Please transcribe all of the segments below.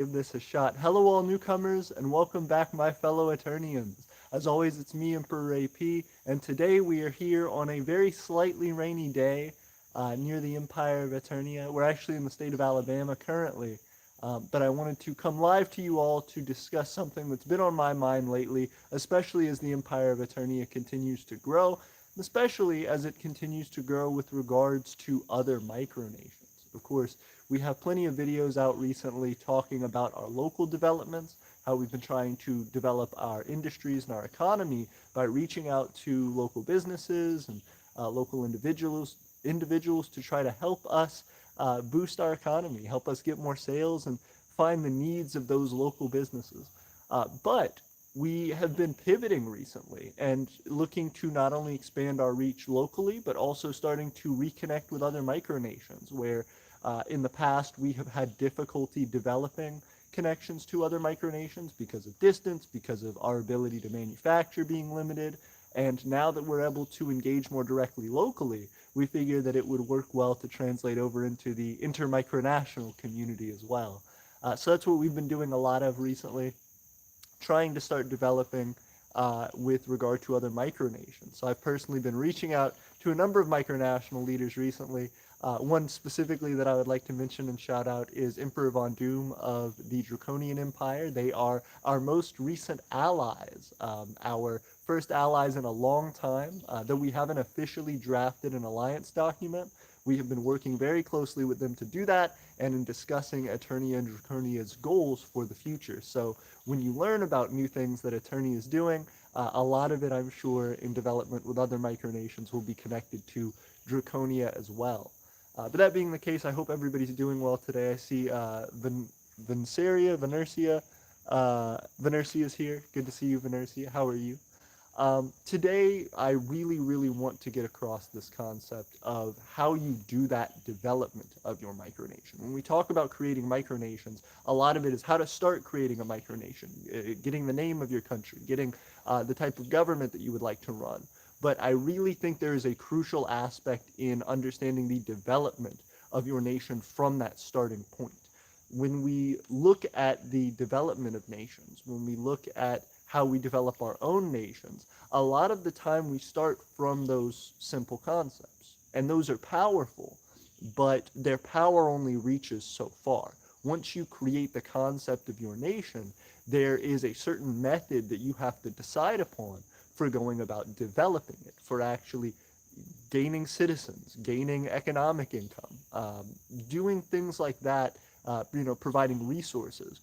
Give this a shot. Hello, all newcomers, and welcome back, my fellow Eternians. As always, it's me, Emperor AP, and today we are here on a very slightly rainy day near the Empire of Aeternia. We're actually in the state of Alabama currently, but I wanted to come live to you all to discuss something that's been on my mind lately, especially as the Empire of Aeternia continues to grow, especially as it continues to grow with regards to other micronations. Of course, we have plenty of videos out recently talking about our local developments, how we've been trying to develop our industries and our economy by reaching out to local businesses and local individuals to try to help us boost our economy, help us get more sales and find the needs of those local businesses. But we have been pivoting recently and looking to not only expand our reach locally, but also starting to reconnect with other micronations where in the past we have had difficulty developing connections to other micronations because of distance, because of our ability to manufacture being limited. And now that we're able to engage more directly locally, we figure that it would work well to translate over into the intermicronational community as well. So that's what we've been doing a lot of recently, trying to start developing with regard to other micronations. So I've personally been reaching out to a number of micronational leaders recently. One specifically that I would like to mention and shout out is Emperor Von Doom of the Draconian Empire. They are our most recent allies, our first allies in a long time, though we haven't officially drafted an alliance document. We have been working very closely with them to do that and in discussing Aeternia and Draconia's goals for the future. So when you learn about new things that Aeternia is doing, a lot of it, I'm sure, in development with other micronations will be connected to Draconia as well. But that being the case, I hope everybody's doing well today. I see Venercia is here. Good to see you, Venercia. How are you? Today, I really want to get across this concept of how you do that development of your micronation. When we talk about creating micronations, a lot of it is how to start creating a micronation, getting the name of your country, getting the type of government that you would like to run. But I really think there is a crucial aspect in understanding the development of your nation from that starting point. When we look at the development of nations, when we look at how we develop our own nations, a lot of the time we start from those simple concepts. And those are powerful, but their power only reaches so far. Once you create the concept of your nation, there is a certain method that you have to decide upon for going about developing it, for actually gaining citizens, gaining economic income, doing things like that, providing resources.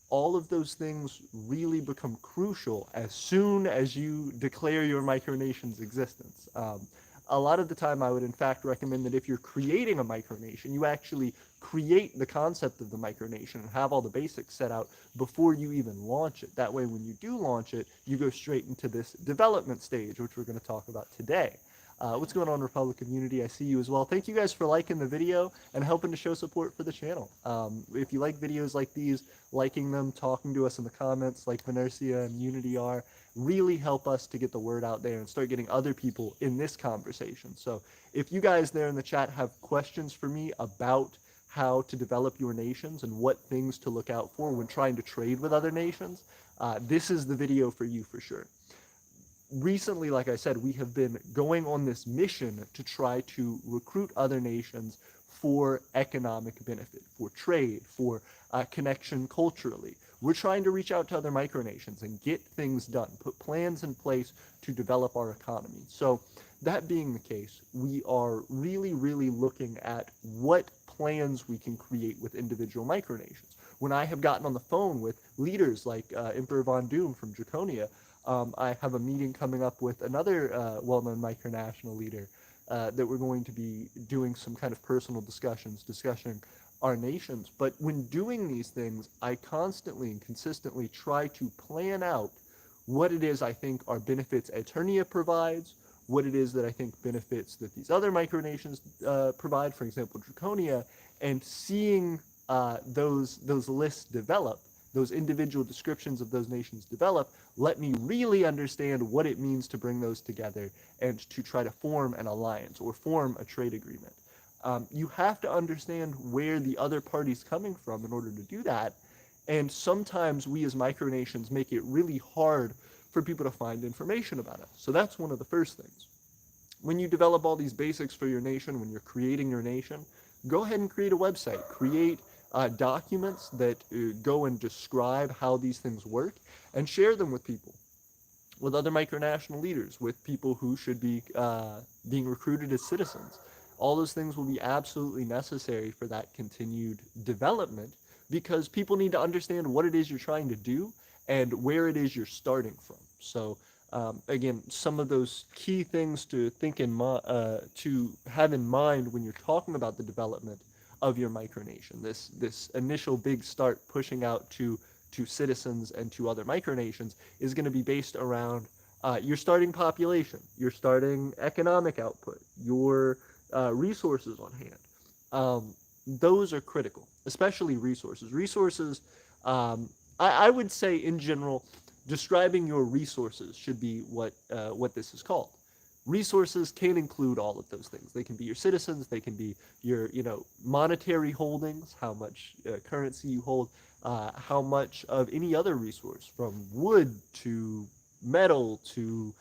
All of those things really become crucial as soon as you declare your micronation's existence. A lot of the time, I would in fact recommend that if you're creating a micronation, you actually create the concept of the micronation and have all the basics set out before you even launch it. That way, when you do launch it, you go straight into this development stage, which we're going to talk about today. What's going on, Republican Unity? I see you as well. Thank you guys for liking the video and helping to show support for the channel. If you like videos like these, liking them, talking to us in the comments like Venercia and Unity are, really help us to get the word out there and start getting other people in this conversation. So if you guys there in the chat have questions for me about how to develop your nations and what things to look out for when trying to trade with other nations, this is the video for you for sure. Recently, like I said, we have been going on this mission to try to recruit other nations for economic benefit, for trade, for connection culturally. We're trying to reach out to other micronations and get things done, put plans in place to develop our economy. So that being the case, we are really looking at what plans we can create with individual micronations. When I have gotten on the phone with leaders like Emperor Von Doom from Draconia, I have a meeting coming up with another well-known micronational leader that we're going to be doing some kind of personal discussing our nations. But when doing these things, I constantly and consistently try to plan out what it is I think our benefits Aeternia provides, what it is that I think benefits that these other micronations provide, for example, Draconia, and seeing those lists develop, those individual descriptions of those nations develop, let me really understand what it means to bring those together and to try to form an alliance or form a trade agreement. You have to understand where the other party's coming from in order to do that, And sometimes we as micronations make it really hard for people to find information about us. So that's one of the first things. When you develop all these basics for your nation, when you're creating your nation, go ahead and create a website. Create documents that go and describe how these things work and share them with people, with other micronational leaders, with people who should be being recruited as citizens. All those things will be absolutely necessary for that continued development, because people need to understand what it is you're trying to do and where it is you're starting from. So again, some of those key things to to have in mind when you're talking about the development of your micronation, this initial big start pushing out to citizens and to other micronations, is going to be based around your starting population, your starting economic output, your resources on hand. Those are critical, especially resources. Resources, I would say in general, describing your resources should be what this is called. Resources can include all of those things. They can be your citizens, they can be your monetary holdings, how much currency you hold, how much of any other resource, from wood to metal to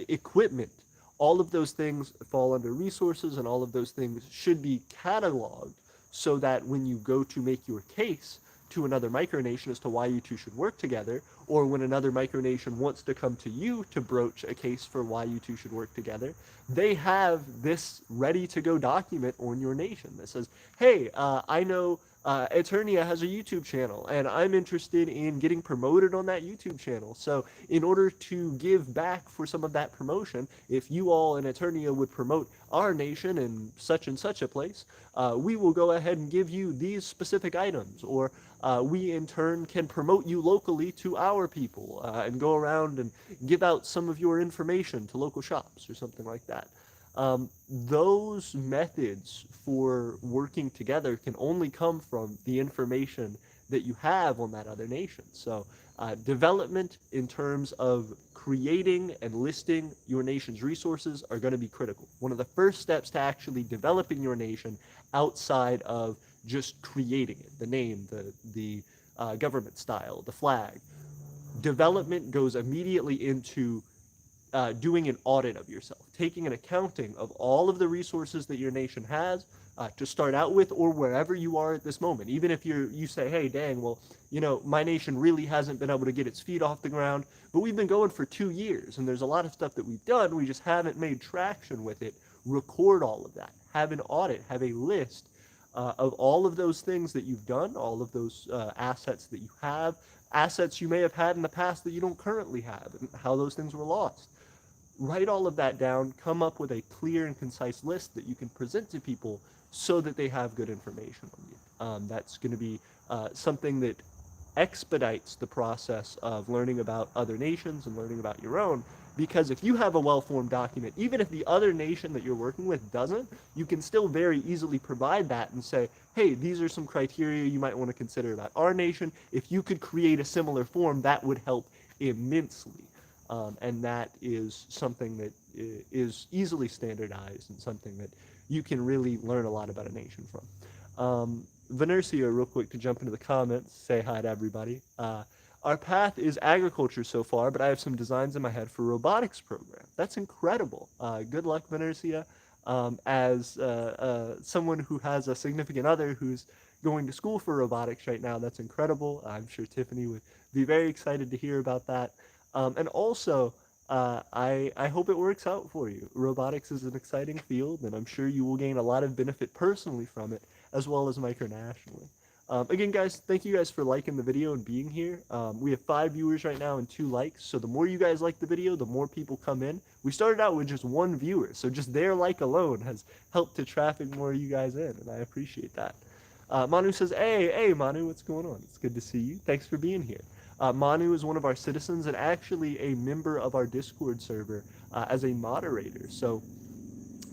equipment. All of those things fall under resources, and all of those things should be cataloged so that when you go to make your case to another micronation as to why you two should work together, or when another micronation wants to come to you to broach a case for why you two should work together, they have this ready to go document on your nation that says, hey, I know Aeternia has a YouTube channel, and I'm interested in getting promoted on that YouTube channel. So in order to give back for some of that promotion, if you all in Aeternia would promote our nation in such and such a place, we will go ahead and give you these specific items, or we in turn can promote you locally to our people and go around and give out some of your information to local shops or something like that. Those methods for working together can only come from the information that you have on that other nation. So development in terms of creating and listing your nation's resources are going to be critical. One of the first steps to actually developing your nation outside of just creating it, the name, the government style, the flag. Development goes immediately into doing an audit of yourself, taking an accounting of all of the resources that your nation has to start out with, or wherever you are at this moment. Even if you say, hey, dang, well, my nation really hasn't been able to get its feet off the ground, but we've been going for 2 years, and there's a lot of stuff that we've done, we just haven't made traction with it. Record all of that. Have an audit, have a list of all of those things that you've done, all of those assets that you have, assets you may have had in the past that you don't currently have, and how those things were lost. Write all of that down, come up with a clear and concise list that you can present to people so that they have good information on you. That's going to be something that expedites the process of learning about other nations and learning about your own, because if you have a well-formed document, even if the other nation that you're working with doesn't, you can still very easily provide that and say, hey, these are some criteria you might want to consider about our nation. If you could create a similar form, that would help immensely. And that is something that is easily standardized and something that you can really learn a lot about a nation from. Venercia, real quick, to jump into the comments, say hi to everybody. Our path is agriculture so far, but I have some designs in my head for robotics program. That's incredible. Good luck, Venercia. As someone who has a significant other who's going to school for robotics right now, that's incredible. I'm sure Tiffany would be very excited to hear about that. And also, I hope it works out for you. Robotics is an exciting field, and I'm sure you will gain a lot of benefit personally from it, as well as micronationally. Again, guys, thank you guys for liking the video and being here. We have 5 viewers right now and 2 likes, so the more you guys like the video, the more people come in. We started out with just 1 viewer, so just their like alone has helped to traffic more of you guys in, and I appreciate that. Manu says, hey, Manu, what's going on? It's good to see you. Thanks for being here. Manu is one of our citizens and actually a member of our Discord server as a moderator. So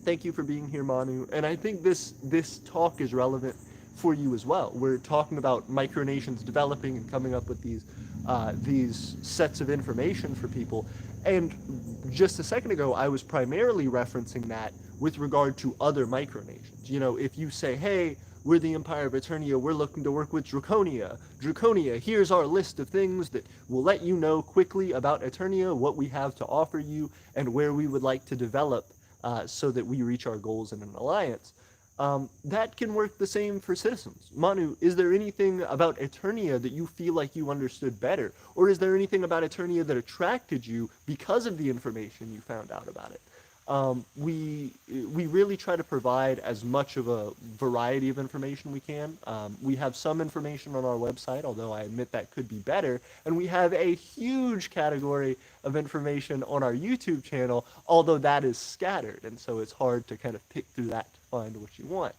thank you for being here, Manu. And I think this talk is relevant for you as well. We're talking about micronations developing and coming up with these sets of information for people. And just a second ago, I was primarily referencing that with regard to other micronations. If you say, hey, we're the Empire of Aeternia, we're looking to work with Draconia. Draconia, here's our list of things that will let you know quickly about Aeternia, what we have to offer you, and where we would like to develop so that we reach our goals in an alliance. That can work the same for citizens. Manu, is there anything about Aeternia that you feel like you understood better? Or is there anything about Aeternia that attracted you because of the information you found out about it? We really try to provide as much of a variety of information we can. We have some information on our website, although I admit that could be better, and we have a huge category of information on our YouTube channel, although that is scattered, and so it's hard to kind of pick through that to find what you want.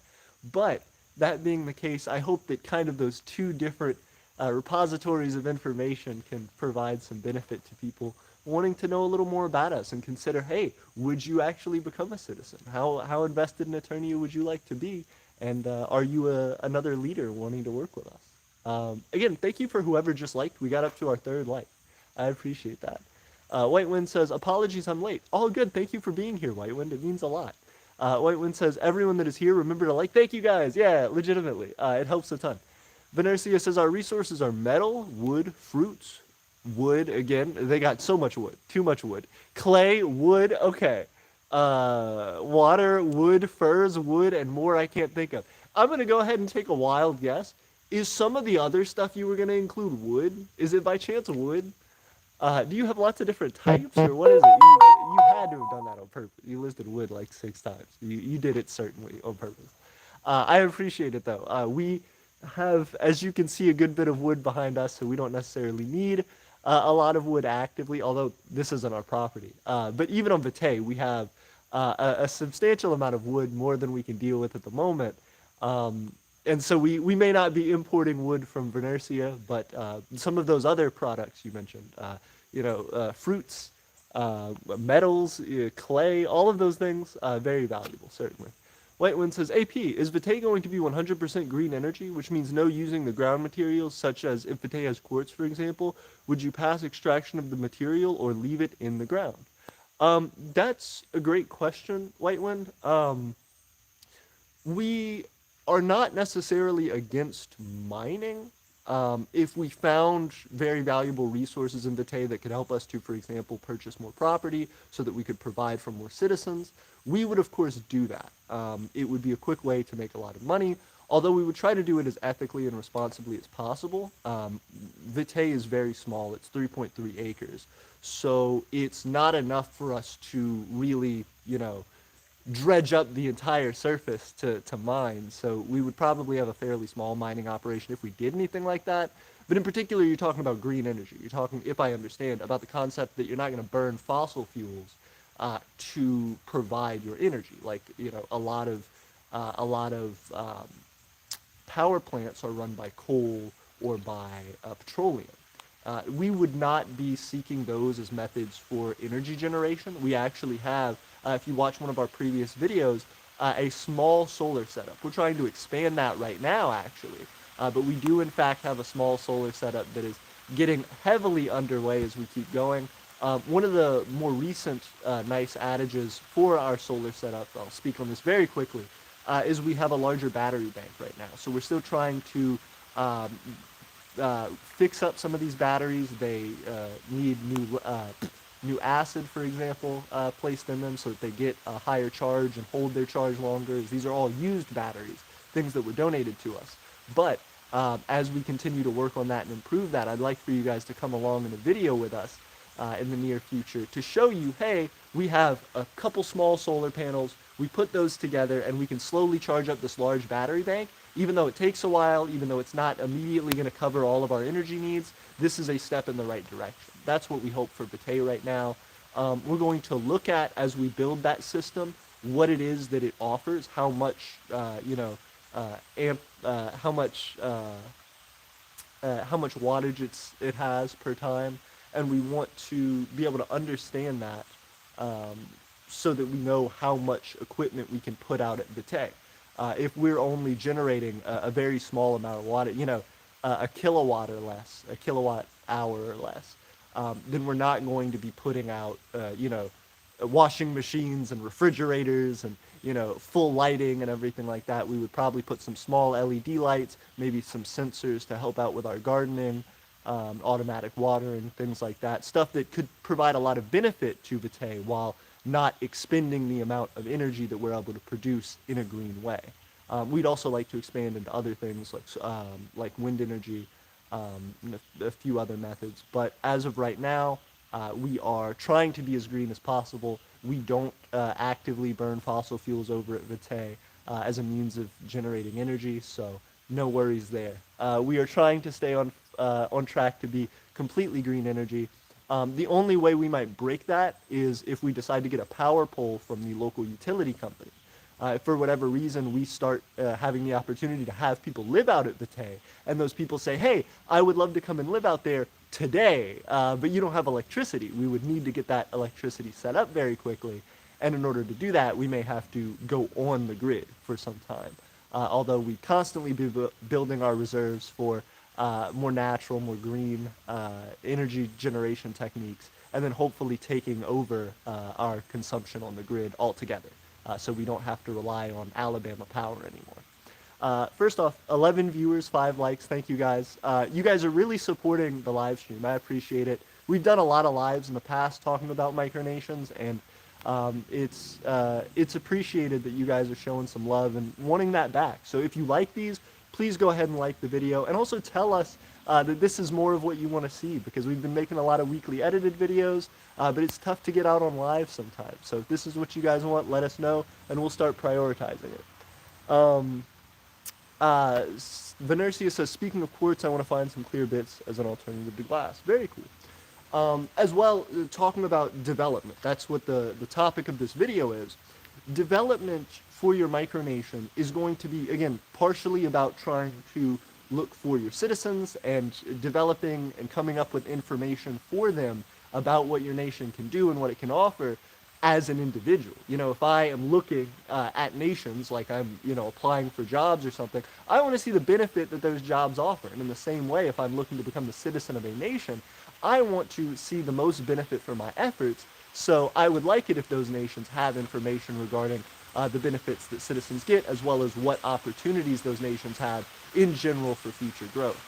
But that being the case, I hope that kind of those two different repositories of information can provide some benefit to people wanting to know a little more about us and consider, hey, would you actually become a citizen? How invested in Aeternia would you like to be? And are you another leader wanting to work with us? Again, thank you for whoever just liked. We got up to our third like. I appreciate that. White Wind says, apologies, I'm late. All good. Thank you for being here, White Wind. It means a lot. White Wind says, everyone that is here, remember to like. Thank you, guys. Yeah, legitimately. It helps a ton. Venercia says, our resources are metal, wood, fruits, wood, again, they got so much wood, too much wood. Clay, wood, okay. Water, wood, furs, wood, and more I can't think of. I'm going to go ahead and take a wild guess. Is some of the other stuff you were going to include wood? Is it by chance wood? Do you have lots of different types, or what is it? You had to have done that on purpose. You listed wood like 6 times. You did it certainly on purpose. I appreciate it, though. We have, as you can see, a good bit of wood behind us, so we don't necessarily need a lot of wood actively, although this isn't our property. But even on Vitae, we have a substantial amount of wood, more than we can deal with at the moment. And so we may not be importing wood from Venercia, but some of those other products you mentioned, fruits, metals, clay, all of those things, very valuable, certainly. White Wind says, AP, is Vitae going to be 100% green energy, which means no using the ground materials, such as if Vitae has quartz, for example? Would you pass extraction of the material or leave it in the ground? That's a great question, White Wind. We are not necessarily against mining. If we found very valuable resources in Vitae that could help us to, for example, purchase more property so that we could provide for more citizens, we would, of course, do that. It would be a quick way to make a lot of money, although we would try to do it as ethically and responsibly as possible. Vitae is very small. It's 3.3 acres. So it's not enough for us to really, dredge up the entire surface to mine. So we would probably have a fairly small mining operation if we did anything like that. But in particular, you're talking about green energy. You're talking, if I understand, about the concept that you're not going to burn fossil fuels to provide your energy. Like, a lot of power plants are run by coal or by petroleum. We would not be seeking those as methods for energy generation. We actually have, if you watch one of our previous videos, a small solar setup. We're trying to expand that right now, actually. But we do, in fact, have a small solar setup that is getting heavily underway as we keep going. One of the more recent nice adages for our solar setup, I'll speak on this very quickly, is we have a larger battery bank right now. So we're still trying to fix up some of these batteries. They need new acid, for example, placed in them so that they get a higher charge and hold their charge longer. These are all used batteries, things that were donated to us. But as we continue to work on that and improve that, I'd like for you guys to come along in a video with us in the near future to show you, hey, we have a couple small solar panels, we put those together, and we can slowly charge up this large battery bank. Even though it takes a while, even though it's not immediately going to cover all of our energy needs, this is a step in the right direction. That's what we hope for Vitae right now. We're going to look at, as we build that system, what it is that it offers, how much, how much wattage it has per time, and we want to be able to understand that so that we know how much equipment we can put out at Vitae. If we're only generating a very small amount of water, a kilowatt or less, a kilowatt hour or less, then we're not going to be putting out, washing machines and refrigerators and full lighting and everything like that, we would probably put some small LED lights, maybe some sensors to help out with our gardening, automatic watering, things like that. Stuff that could provide a lot of benefit to Vitae while not expending the amount of energy that we're able to produce in a green way. We'd also like to expand into other things like wind energy, and a few other methods. But as of right now, we are trying to be as green as possible. We don't actively burn fossil fuels over at Vitae as a means of generating energy, so no worries there. We are trying to stay on track to be completely green energy. The only way we might break that is if we decide to get a power pole from the local utility company. If for whatever reason we start having the opportunity to have people live out at Vitae, and those people say, hey, I would love to come and live out there today, but you don't have electricity. We would need to get that electricity set up very quickly, and in order to do that, we may have to go on the grid for some time. Although we constantly be building our reserves for more natural, more green energy generation techniques, and then hopefully taking over our consumption on the grid altogether. So we don't have to rely on Alabama power anymore. First off, 11 viewers, 5 likes. Thank you guys. You guys are really supporting the live stream. I appreciate it. We've done a lot of lives in the past talking about micronations, and it's appreciated that you guys are showing some love and wanting that back. So if you like these, please go ahead and like the video, and also tell us that this is more of what you want to see, because we've been making a lot of weekly edited videos, but it's tough to get out on live sometimes. So if this is what you guys want, let us know, and we'll start prioritizing it. Venercia says, speaking of quartz, I want to find some clear bits as an alternative to glass. Very cool. As well, talking about development. That's what the topic of this video is. Development for your micronation is going to be, again, partially about trying to look for your citizens and developing and coming up with information for them about what your nation can do and what it can offer as an individual. If I am looking at nations, like I'm, applying for jobs or something, I want to see the benefit that those jobs offer. And in the same way, if I'm looking to become the citizen of a nation, I want to see the most benefit for my efforts. So I would like it if those nations have information regarding the benefits that citizens get, as well as what opportunities those nations have in general for future growth.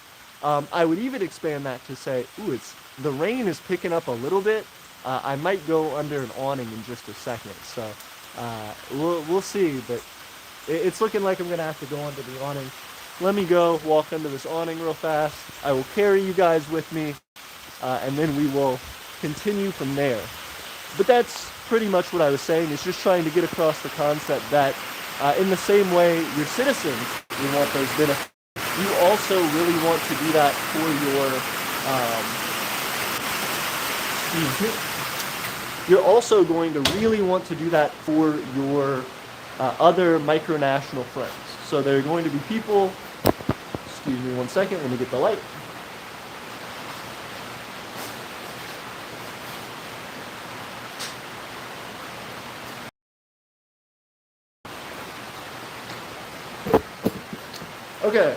I would even expand that to say, the rain is picking up a little bit. I might go under an awning in just a second, so we'll see, but it's looking like I'm going to have to go under the awning. Let me go walk under this awning real fast. I will carry you guys with me, and then we will continue from there. But that's pretty much what I was saying. It's just trying to get across the concept that in the same way your citizens, you want those benefits, you also really want to do that for your, you're also going to really want to do that for your other micronational friends. So there are going to be people, excuse me one second, let me get the light. Okay.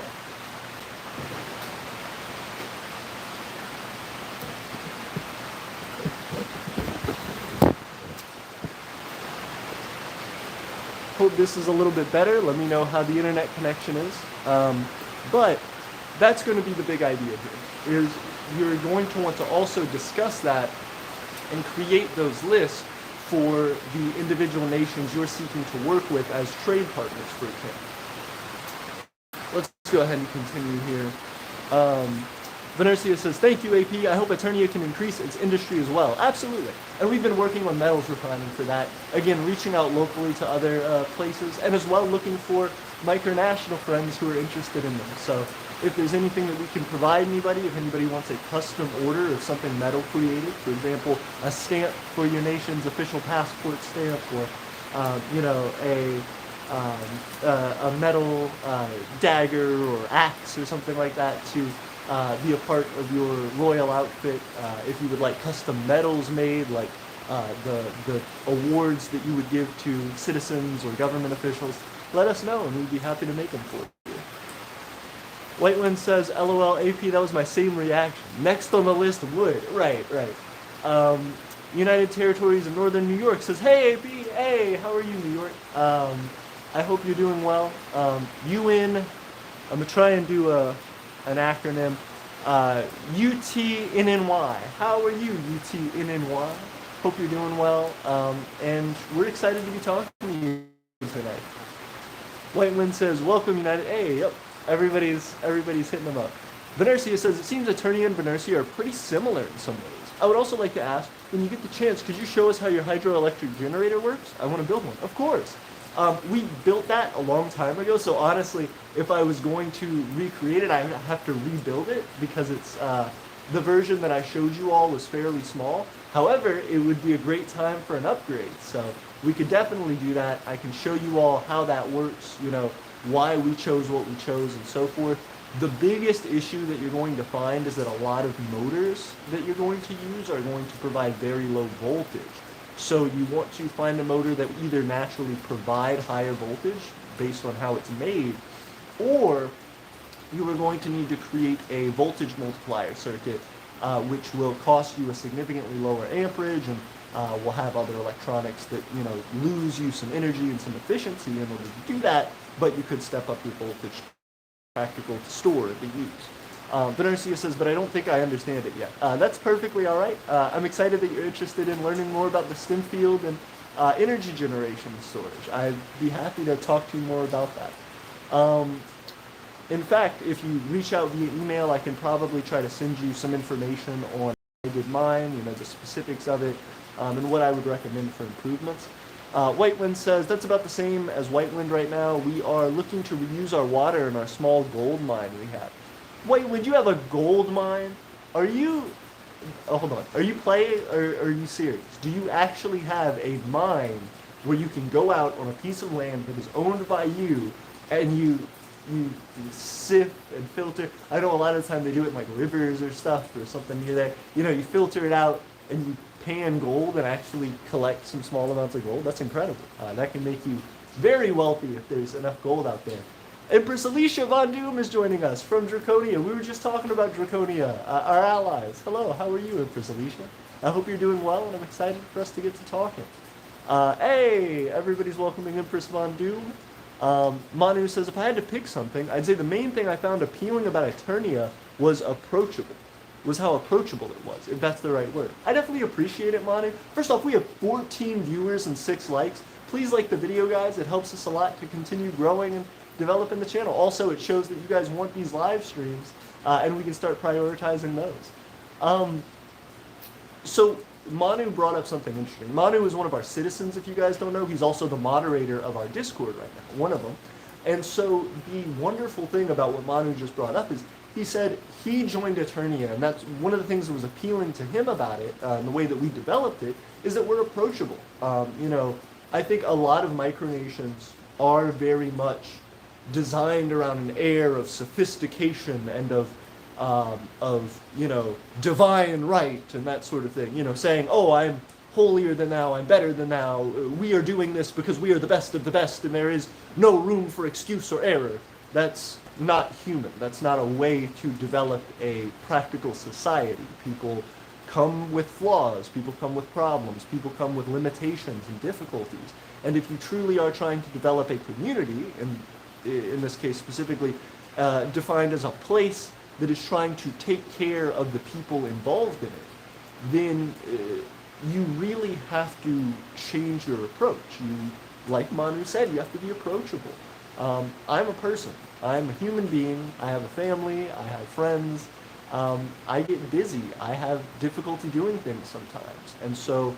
Hope this is a little bit better. Let me know how the internet connection is. But that's going to be the big idea here, is you're going to want to also discuss that and create those lists for the individual nations you're seeking to work with as trade partners, for example. Let's go ahead and continue here. Venercia says, thank you, AP. I hope Aeternia can increase its industry as well. Absolutely. And we've been working on metals refining for that. Again, reaching out locally to other places, and as well looking for micronational friends who are interested in them. So if there's anything that we can provide anybody, if anybody wants a custom order of something metal created, for example, a stamp for your nation's official passport stamp, or a metal dagger or axe or something like that to be a part of your royal outfit. If you would like custom medals made, like the awards that you would give to citizens or government officials, let us know and we'd be happy to make them for you. Whitewind says, LOL, AP, that was my same reaction. Next on the list, wood. Right. United Territories of Northern New York says, hey, AP, hey, how are you, New York? I hope you're doing well. UN, I'm going to try and do an acronym. UTNNY. How are you, UTNNY? Hope you're doing well. And we're excited to be talking to you tonight. White Wind says, welcome, United. Hey, yep. Everybody's hitting them up. Venercia says, it seems Aeternia and Venercia are pretty similar in some ways. I would also like to ask, when you get the chance, could you show us how your hydroelectric generator works? I want to build one. Of course. We built that a long time ago, so honestly, if I was going to recreate it, I have to rebuild it because it's the version that I showed you all was fairly small. However, it would be a great time for an upgrade, so we could definitely do that. I can show you all how that works, you know, why we chose what we chose and so forth. The biggest issue that you're going to find is that a lot of motors that you're going to use are going to provide very low voltage. So you want to find a motor that will either naturally provide higher voltage based on how it's made, or you are going to need to create a voltage multiplier circuit, which will cost you a significantly lower amperage and will have other electronics that, you know, lose you some energy and some efficiency in order to do that, but you could step up your voltage practical to store at the use. Venercia says, but I don't think I understand it yet. That's perfectly all right. I'm excited that you're interested in learning more about the STEM field and energy generation and storage. I'd be happy to talk to you more about that. In fact, if you reach out via email, I can probably try to send you some information on how I did mine, you know, the specifics of it, and what I would recommend for improvements. White Wind says, that's about the same as White Wind right now. We are looking to reuse our water in our small gold mine we have. White Wind, you have a gold mine? Are you, hold on, are you playing or are you serious? Do you actually have a mine where you can go out on a piece of land that is owned by you and you sift and filter? I know a lot of the time they do it in like rivers or stuff or something near there. You know, you filter it out and you pan gold and actually collect some small amounts of gold. That's incredible. That can make you very wealthy if there's enough gold out there. Empress Alicia Von Doom is joining us from Draconia. We were just talking about Draconia, our allies. Hello, how are you, Empress Alicia? I hope you're doing well, and I'm excited for us to get to talking. Hey, everybody's welcoming Empress Von Doom. Manu says, if I had to pick something, I'd say the main thing I found appealing about Aeternia was approachable. Was how approachable it was, if that's the right word. I definitely appreciate it, Manu. First off, we have 14 viewers and 6 likes. Please like the video, guys. It helps us a lot to continue growing and developing the channel. Also, it shows that you guys want these live streams, and we can start prioritizing those. So Manu brought up something interesting. Manu is one of our citizens, if you guys don't know. He's also the moderator of our Discord right now, one of them. And so the wonderful thing about what Manu just brought up is he said he joined Aeternia, and that's one of the things that was appealing to him about it, and the way that we developed it, is that we're approachable. You know, I think a lot of micronations are very much designed around an air of sophistication and of you know, divine right and that sort of thing. You know, saying, oh, I'm holier than thou, I'm better than thou, we are doing this because we are the best of the best and there is no room for excuse or error. That's not human. That's not a way to develop a practical society. People come with flaws, people come with problems, people come with limitations and difficulties. And if you truly are trying to develop a community, and in this case specifically, defined as a place that is trying to take care of the people involved in it, then you really have to change your approach. You, like Manu said, you have to be approachable. I'm a person. I'm a human being. I have a family. I have friends. I get busy. I have difficulty doing things sometimes. And so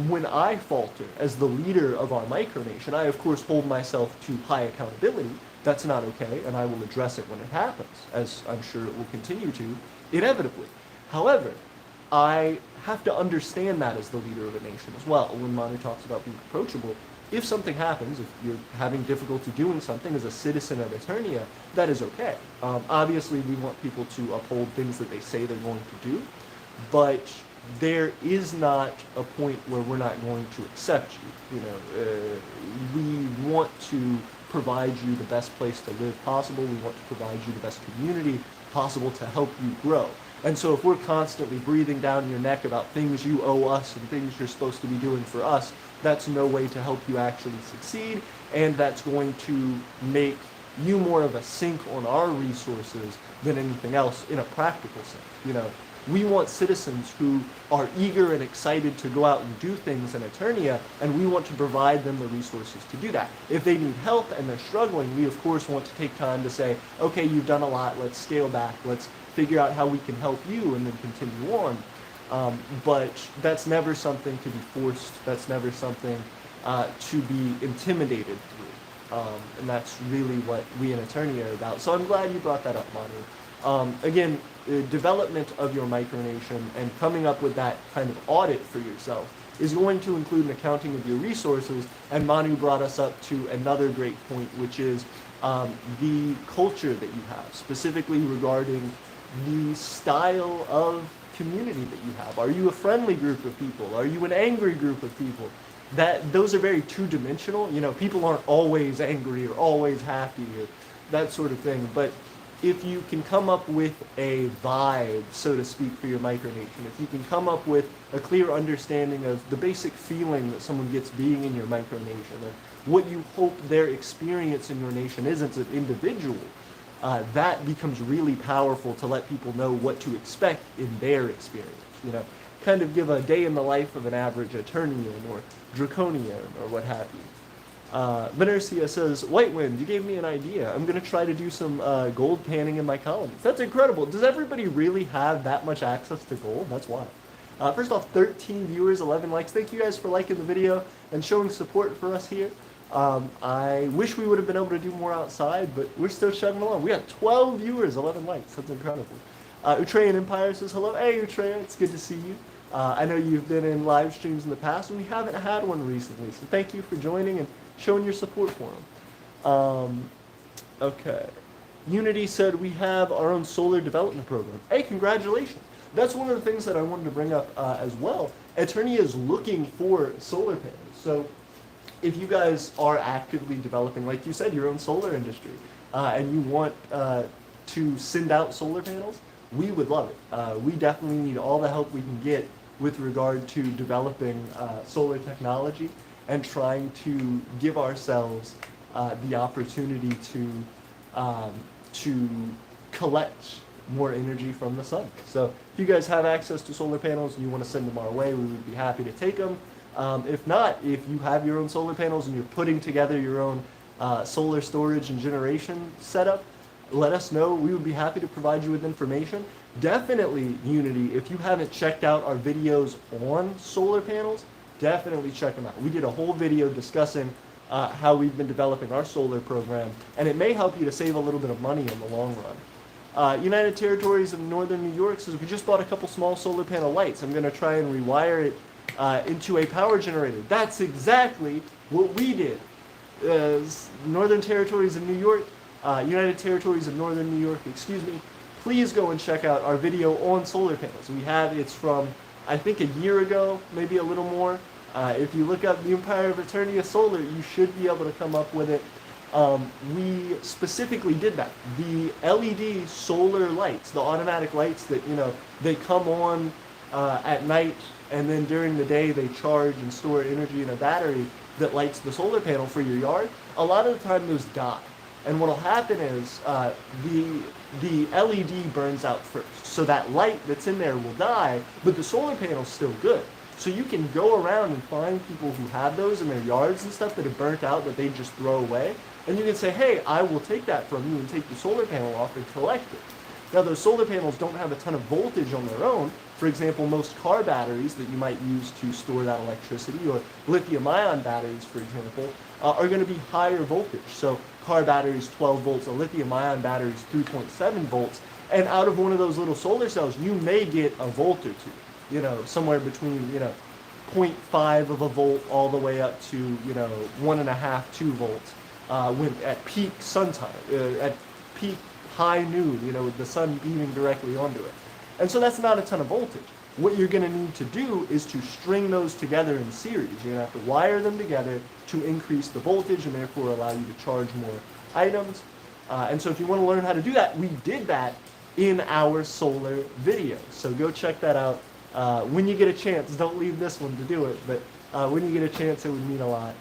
when I falter as the leader of our micronation, I of course hold myself to high accountability. That's not okay, and I will address it when it happens, as I'm sure it will continue to, inevitably. However, I have to understand that as the leader of a nation as well. When Manu talks about being approachable, if something happens, if you're having difficulty doing something as a citizen of Aeternia, that is okay. Obviously, we want people to uphold things that they say they're going to do, but there is not a point where we're not going to accept you. You know, we want to provide you the best place to live possible. We want to provide you the best community possible to help you grow. And so if we're constantly breathing down your neck about things you owe us and things you're supposed to be doing for us, that's no way to help you actually succeed, and that's going to make you more of a sink on our resources than anything else in a practical sense. We want citizens who are eager and excited to go out and do things in Aeternia, and we want to provide them the resources to do that. If they need help and they're struggling, we of course want to take time to say, okay, you've done a lot, let's scale back, let's figure out how we can help you, and then continue on. But that's never something to be forced, that's never something to be intimidated through. And that's really what we in Aeternia are about. So I'm glad you brought that up, Manu. Again, development of your micronation and coming up with that kind of audit for yourself is going to include an accounting of your resources, and Manu brought us up to another great point, which is the culture that you have, specifically regarding the style of community that you have. Are you a friendly group of people? Are you an angry group of people? Those are very two-dimensional. People aren't always angry or always happy or that sort of thing, but if you can come up with a vibe, so to speak, for your micronation, if you can come up with a clear understanding of the basic feeling that someone gets being in your micronation, or what you hope their experience in your nation is as an individual, that becomes really powerful to let people know what to expect in their experience. Kind of give a day in the life of an average Aeternian or Draconian or what have you. Venercia says, White Wind, you gave me an idea. I'm going to try to do some gold panning in my colonies. That's incredible. Does everybody really have that much access to gold? That's wild. First off, 13 viewers, 11 likes. Thank you guys for liking the video and showing support for us here. I wish we would have been able to do more outside, but we're still chugging along. We got 12 viewers, 11 likes. That's incredible. Utrean Empire says, hello. Hey, Utrea, it's good to see you. I know you've been in live streams in the past, and we haven't had one recently, so thank you for joining and showing your support for them. Okay. Unity said we have our own solar development program. Hey, congratulations. That's one of the things that I wanted to bring up as well. Aeternia is looking for solar panels. So if you guys are actively developing, like you said, your own solar industry, and you want to send out solar panels, we would love it. We definitely need all the help we can get with regard to developing solar technology and trying to give ourselves the opportunity to collect more energy from the sun. So if you guys have access to solar panels and you want to send them our way, we would be happy to take them. If not, if you have your own solar panels and you're putting together your own solar storage and generation setup, let us know. We would be happy to provide you with information. Definitely, Unity, if you haven't checked out our videos on solar panels, definitely check them out. We did a whole video discussing how we've been developing our solar program, and it may help you to save a little bit of money in the long run. United Territories of Northern New York says, we just bought a couple small solar panel lights. I'm going to try and rewire it into a power generator. That's exactly what we did. Northern Territories of New York, United Territories of Northern New York, excuse me, please go and check out our video on solar panels. It's from, I think, a year ago, maybe a little more. If you look up the Empire of Aeternia Solar, you should be able to come up with it. We specifically did that. The LED solar lights, the automatic lights that, they come on at night, and then during the day they charge and store energy in a battery that lights the solar panel for your yard. A lot of the time those die. And what will happen is the LED burns out first. So that light that's in there will die, but the solar panel's still good. So you can go around and find people who have those in their yards and stuff that have burnt out that they just throw away. And you can say, hey, I will take that from you and take the solar panel off and collect it. Now, those solar panels don't have a ton of voltage on their own. For example, most car batteries that you might use to store that electricity, or lithium-ion batteries, for example, are going to be higher voltage. So car batteries, 12 volts, a lithium-ion battery is 3.7 volts. And out of one of those little solar cells, you may get a volt or two, somewhere between, 0.5 of a volt all the way up to, 1.5, 2 volts when at peak sun time, at peak high noon, with the sun beaming directly onto it. And so that's not a ton of voltage. What you're going to need to do is to string those together in series. You're going to have to wire them together to increase the voltage and therefore allow you to charge more items. And so if you want to learn how to do that, we did that in our solar video. So go check that out when you get a chance. Don't leave this one to do it, but when you get a chance, it would mean a lot.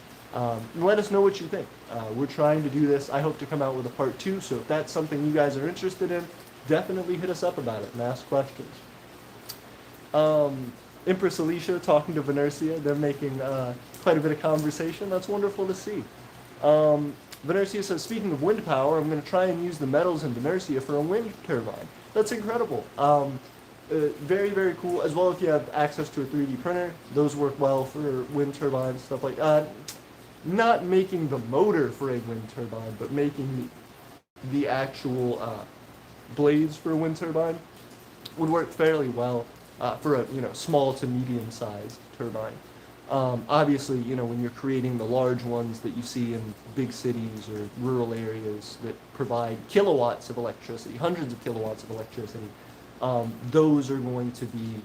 Let us know what you think. We're trying to do this. I hope to come out with a part 2, so if that's something you guys are interested in, definitely hit us up about it and ask questions. Empress Alicia talking to Venercia. They're making quite a bit of conversation. That's wonderful to see. Venercia says, speaking of wind power, I'm going to try and use the metals in Venercia for a wind turbine. That's incredible. Very, very cool. As well, if you have access to a 3D printer, those work well for wind turbines, stuff like that. Not making the motor for a wind turbine, but making the actual blades for a wind turbine would work fairly well for a small to medium-sized turbine. Obviously, when you're creating the large ones that you see in big cities or rural areas that provide kilowatts of electricity, hundreds of kilowatts of electricity, those are going to be,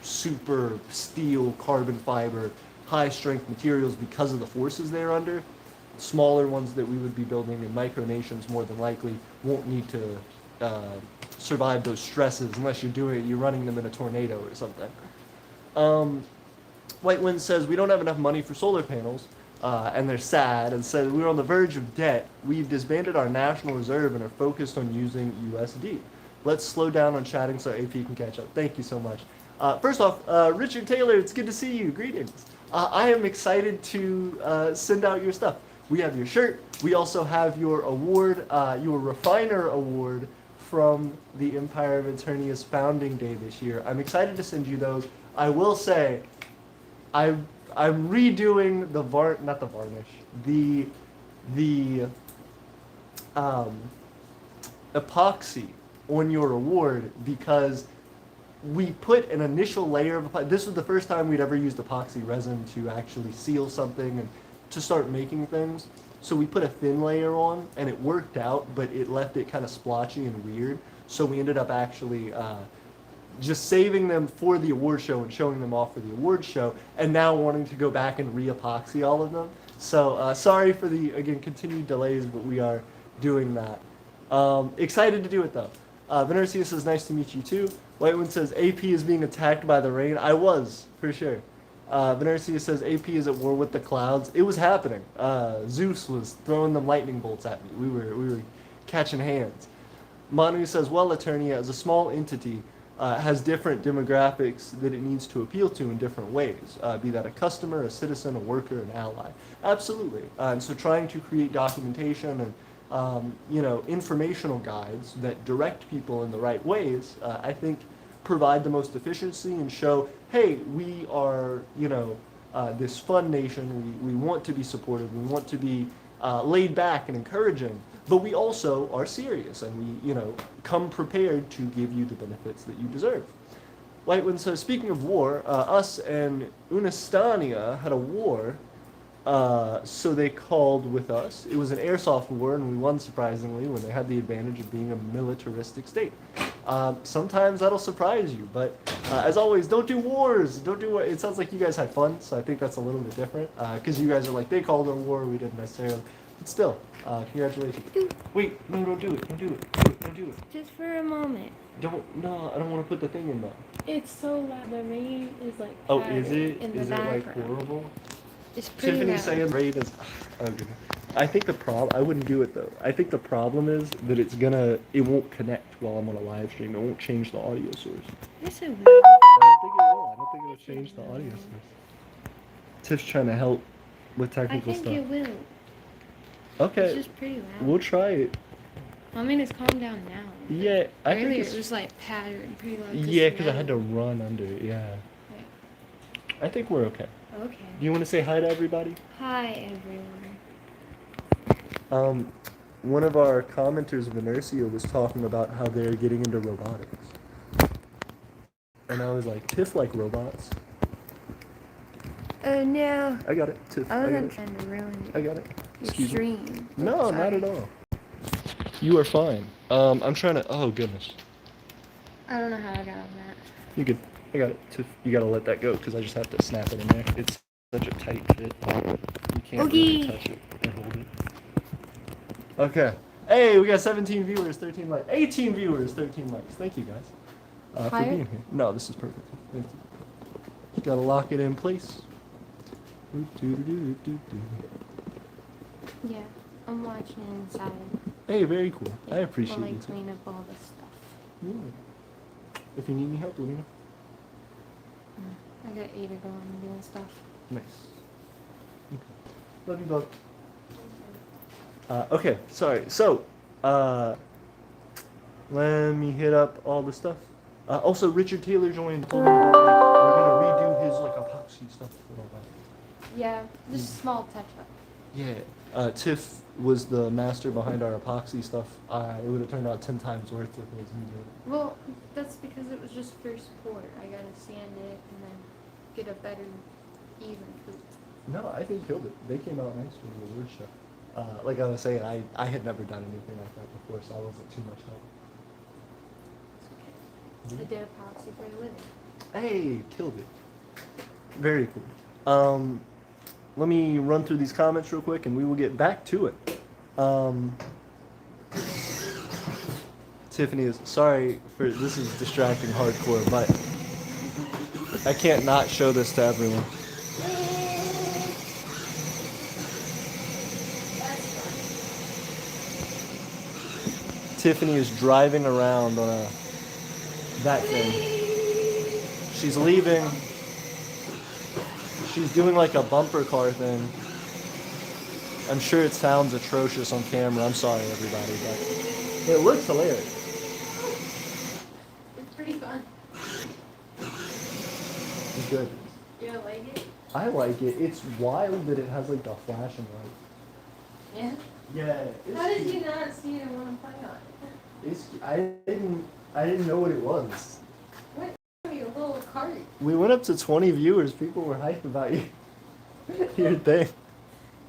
super steel, carbon fiber, high-strength materials because of the forces they're under. Smaller ones that we would be building in micronations more than likely won't need to survive those stresses unless you're running them in a tornado or something. White Wind says, we don't have enough money for solar panels, and they're sad, and said, we're on the verge of debt. We've disbanded our national reserve and are focused on using USD. Let's slow down on chatting so AP can catch up. Thank you so much. First off, Richard Taylor, it's good to see you. Greetings. I am excited to send out your stuff. We have your shirt. We also have your award, your Refiner Award from the Empire of Aeternia's founding day this year. I'm excited to send you those. I will say, I'm redoing the epoxy on your award because we put an initial layer of epoxy. This was the first time we'd ever used epoxy resin to actually seal something and to start making things. So we put a thin layer on and it worked out, but it left it kind of splotchy and weird. So we ended up actually just saving them for the award show and showing them off for the award show, and now wanting to go back and re-epoxy all of them. So sorry for the, again, continued delays, but we are doing that. Excited to do it though. Venercia says, nice to meet you too. Whitewind says, AP is being attacked by the rain. I was, for sure. Venercia says, AP is at war with the clouds. It was happening. Zeus was throwing them lightning bolts at me. We were catching hands. Manu says, well, Aeternia is a small entity, has different demographics that it needs to appeal to in different ways, be that a customer, a citizen, a worker, an ally. Absolutely. And so trying to create documentation and informational guides that direct people in the right ways, I think provide the most efficiency and show, hey, we are, this fun nation, we want to be supportive, we want to be laid back and encouraging, but we also are serious and we, come prepared to give you the benefits that you deserve. Whitewind says, speaking of war, us and Unistania had a war, so they called with us. It was an airsoft war, and we won surprisingly when they had the advantage of being a militaristic state. Sometimes that'll surprise you, but as always, don't do wars. Don't do. It sounds like you guys had fun, so I think that's a little bit different. Because you guys are like, they called a war, we didn't necessarily. But still, congratulations. Wait, no, don't do it. Don't do it. Don't do it. Just for a moment. No, I don't want to put the thing in there. It's so loud. The rain is like. Oh, is it? In the Is it like background. horrible? It's pretty Tiffany loud. saying rain is. Oh, goodness. I think the problem. I wouldn't do it though. I think the problem is that it won't connect while I'm on a live stream. It won't change the audio source. Yes, it will. I don't think it will. I don't think it will change the audio source. Tiff's trying to help with technical stuff. I think it will. Okay. It's just pretty loud. We'll try it. I mean, it's calmed down now. Yeah, I think Earlier it's. it was like patterned pretty loud. Yeah, because I had to run under it. Yeah. I think we're okay. Okay. Do you want to say hi to everybody? Hi, everyone. One of our commenters, Venercia, was talking about how they're getting into robotics. And I was like, Tiff like robots. Oh, no. I got it, Tiff. I got wasn't it. trying to ruin I got it. your Excuse me. stream. No, Sorry. not at all. You are fine. I'm trying to. Oh goodness. I don't know how I got on that. You good? I got it. Tiff, you gotta let that go because I just have to snap it in there. It's such a tight fit. You can't really touch it and hold it. Okay. Hey, we got 17 viewers, 13 likes. 18 viewers, 13 likes. Thank you guys for Higher? being here. No, this is perfect. Thank you. Just gotta lock it in place. Yeah, I'm watching inside. Hey, very cool. I appreciate While I you. clean up all the stuff. Yeah. If you need any help, let me know. I got Ada going and doing stuff. Nice. Okay. Love you, bud. Okay, sorry. So, let me hit up all the stuff. Also, Richard Taylor joined. Told me that, we're gonna redo his like epoxy stuff and all that. Yeah, just a small touch up. Yeah. Tiff was the master behind our epoxy stuff. It would have turned out 10 times worse if it was me doing it. Well, that's because it was just first pour. I gotta sand it and then get a better even coat. No, I think he killed it. They came out nice for the award show. Like I was saying, I had never done anything like that before, so I wasn't too much help. I did epoxy for a living. Hey, killed it. Very cool. Let me run through these comments real quick, and we will get back to it. Tiffany is sorry for this is distracting hardcore, but I can't not show this to everyone. Tiffany is driving around on that thing. She's leaving. She's doing like a bumper car thing. I'm sure it sounds atrocious on camera. I'm sorry, everybody, but it looks hilarious. It's pretty fun. It's good. You don't like it? I like it. It's wild that it has like the flashing light. Yeah. Yeah. How did you not see it when I'm playing on it? I didn't know what it was. What? Your little cart. We went up to 20 viewers. People were hyped about you. Your thing.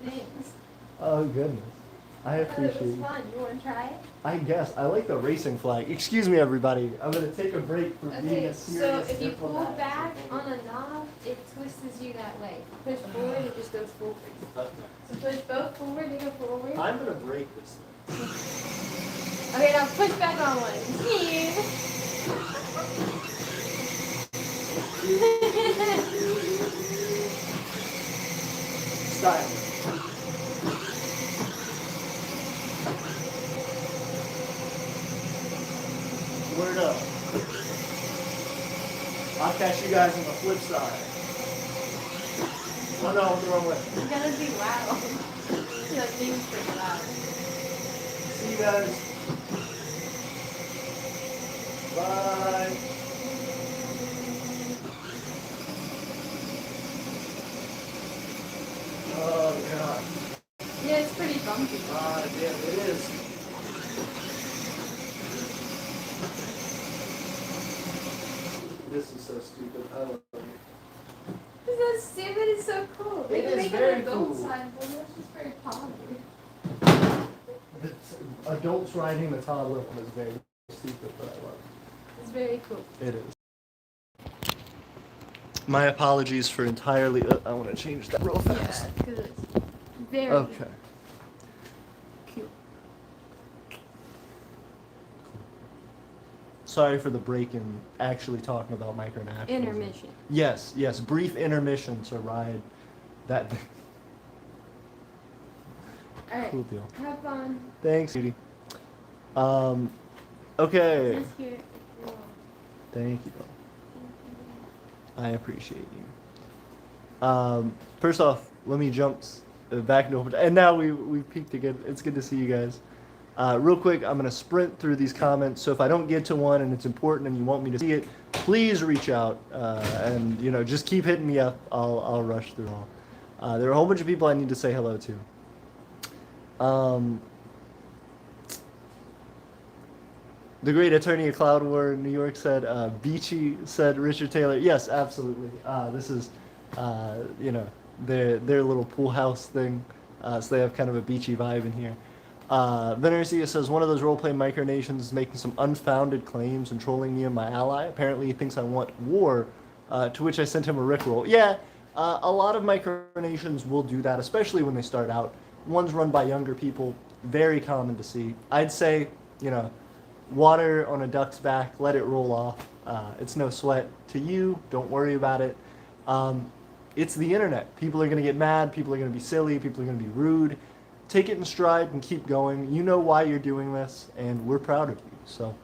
Thanks. Oh goodness. I I thought appreciate it was it. fun. You want to try it? I guess. I like the racing flag. Excuse me, everybody. I'm going to take a break for being Okay, a so serious if you pull diplomat. back on a knob, it twists you that way. Push forward, it just goes forward. Okay. So push both forward, they go forward. I'm going to break this thing. Okay, now push back on one. Style. Word up. I'll catch you guys on the flip side. Oh no, the wrong way. You gotta be loud. That thing's pretty loud. See you guys. Bye. Oh god. Yeah, it's pretty bumpy. Ah, damn, it is. This is so stupid. I love it. It's so stupid, it's so cool. They It can is make very an adult cool. side, but that's just very popular. The adults riding the toddler one is very stupid, but I love It's very cool. it. It is. My apologies for entirely. I want to change that real fast. Yeah, because it's very Okay. cute. Sorry for the break in actually talking about micronationalism. Intermission. Yes, yes. Brief intermission to ride that. Alright, Cool deal. have fun. Thanks, Judy. Okay. Let's hear it. Well, Thank you. I appreciate you. First off, let me jump back into and now we peaked again. It's good to see you guys. Real quick, I'm gonna sprint through these comments. So if I don't get to one and it's important and you want me to see it, please reach out and just keep hitting me up. I'll rush through all. There are a whole bunch of people I need to say hello to. The Great Aeternia Cloud War in New York said, Beachy said Richard Taylor. Yes, absolutely. This is, their little pool house thing. So they have kind of a beachy vibe in here. Venercia says, one of those roleplay micronations is making some unfounded claims and trolling me and my ally. Apparently he thinks I want war, to which I sent him a rickroll. Yeah, a lot of micronations will do that, especially when they start out. One's run by younger people. very common to see. I'd say, you know, water on a duck's back, let it roll off. It's no sweat to you. Don't worry about it. Um, it's the internet. People are going to get mad. People are going to be silly. People are going to be rude. Take it in stride and keep going. You know why you're doing this, and we're proud of you. So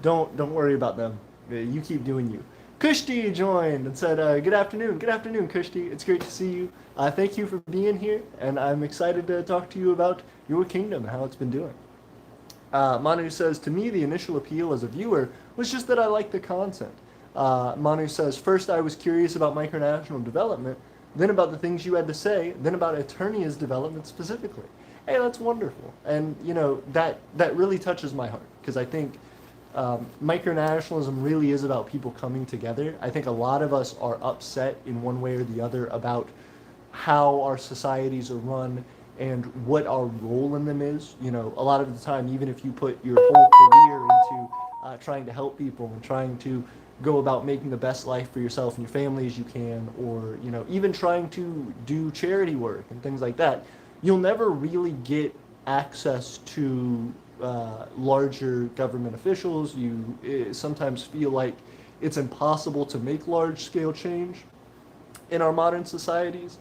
don't worry about them. You keep doing you. Kushti joined and said, good afternoon. Good afternoon, Kushti. It's great to see you. Thank you for being here, and I'm excited to talk to you about your kingdom and how it's been doing. Manu says, to me, the initial appeal as a viewer was just that I liked the content. Manu says, first I was curious about micronational development, then about the things you had to say, then about Aeternia's development specifically. Hey, that's wonderful. And, you know, that really touches my heart, because I think micronationalism really is about people coming together. I think a lot of us are upset in one way or the other about how our societies are run and what our role in them is. You know, a lot of the time, even if you put your whole career into trying to help people and trying to go about making the best life for yourself and your family as you can, or, you know, even trying to do charity work and things like that, you'll never really get access to larger government officials. You sometimes feel like it's impossible to make large-scale change in our modern societies.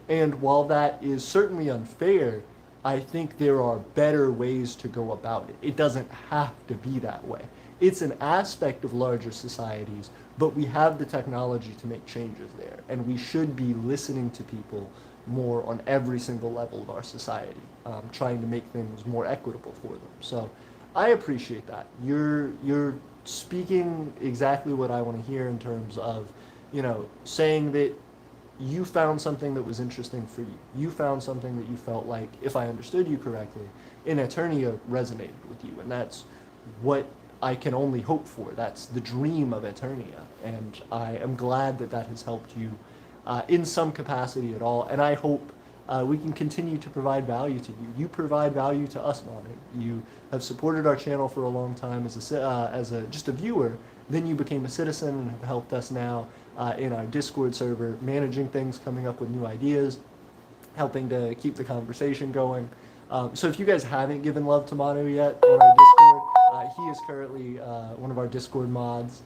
And while that is certainly unfair, I think there are better ways to go about it. It doesn't have to be that way. It's an aspect of larger societies, but we have the technology to make changes there. And we should be listening to people more on every single level of our society, trying to make things more equitable for them. So I appreciate that. You're speaking exactly what I want to hear in terms of, you know, saying that you found something that was interesting for you. You found something that you felt like, if I understood you correctly, in Aeternia resonated with you. And that's what I can only hope for. That's the dream of Aeternia. And I am glad that that has helped you in some capacity at all. And I hope we can continue to provide value to you. You provide value to us, Manu. You have supported our channel for a long time as just a viewer. Then you became a citizen and have helped us now in our Discord server, managing things, coming up with new ideas, helping to keep the conversation going. So if you guys haven't given love to Manu yet on our Discord, he is currently one of our Discord mods.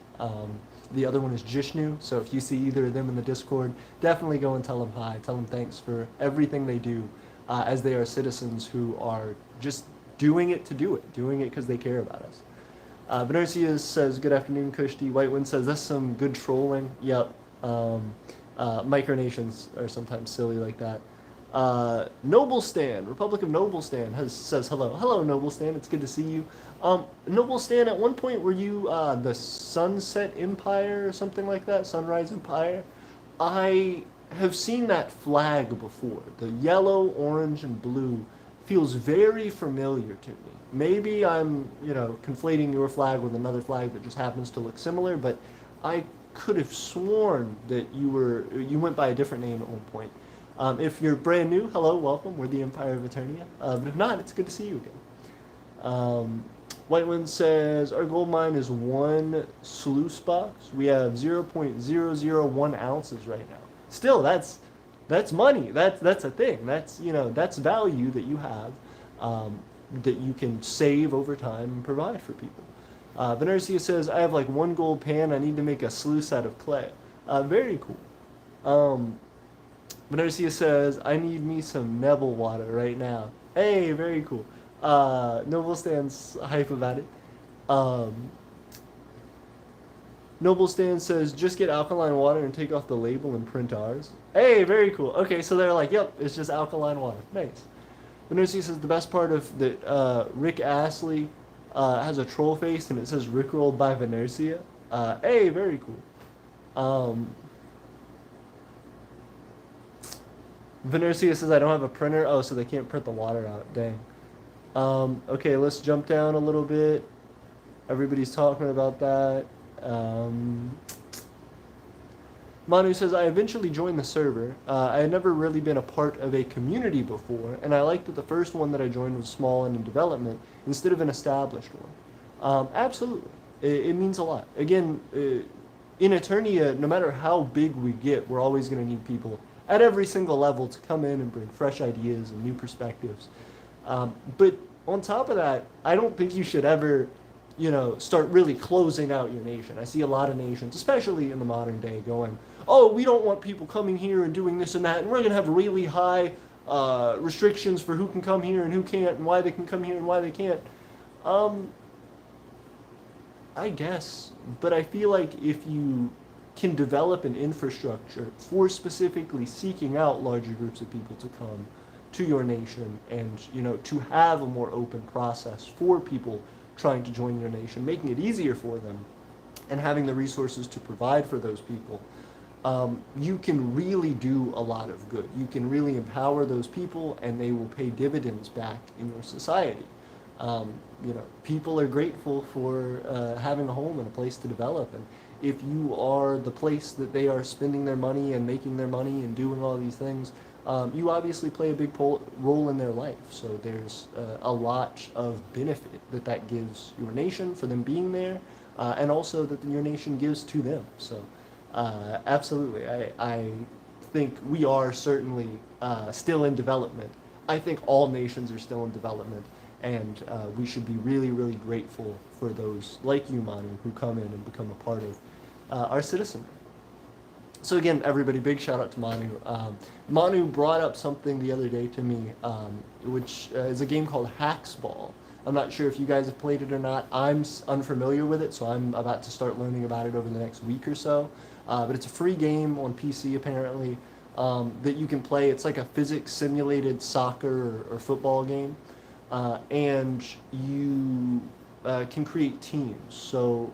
The other one is Jishnu, so if you see either of them in the Discord, definitely go and tell them hi. Tell them thanks for everything they do, as they are citizens who are just doing it to do it, doing it because they care about us. Venercia says, good afternoon, Kushti. Whitewind says, that's some good trolling. Yep. Micronations are sometimes silly like that. Noblestan, Republic of Noblestan, says hello. Hello, Noblestan. It's good to see you. Noblestan, at one point, were you the Sunset Empire or something like that? Sunrise Empire? I have seen that flag before. The yellow, orange, and blue feels very familiar to me. Maybe I'm, you know, conflating your flag with another flag that just happens to look similar, but I could have sworn that you went by a different name at one point. If you're brand new, hello, welcome. We're the Empire of Aeternia. But if not, it's good to see you again. Whitewind says, our gold mine is 1 sluice box. We have 0.001 ounces right now. Still, that's money. That's a thing. That's, you know, that's value that you have, that you can save over time and provide for people. Venercia says, I have like 1 gold pan. I need to make a sluice out of clay. Very cool. Venercia says, I need me some Nebel water right now. Hey, very cool. Noble Stan's hype about it. Noble Stan says, just get alkaline water and take off the label and print ours. Hey, very cool. Okay, so they're like, yep, it's just alkaline water. Nice. Venercia says, the best part of that Rick Astley has a troll face and it says Rickrolled by Venercia. Hey, very cool. Venercia says, I don't have a printer. Oh, so they can't print the water out. Dang. Okay, let's jump down a little bit. Everybody's talking about that. Manu says, I eventually joined the server. I had never really been a part of a community before, and I liked that the first one that I joined was small and in development instead of an established one. Absolutely. It means a lot. Again, in Aeternia, no matter how big we get, we're always going to need people at every single level to come in and bring fresh ideas and new perspectives. But on top of that, I don't think you should ever, start really closing out your nation. I see a lot of nations, especially in the modern day, going, oh, we don't want people coming here and doing this and that, and we're going to have really high restrictions for who can come here and who can't, and why they can come here and why they can't. Um, I guess, but I feel like if you can develop an infrastructure for specifically seeking out larger groups of people to come to your nation and, to have a more open process for people trying to join your nation, making it easier for them and having the resources to provide for those people, you can really do a lot of good. You can really empower those people and they will pay dividends back in your society. People are grateful for having a home and a place to develop. And if you are the place that they are spending their money and making their money and doing all these things, you obviously play a big role in their life. So there's a lot of benefit that gives your nation for them being there, and also that your nation gives to them. So absolutely, I think we are certainly still in development. I think all nations are still in development. And we should be really, really grateful for those like you, Manu, who come in and become a part of our citizenry. So again, everybody, big shout out to Manu. Manu brought up something the other day to me, which is a game called Hacksball. I'm not sure if you guys have played it or not. I'm unfamiliar with it, so I'm about to start learning about it over the next week or so. But it's a free game on PC, apparently, that you can play. It's like a physics simulated soccer or football game. And you can create teams. So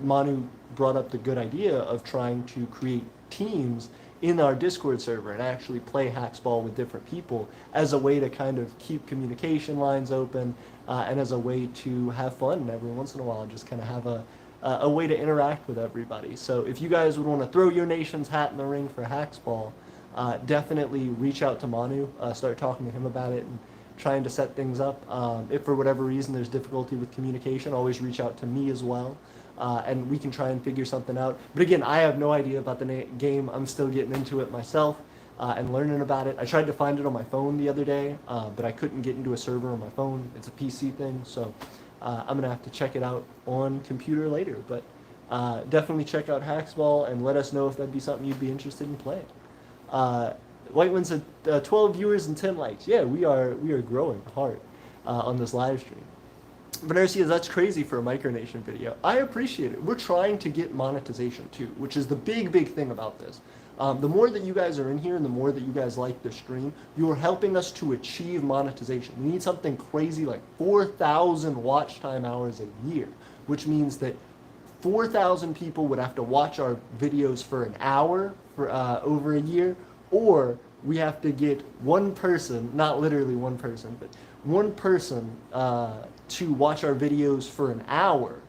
Manu brought up the good idea of trying to create teams in our Discord server and actually play Hacksball with different people as a way to kind of keep communication lines open, and as a way to have fun every once in a while and just kind of have a way to interact with everybody. So if you guys would want to throw your nation's hat in the ring for Hacksball, definitely reach out to Manu, start talking to him about it, and trying to set things up. If for whatever reason there's difficulty with communication, always reach out to me as well, and we can try and figure something out. But again, I have no idea about the game. I'm still getting into it myself and learning about it. I tried to find it on my phone the other day, but I couldn't get into a server on my phone. It's a PC thing, so I'm going to have to check it out on computer later. But definitely check out Hacksball and let us know if that'd be something you'd be interested in playing. Whiteman said 12 viewers and 10 likes. Yeah, we are growing hard on this live stream. Venercia, that's crazy for a Micronation video. I appreciate it. We're trying to get monetization too, which is the big thing about this. The more that you guys are in here and the more that you guys like the stream, you're helping us to achieve monetization. We need something crazy like 4,000 watch time hours a year, which means that 4,000 people would have to watch our videos for an hour for over a year, or we have to get one person, not literally one person, but one person to watch our videos for an hour,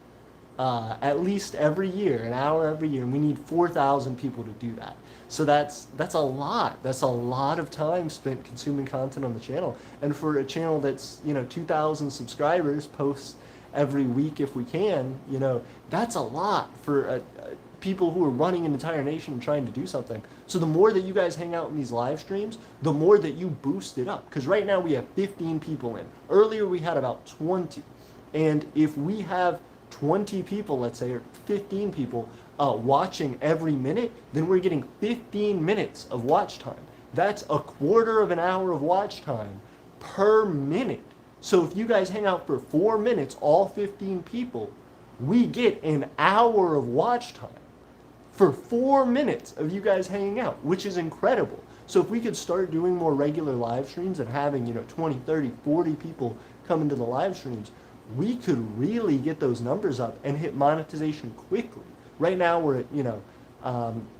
at least every year, an hour every year, and we need 4,000 people to do that. So that's a lot. That's a lot of time spent consuming content on the channel. And for a channel that's 2,000 subscribers, posts every week if we can, that's a lot for people who are running an entire nation and trying to do something. So the more that you guys hang out in these live streams, the more that you boost it up. Because right now we have 15 people in. Earlier we had about 20. And if we have 20 people, let's say, or 15 people watching every minute, then we're getting 15 minutes of watch time. That's a quarter of an hour of watch time per minute. So if you guys hang out for 4 minutes, all 15 people, we get an hour of watch time for 4 minutes of you guys hanging out, which is incredible. So if we could start doing more regular live streams and having 20, 30, 40 people come into the live streams, we could really get those numbers up and hit monetization quickly. Right now we're at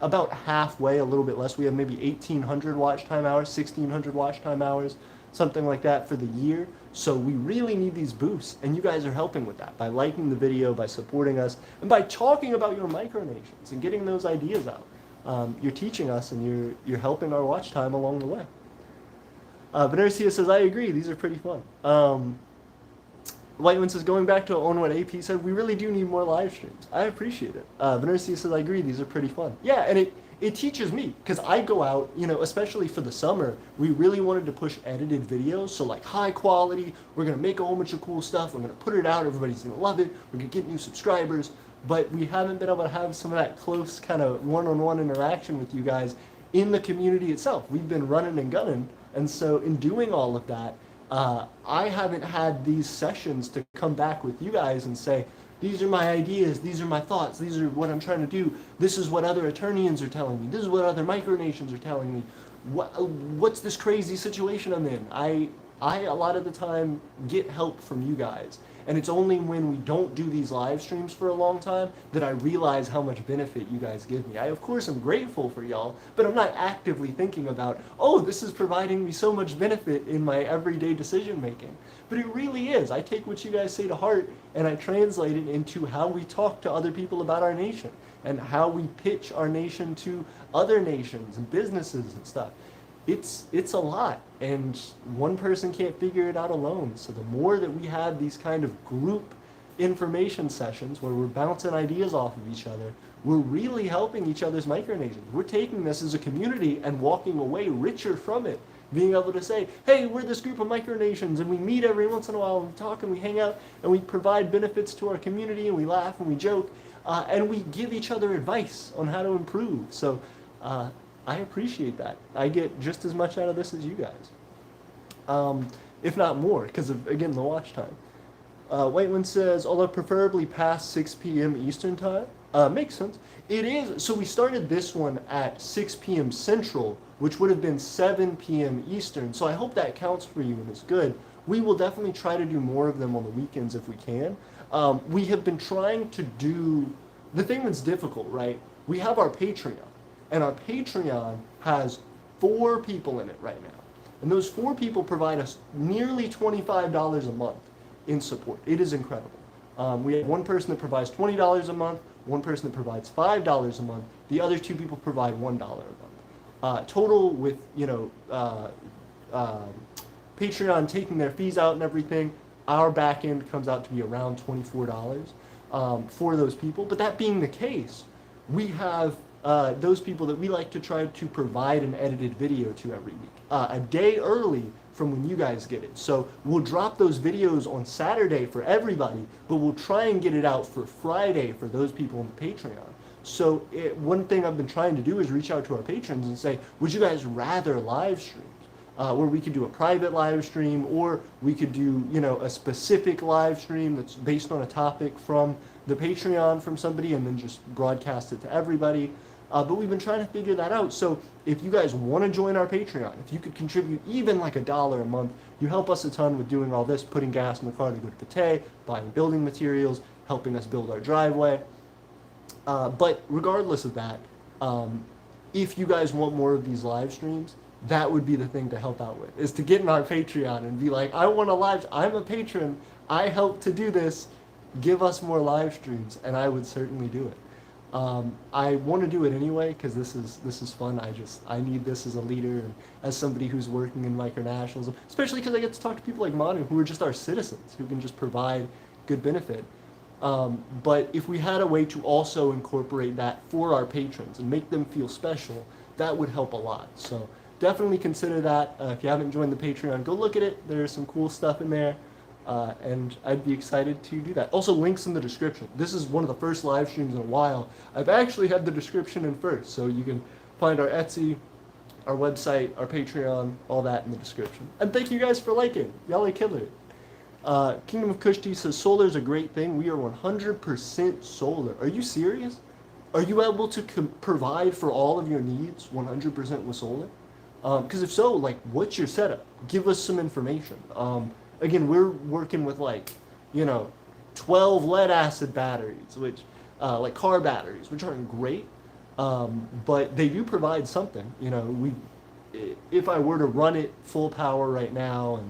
about halfway, a little bit less. We have maybe 1,800 watch time hours, 1,600 watch time hours, something like that for the year. So we really need these boosts, and you guys are helping with that by liking the video, by supporting us, and by talking about your micronations and getting those ideas out. You're teaching us, and you're helping our watch time along the way. Venercia says, I agree, these are pretty fun. Whiteman says, going back on what AP said, we really do need more live streams. I appreciate it. Venercia says, I agree, these are pretty fun. Yeah, and it teaches me, because I go out, especially for the summer, we really wanted to push edited videos, so like high quality, we're going to make a whole bunch of cool stuff, we're going to put it out, everybody's going to love it, we're going to get new subscribers, but we haven't been able to have some of that close kind of one-on-one interaction with you guys in the community itself. We've been running and gunning, and so in doing all of that, I haven't had these sessions to come back with you guys and say, these are my ideas, these are my thoughts, these are what I'm trying to do, this is what other Aeternians are telling me, this is what other micronations are telling me, what's this crazy situation I'm in? I a lot of the time get help from you guys. And it's only when we don't do these live streams for a long time that I realize how much benefit you guys give me. I, of course, am grateful for y'all, but I'm not actively thinking about, oh, this is providing me so much benefit in my everyday decision making. But it really is. I take what you guys say to heart and I translate it into how we talk to other people about our nation and how we pitch our nation to other nations and businesses and stuff. It's a lot, and one person can't figure it out alone. So the more that we have these kind of group information sessions where we're bouncing ideas off of each other, we're really helping each other's micronations. We're taking this as a community and walking away richer from it. Being able to say, hey, we're this group of micronations, and we meet every once in a while, and we talk and we hang out, and we provide benefits to our community, and we laugh and we joke, and we give each other advice on how to improve. So I appreciate that. I get just as much out of this as you guys, if not more, because of, again, the watch time. Whiteman says, although preferably past 6 p.m. Eastern time. Makes sense. It is, so we started this one at 6 p.m. Central, which would have been 7 p.m. Eastern, so I hope that counts for you and is good. We will definitely try to do more of them on the weekends if we can. We have been trying to do, the thing that's difficult, right? We have our Patreon. And our Patreon has 4 people in it right now. And those 4 people provide us nearly $25 a month in support. It is incredible. We have one person that provides $20 a month, one person that provides $5 a month, the other 2 people provide $1 a month. Total with, Patreon taking their fees out and everything, our back end comes out to be around $24 for those people. But that being the case, we have those people that we like to try to provide an edited video to every week, a day early from when you guys get it. So we'll drop those videos on Saturday for everybody, but we'll try and get it out for Friday for those people on the Patreon. So one thing I've been trying to do is reach out to our patrons and say, would you guys rather live streams? Where we could do a private live stream, or we could do, a specific live stream that's based on a topic from the Patreon from somebody and then just broadcast it to everybody. But we've been trying to figure that out. So if you guys want to join our Patreon, if you could contribute even like $1 a month, you help us a ton with doing all this, putting gas in the car to go to Pate, buying building materials, helping us build our driveway. But regardless of that, if you guys want more of these live streams, that would be the thing to help out with, is to get in our Patreon and be like, I'm a patron, I help to do this, give us more live streams, and I would certainly do it. I want to do it anyway because this is fun. I need this as a leader and as somebody who's working in micronationalism, especially because I get to talk to people like Manu who are just our citizens who can just provide good benefit. But if we had a way to also incorporate that for our patrons and make them feel special, that would help a lot. So definitely consider that. If you haven't joined the Patreon, go look at it. There's some cool stuff in there. And I'd be excited to do that. Also, links in the description. This is one of the first live streams in a while. I've actually had the description in first, so you can find our Etsy, our website, our Patreon, all that in the description. And thank you guys for liking. Y'all are killer. Kingdom of Kushti says, solar is a great thing. We are 100% solar. Are you serious? Are you able to provide for all of your needs 100% with solar? Because if so, like, what's your setup? Give us some information. Again, we're working with 12 lead acid batteries, which, like car batteries, which aren't great, but they do provide something. If I were to run it full power right now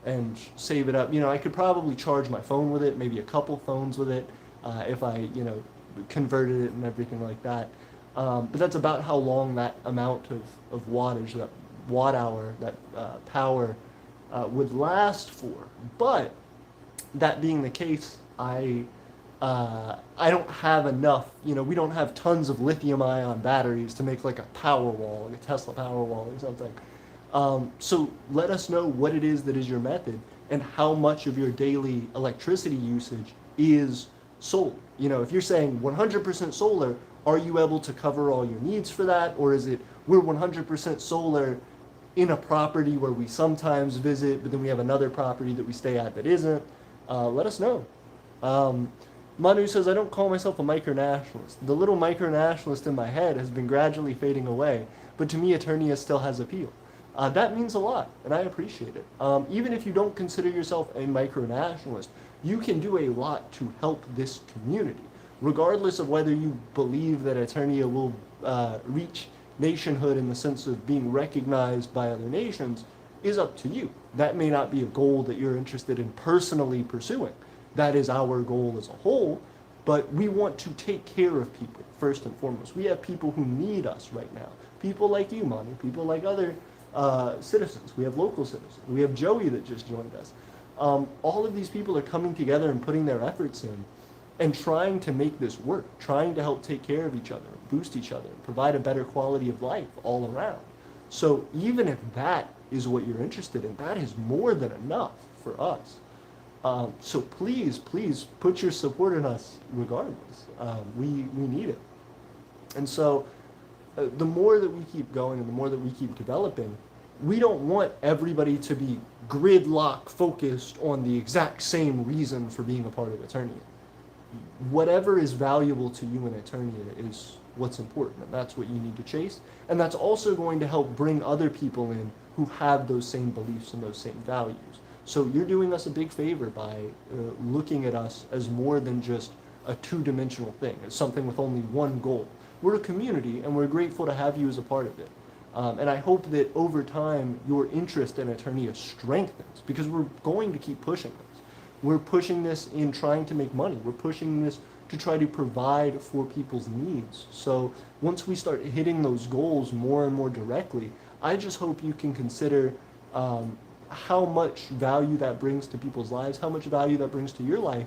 and save it up, I could probably charge my phone with it, maybe a couple phones with it, if I, converted it and everything like that. But that's about how long that amount of wattage, that watt hour, that power would last for. But That being the case, I don't have enough. We don't have tons of lithium-ion batteries to make like a power wall, like a Tesla power wall or something. So let us know what it is that is your method and how much of your daily electricity usage is solar. If you're saying 100% solar, are you able to cover all your needs for that? Or is it we're 100% solar in a property where we sometimes visit, but then we have another property that we stay at that isn't? Let us know. Um, Manu says, I don't call myself a micronationalist. The little micronationalist in my head has been gradually fading away, but to me, Aeternia still has appeal. That means a lot, and I appreciate it. Even if you don't consider yourself a micronationalist, you can do a lot to help this community. Regardless of whether you believe that Aeternia will reach nationhood in the sense of being recognized by other nations, is up to you. That may not be a goal that you're interested in personally pursuing. That is our goal as a whole, but we want to take care of people first and foremost. We have people who need us right now. People like you, Manu, people like other citizens. We have local citizens. We have Joey that just joined us. All of these people are coming together and putting their efforts in and trying to make this work, trying to help take care of each other, boost each other, provide a better quality of life all around. So even if that is what you're interested in, that is more than enough for us. So please put your support in us regardless. We need it. And so the more that we keep going and the more that we keep developing, we don't want everybody to be gridlock focused on the exact same reason for being a part of Eternia. Whatever is valuable to you in Eternia is what's important, and that's what you need to chase. And that's also going to help bring other people in who have those same beliefs and those same values. So you're doing us a big favor by looking at us as more than just a two-dimensional thing, as something with only one goal. We're a community, and we're grateful to have you as a part of it. And I hope that over time, your interest in Eternia strengthens, because we're going to keep pushing this. We're pushing this in trying to make money. We're pushing this to try to provide for people's needs. So once we start hitting those goals more and more directly, I just hope you can consider how much value that brings to people's lives, how much value that brings to your life,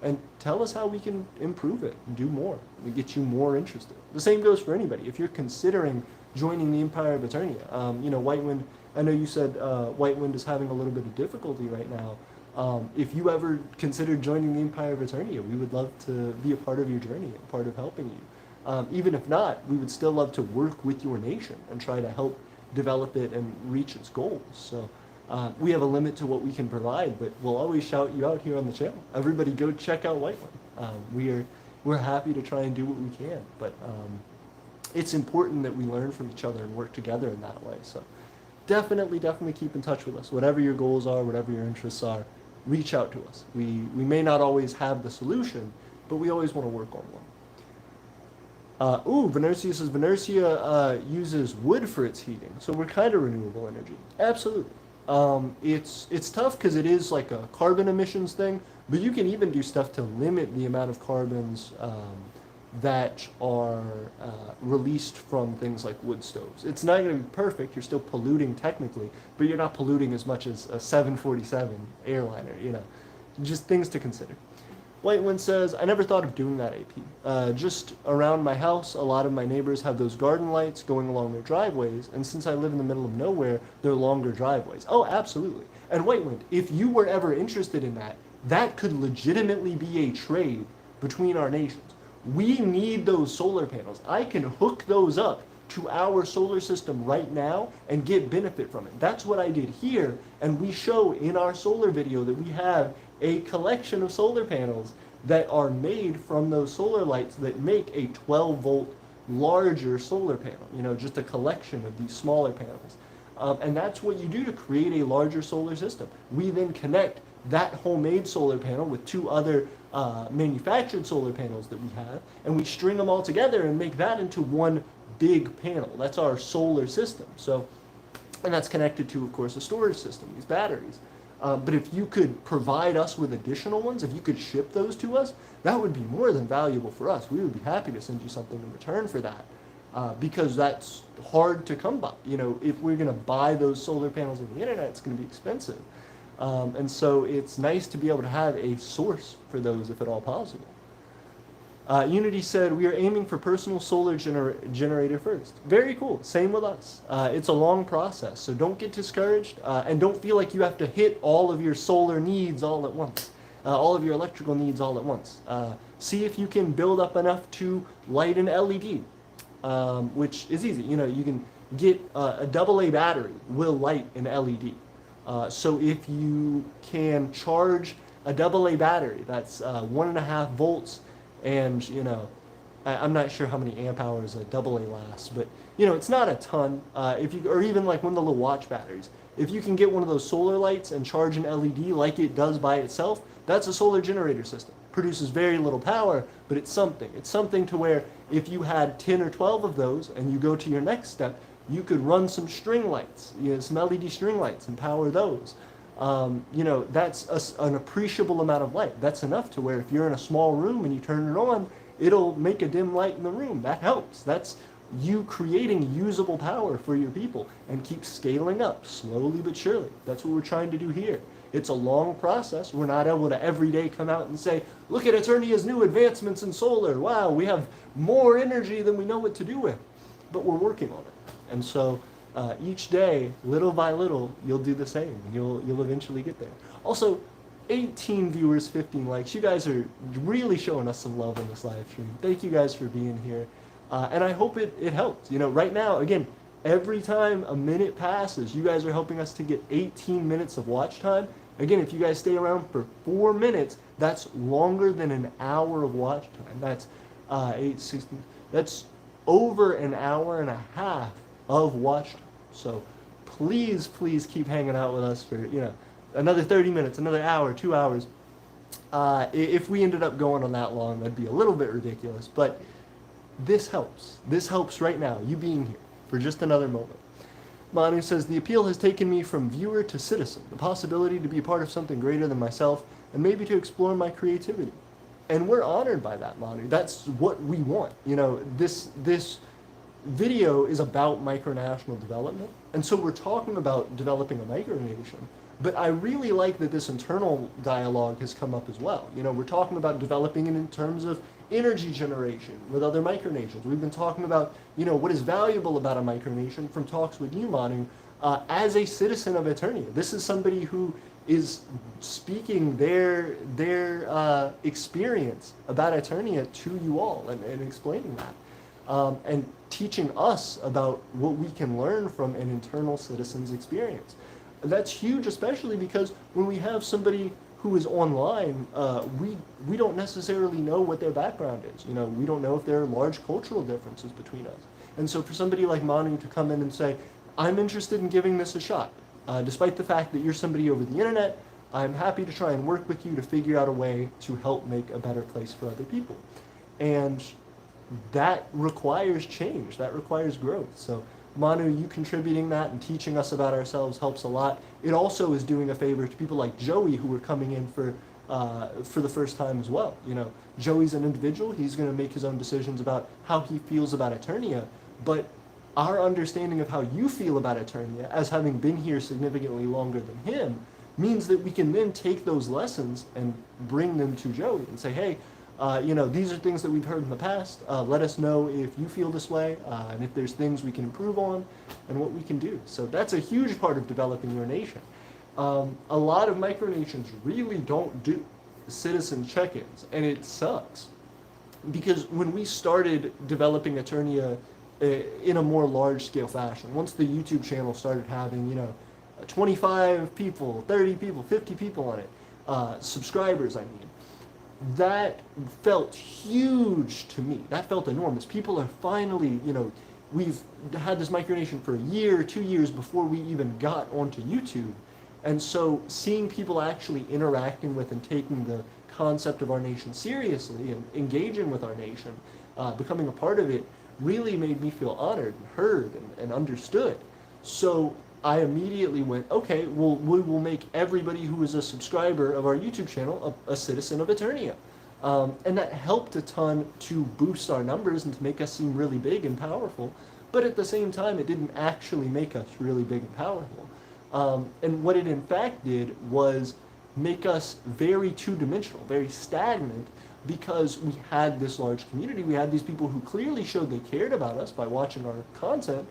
and tell us how we can improve it and do more and get you more interested. The same goes for anybody. If you're considering joining the Empire of Aeternia, Whitewind, I know you said Whitewind is having a little bit of difficulty right now. If you ever considered joining the Empire of Aeternia, we would love to be a part of your journey, a part of helping you. Even if not, we would still love to work with your nation and try to help develop it and reach its goals. So we have a limit to what we can provide, but we'll always shout you out here on the channel. Everybody go check out Whitewind. We're happy to try and do what we can, but it's important that we learn from each other and work together in that way. So definitely keep in touch with us. Whatever your goals are, whatever your interests are, reach out to us. We may not always have the solution, but we always want to work on one. Venercia says, Venercia uses wood for its heating, so we're kind of renewable energy. Absolutely. It's tough because it is like a carbon emissions thing, but you can even do stuff to limit the amount of carbons that are released from things like wood stoves. It's not going to be perfect. You're still polluting technically, but you're not polluting as much as a 747 airliner, Just things to consider. Whitewind says, I never thought of doing that, AP. Just around my house, a lot of my neighbors have those garden lights going along their driveways, and since I live in the middle of nowhere, they're longer driveways. Oh, absolutely. And Whitewind, if you were ever interested in that, that could legitimately be a trade between our nations. We need those solar panels. I can hook those up to our solar system right now and get benefit from it. That's what I did here, and we show in our solar video that we have a collection of solar panels that are made from those solar lights that make a 12-volt larger solar panel, just a collection of these smaller panels. And that's what you do to create a larger solar system. We then connect that homemade solar panel with two other manufactured solar panels that we have, and we string them all together and make that into one big panel. That's our solar system. So, and that's connected to, of course, a storage system, these batteries. But if you could provide us with additional ones, if you could ship those to us, that would be more than valuable for us. We would be happy to send you something in return for that, because that's hard to come by. If we're going to buy those solar panels on the internet, it's going to be expensive. And so it's nice to be able to have a source for those if at all possible. Unity said, we are aiming for personal solar generator first. Very cool. Same with us. It's a long process, so don't get discouraged and don't feel like you have to hit all of your solar needs all at once, all of your electrical needs all at once. See if you can build up enough to light an LED, which is easy. You know, you can get a AA battery will light an LED. So if you can charge a AA battery, that's 1.5 volts, and you know, I'm not sure how many amp hours a AA lasts, but you know, it's not a ton. If you, or even like one of the little watch batteries, if you can get one of those solar lights and charge an LED like it does by itself, that's a solar generator system. Produces very little power, but it's something. It's something to where if you had 10 or 12 of those and you go to your next step, you could run some string lights, you know, some LED string lights and power those. You know, that's an appreciable amount of light. That's enough to where if you're in a small room and you turn it on, it'll make a dim light in the room. That helps. That's you creating usable power for your people and keep scaling up slowly but surely. That's what we're trying to do here. It's a long process. We're not able to every day come out and say, look at Aeternia's new advancements in solar. Wow, we have more energy than we know what to do with. But we're working on it. And so each day, little by little, you'll do the same. And you'll eventually get there. Also, 18 viewers, 15 likes. You guys are really showing us some love on this live stream. Thank you guys for being here. And I hope it helped. You know, right now, again, every time a minute passes, you guys are helping us to get 18 minutes of watch time. Again, if you guys stay around for 4 minutes, that's longer than an hour of watch time. That's 8, 16, that's over an hour and a half of watch time. So please, please keep hanging out with us for, you know, another 30 minutes, another hour, 2 hours. If we ended up going on that long, that'd be a little bit ridiculous, but this helps. This helps right now, you being here for just another moment. Manu says, the appeal has taken me from viewer to citizen, the possibility to be a part of something greater than myself, and maybe to explore my creativity. And we're honored by that, Manu. That's what we want. You know, this video is about micronational development, and so we're talking about developing a micronation, but I really like that this internal dialogue has come up as well. You know, we're talking about developing it in terms of energy generation with other micronations. We've been talking about, you know, what is valuable about a micronation from talks with you, Manu, as a citizen of Aeternia. This is somebody who is speaking their experience about Aeternia to you all and explaining that. And teaching us about what we can learn from an internal citizen's experience. That's huge, especially because when we have somebody who is online, we don't necessarily know what their background is. You know, we don't know if there are large cultural differences between us. And so for somebody like Manu to come in and say, I'm interested in giving this a shot, despite the fact that you're somebody over the internet, I'm happy to try and work with you to figure out a way to help make a better place for other people. And that requires change, that requires growth. So Manu, you contributing that and teaching us about ourselves helps a lot. It also is doing a favor to people like Joey who are coming in for the first time as well. You know, Joey's an individual, he's going to make his own decisions about how he feels about Aeternia, but our understanding of how you feel about Aeternia, as having been here significantly longer than him, means that we can then take those lessons and bring them to Joey and say, hey, you know, these are things that we've heard in the past. Let us know if you feel this way, and if there's things we can improve on, and what we can do. So that's a huge part of developing your nation. A lot of micronations really don't do citizen check-ins, and it sucks. Because when we started developing Aeternia in a more large-scale fashion, once the YouTube channel started having, you know, 25 people, 30 people, 50 people on it, subscribers, I mean, that felt huge to me. That felt enormous. People are finally, you know, we've had this micronation for a year, 2 years before we even got onto YouTube. And so seeing people actually interacting with and taking the concept of our nation seriously and engaging with our nation, becoming a part of it, really made me feel honored and heard and understood. So I immediately went, okay, well, we will make everybody who is a subscriber of our YouTube channel a citizen of Aeternia. And that helped a ton to boost our numbers and to make us seem really big and powerful. But at the same time, it didn't actually make us really big and powerful. And what it in fact did was make us very two-dimensional, very stagnant, because we had this large community. We had these people who clearly showed they cared about us by watching our content,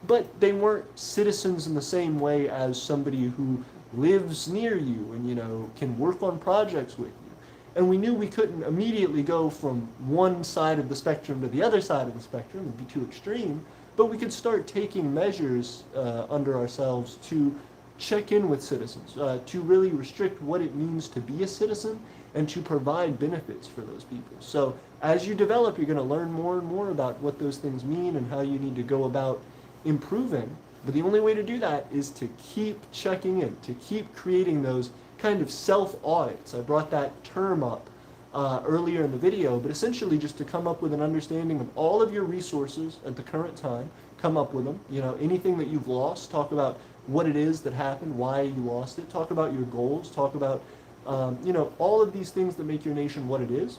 but they weren't citizens in the same way as somebody who lives near you and, can work on projects with you. And we knew we couldn't immediately go from one side of the spectrum to the other side of the spectrum. It would be too extreme. But we could start taking measures under ourselves to check in with citizens, to really restrict what it means to be a citizen and to provide benefits for those people. So as you develop, you're going to learn more and more about what those things mean and how you need to go about improving. But the only way to do that is to keep checking in, to keep creating those kind of self-audits. I brought that term up earlier in the video, but essentially just to come up with an understanding of all of your resources at the current time, come up with them. Anything that you've lost, talk about what it is that happened, why you lost it, talk about your goals, talk about, all of these things that make your nation what it is.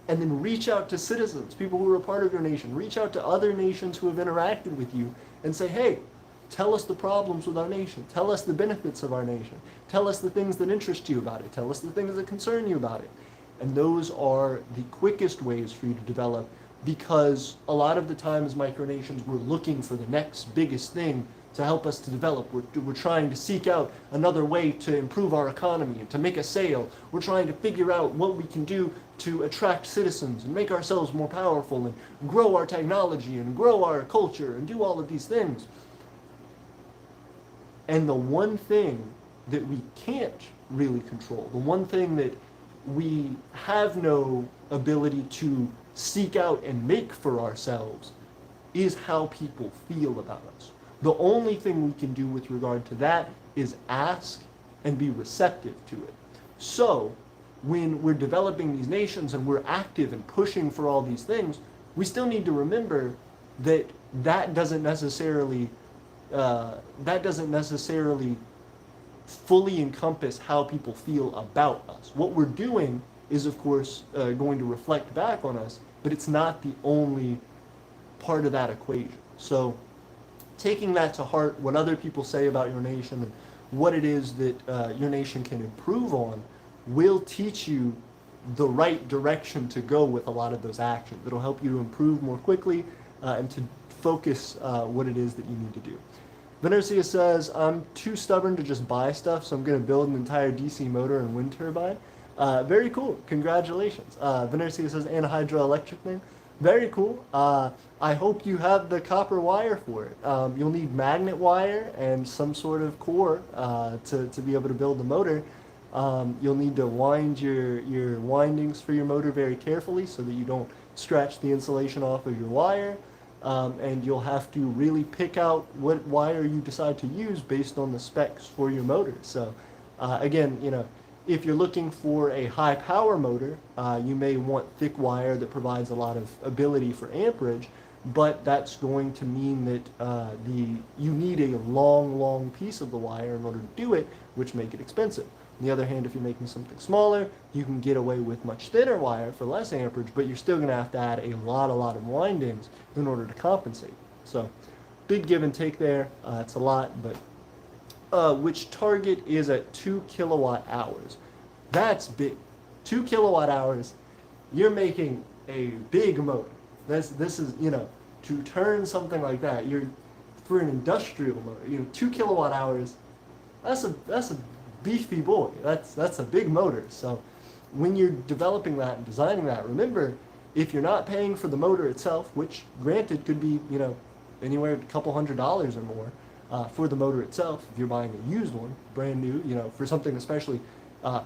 And then reach out to citizens, people who are a part of your nation. Reach out to other nations who have interacted with you and say, hey, tell us the problems with our nation. Tell us the benefits of our nation. Tell us the things that interest you about it. Tell us the things that concern you about it. And those are the quickest ways for you to develop, because a lot of the time as micronations, we're looking for the next biggest thing to help us to develop. We're trying to seek out another way to improve our economy and to make a sale. We're trying to figure out what we can do to attract citizens and make ourselves more powerful and grow our technology and grow our culture and do all of these things. And the one thing that we can't really control, the one thing that we have no ability to seek out and make for ourselves, is how people feel about us. The only thing we can do with regard to that is ask and be receptive to it. So when we're developing these nations and we're active and pushing for all these things, we still need to remember that that doesn't necessarily fully encompass how people feel about us. What we're doing is, of course, going to reflect back on us, but it's not the only part of that equation. So taking that to heart, what other people say about your nation and what it is that your nation can improve on, will teach you the right direction to go with a lot of those actions. It'll help you to improve more quickly and to focus what it is that you need to do. Venercia says, I'm too stubborn to just buy stuff, so I'm going to build an entire DC motor and wind turbine. Very cool. Congratulations. Venercia says, and a hydroelectric thing. Very cool. I hope you have the copper wire for it. You'll need magnet wire and some sort of core to be able to build the motor. You'll need to wind your windings for your motor very carefully so that you don't scratch the insulation off of your wire. And you'll have to really pick out what wire you decide to use based on the specs for your motor. So again, if you're looking for a high power motor, you may want thick wire that provides a lot of ability for amperage, but that's going to mean that you need a long piece of the wire in order to do it, which make it expensive. On the other hand, if you're making something smaller, you can get away with much thinner wire for less amperage, but you're still going to have to add a lot of windings in order to compensate. So big give and take there. It's a lot, but which target is at 2 kilowatt hours. That's big. 2 kilowatt hours, you're making a big motor. This is, to turn something like that, for an industrial motor, 2 kilowatt hours, that's a beefy boy. That's a big motor. So when you're developing that and designing that, remember, if you're not paying for the motor itself, which granted could be, anywhere a couple $100 or more for the motor itself, if you're buying a used one, brand new, for something especially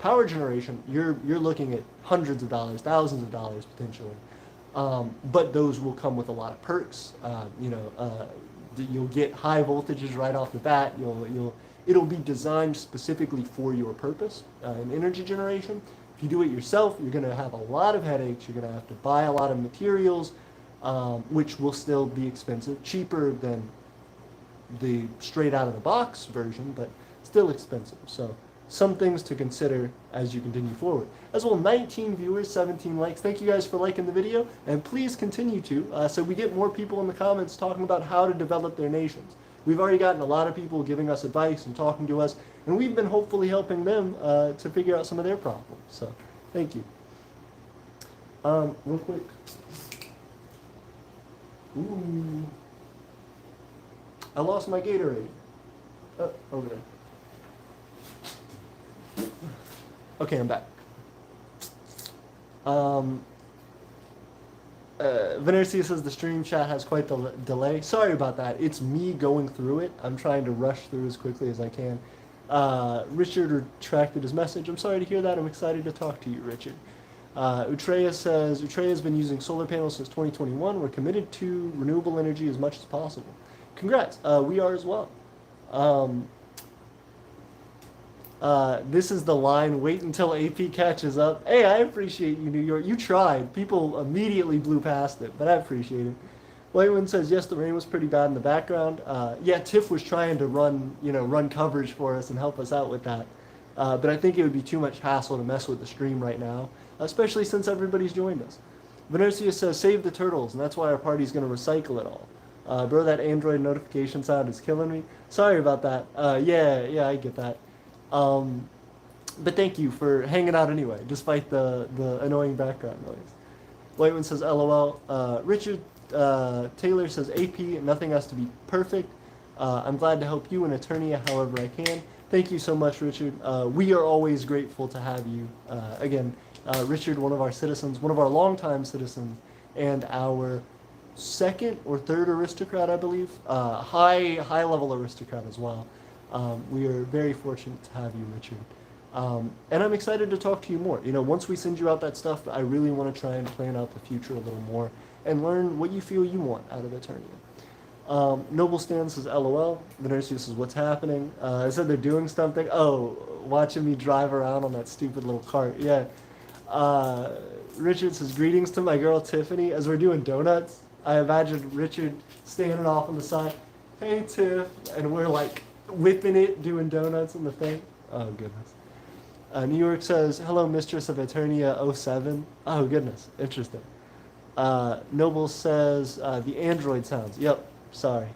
power generation, you're looking at hundreds of dollars, thousands of dollars potentially. But those will come with a lot of perks. You'll get high voltages right off the bat. It'll be designed specifically for your purpose in energy generation. If you do it yourself, you're going to have a lot of headaches. You're going to have to buy a lot of materials, which will still be expensive, cheaper than the straight out of the box version, but still expensive. So some things to consider as you continue forward. As well, 19 viewers, 17 likes. Thank you guys for liking the video, and please continue to, so we get more people in the comments talking about how to develop their nations. we've already gotten a lot of people giving us advice and talking to us, and we've been hopefully helping them to figure out some of their problems. So, thank you. Real quick. Ooh. I lost my Gatorade. Oh, over there. Okay, I'm back. Venercia says the stream chat has quite the delay. Sorry about that. It's me going through it. I'm trying to rush through as quickly as I can. Richard retracted his message. I'm sorry to hear that. I'm excited to talk to you, Richard. Utreya says, Utreya has been using solar panels since 2021. We're committed to renewable energy as much as possible. Congrats. We are as well. This is the line, wait until AP catches up. Hey, I appreciate you, New York. You tried. People immediately blew past it, but I appreciate it. Whiteman says, yes, the rain was pretty bad in the background. Yeah, Tiff was trying to run coverage for us and help us out with that. But I think it would be too much hassle to mess with the stream right now, especially since everybody's joined us. Venercia says, save the turtles, and that's why our party's going to recycle it all. Bro, that Android notification sound is killing me. Sorry about that. Yeah, I get that. But thank you for hanging out anyway, despite the annoying background noise. Whiteman says, LOL. Richard Taylor says, AP, nothing has to be perfect. I'm glad to help you in Aeternia however I can. Thank you so much, Richard. We are always grateful to have you. Again, Richard, one of our citizens, one of our longtime citizens, and our second or third aristocrat, I believe. High level aristocrat as well. We are very fortunate to have you, Richard. And I'm excited to talk to you more. Once we send you out that stuff, I really want to try and plan out the future a little more and learn what you feel you want out of Aeternia. Noble Stan says, LOL. Venercia says, what's happening? I said they're doing something. Oh, watching me drive around on that stupid little cart. Yeah. Richard says, greetings to my girl Tiffany. As we're doing donuts, I imagine Richard standing off on the side. Hey, Tiff. And we're like whipping it, doing donuts in the thing. Oh, goodness. New York says, hello, Mistress of Aeternia 07. Oh, goodness. Interesting. Noble says, the Android sounds. Yep, sorry.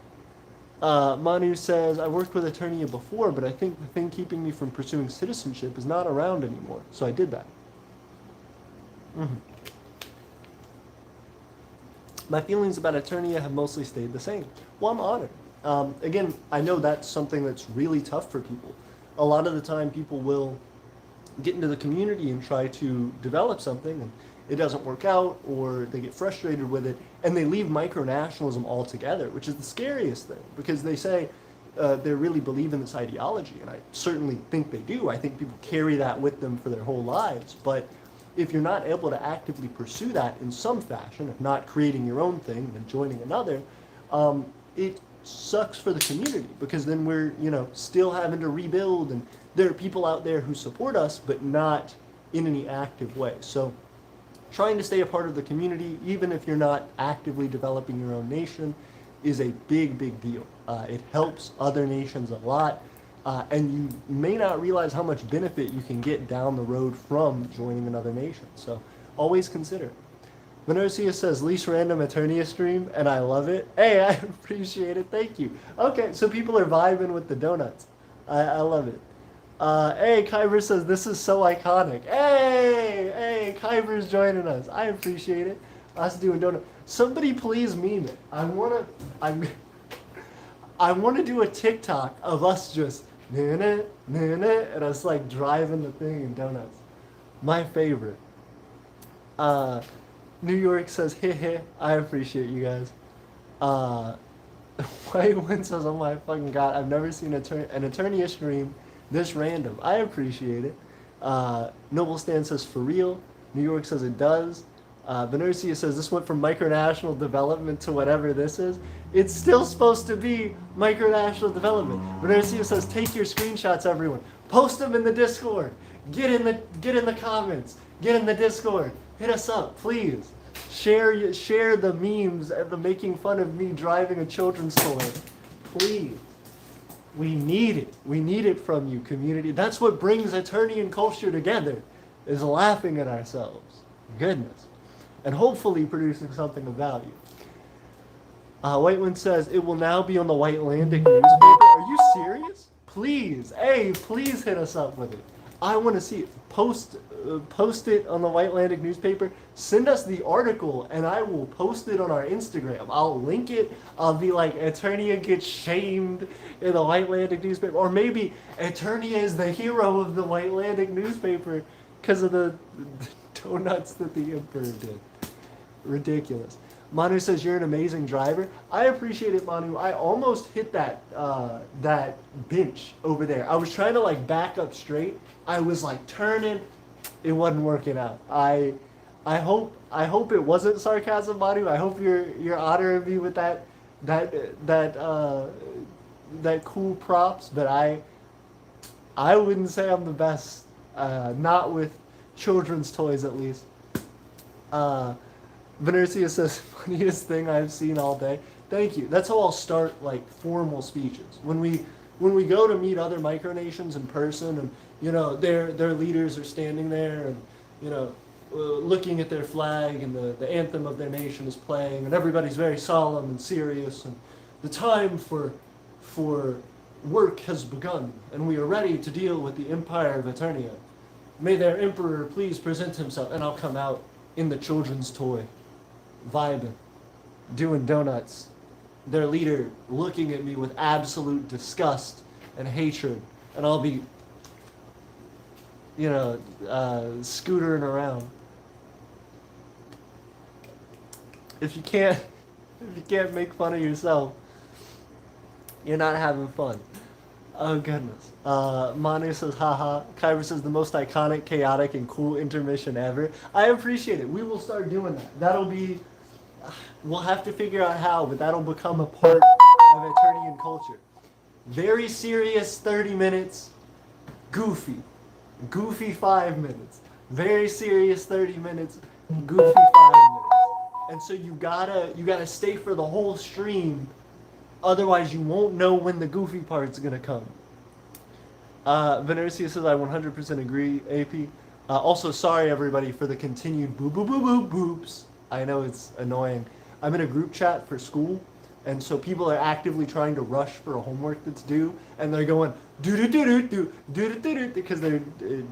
Manu says, I worked with Aeternia before, but I think the thing keeping me from pursuing citizenship is not around anymore, so I did that. My feelings about Aeternia have mostly stayed the same. Well, I'm honored. Again, I know that's something that's really tough for people. A lot of the time, people will get into the community and try to develop something, and it doesn't work out, or they get frustrated with it, and they leave micronationalism altogether, which is the scariest thing, because they say they really believe in this ideology, and I certainly think they do. I think people carry that with them for their whole lives, but if you're not able to actively pursue that in some fashion, if not creating your own thing and joining another, it sucks for the community, because then we're still having to rebuild, and there are people out there who support us, but not in any active way. So trying to stay a part of the community, even if you're not actively developing your own nation, is a big deal. It helps other nations a lot, and you may not realize how much benefit you can get down the road from joining another nation. So always consider it. Venercia says, least random Aeternia stream, and I love it. Hey, I appreciate it. Thank you. Okay, so people are vibing with the donuts. I love it. Hey, Kyber says, this is so iconic. Hey, Kyber's joining us. I appreciate it. Us doing donut. Somebody please meme it. I wanna do a TikTok of us just and us like driving the thing in donuts. My favorite. New York says, heh. I appreciate you guys. Whitewind says, oh my fucking god, I've never seen an Aeternia stream this random. I appreciate it. Noble Stan says, for real. New York says it does. Venercia says, this went from micronational development to whatever this is. It's still supposed to be micronational development. Venercia says, take your screenshots, everyone. Post them in the Discord. Get in the comments. Get in the Discord. Hit us up, please. Share the memes and the making fun of me driving a children's toy. Please. We need it. We need it from you, community. That's what brings Aeternian culture together, is laughing at ourselves. Goodness. And hopefully producing something of value. Whiteland says it will now be on the Whitelandic newspaper. Are you serious? Please, hey, please hit us up with it. I want to see it. Post it on the Whitelandic newspaper. Send us the article, and I will post it on our Instagram. I'll link it. I'll be like, Aeternia gets shamed in the Whitelandic newspaper, or maybe Aeternia is the hero of the Whitelandic newspaper because of the donuts that the emperor did. Ridiculous. Manu says you're an amazing driver. I appreciate it, Manu. I almost hit that bench over there. I was trying to like back up straight. I was like turning. It wasn't working out. I hope it wasn't sarcasm, Manu. I hope you're honoring me with that cool props. But I wouldn't say I'm the best. Not with children's toys, at least. Venercia says, funniest thing I've seen all day. Thank you. That's how I'll start like formal speeches. When we go to meet other micronations in person, and their leaders are standing there, and looking at their flag, and the anthem of their nation is playing, and everybody's very solemn and serious, and the time for work has begun, and we are ready to deal with the Empire of Aeternia. May their emperor please present himself, and I'll come out in the children's toy, vibing, doing donuts. Their leader looking at me with absolute disgust and hatred, and I'll be, scootering around. If you can't make fun of yourself, you're not having fun. Oh goodness. Manu says, haha. Kyber says, the most iconic, chaotic, and cool intermission ever. I appreciate it. We will start doing that. We'll have to figure out how, but that'll become a part of Eternian culture. Very serious 30 minutes, goofy 5 minutes. Very serious 30 minutes, goofy 5 minutes. And so you gotta stay for the whole stream. Otherwise, you won't know when the goofy part's gonna come. Venercia says, I 100% agree, AP. Also, sorry, everybody, for the continued boops. I know it's annoying. I'm in a group chat for school, and so people are actively trying to rush for a homework that's due, and they're going, do because they're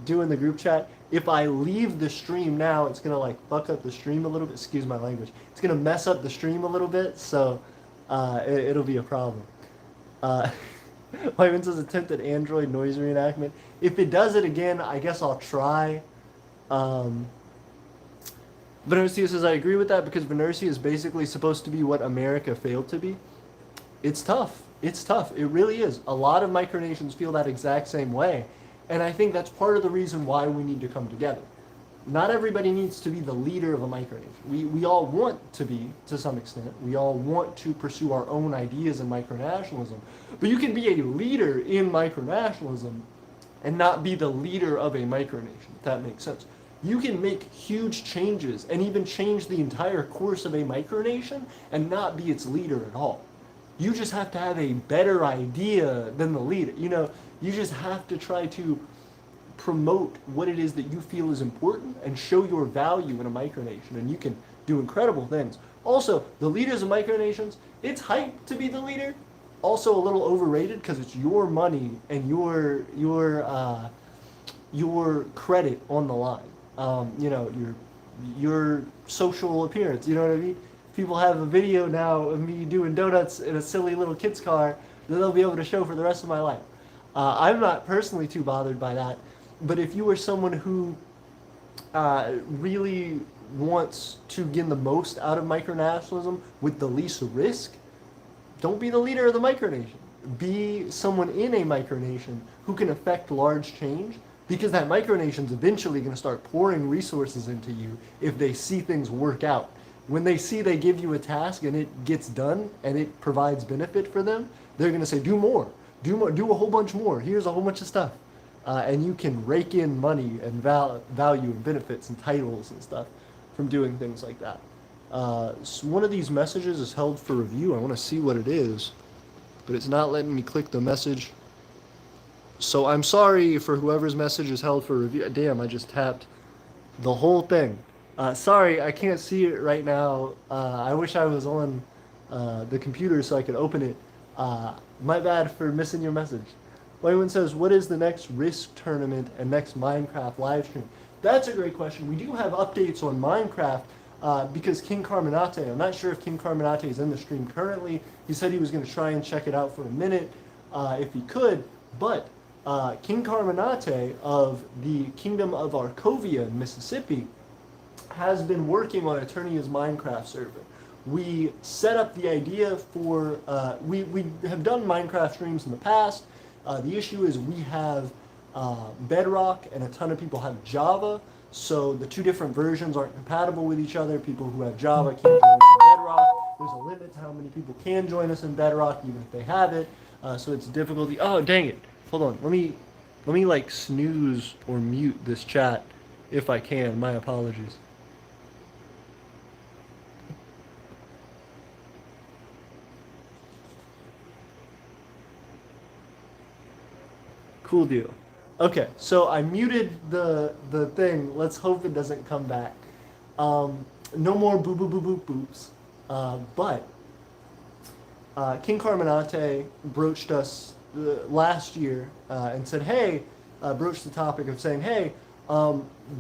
doing the group chat. If I leave the stream now, it's gonna like fuck up the stream a little bit. Excuse my language. It's gonna mess up the stream a little bit, so it'll be a problem. Wyman says attempted Android noise reenactment. If it does it again, I guess I'll try. Venercia says I agree with that because Venercia is basically supposed to be what America failed to be. It's tough. It's tough. It really is. A lot of micronations feel that exact same way. And I think that's part of the reason why we need to come together. Not everybody needs to be the leader of a micronation. We all want to be, to some extent. We all want to pursue our own ideas in micronationalism. But you can be a leader in micronationalism and not be the leader of a micronation, if that makes sense. You can make huge changes and even change the entire course of a micronation and not be its leader at all. You just have to have a better idea than the leader. You just have to try to promote what it is that you feel is important and show your value in a micronation, and you can do incredible things. Also, the leaders of micronations, it's hype to be the leader. Also a little overrated because it's your money and your credit on the line. Your social appearance. You know what I mean? People have a video now of me doing donuts in a silly little kid's car that they'll be able to show for the rest of my life. I'm not personally too bothered by that, but if you are someone who really wants to gain the most out of micronationalism with the least risk, don't be the leader of the micronation. Be someone in a micronation who can affect large change, because that micronation's eventually going to start pouring resources into you if they see things work out. When they see they give you a task and it gets done and it provides benefit for them, they're going to say, do more, do a whole bunch more. Here's a whole bunch of stuff. And you can rake in money and value and benefits and titles and stuff from doing things like that. So one of these messages is held for review. I want to see what it is, but it's not letting me click the message. So I'm sorry for whoever's message is held for review. Damn, I just tapped the whole thing. Sorry, I can't see it right now. I wish I was on the computer so I could open it. My bad for missing your message. Waywood says, what is the next Risk tournament and next Minecraft live stream? That's a great question. We do have updates on Minecraft because King Carminate, I'm not sure if King Carminate is in the stream currently. He said he was going to try and check it out for a minute if he could, but King Carminate of the Kingdom of Arkovia in Mississippi has been working on Aeternia's Minecraft server. We set up the idea for, we have done Minecraft streams in the past. The issue is we have Bedrock and a ton of people have Java, so the two different versions aren't compatible with each other. People who have Java can't join us in Bedrock. There's a limit to how many people can join us in Bedrock, even if they have it. So it's difficulty. Oh, dang it. Hold on. Let me like snooze or mute this chat if I can. My apologies. Cool deal. Okay, so I muted the thing. Let's hope it doesn't come back. No more boo boo boo boo boops. But King Carminate broached us last year and said, hey, broached the topic of saying, hey,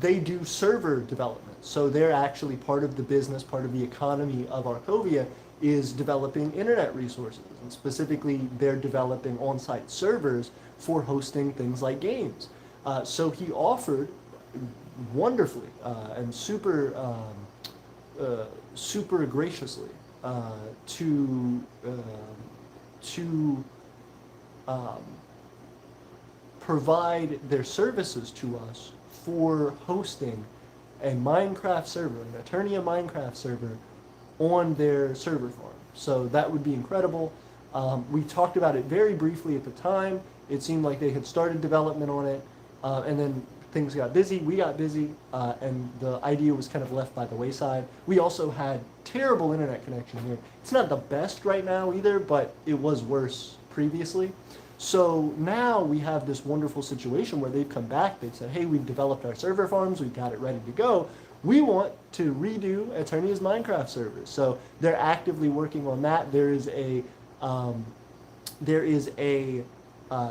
they do server development. So they're actually part of the business, part of the economy of Arkovia is developing internet resources. And specifically, they're developing on-site servers for hosting things like games. So he offered wonderfully and super graciously to provide their services to us for hosting a Minecraft server, an Aeternia Minecraft server, on their server farm. So that would be incredible. We talked about it very briefly at the time. It seemed like they had started development on it, and then things got busy, we got busy, and the idea was kind of left by the wayside. We also had terrible internet connection here. It's not the best right now either, but it was worse previously. So now we have this wonderful situation where they've come back, they've said, hey, we've developed our server farms, we've got it ready to go. We want to redo Aeternia's Minecraft servers. So they're actively working on that. There is a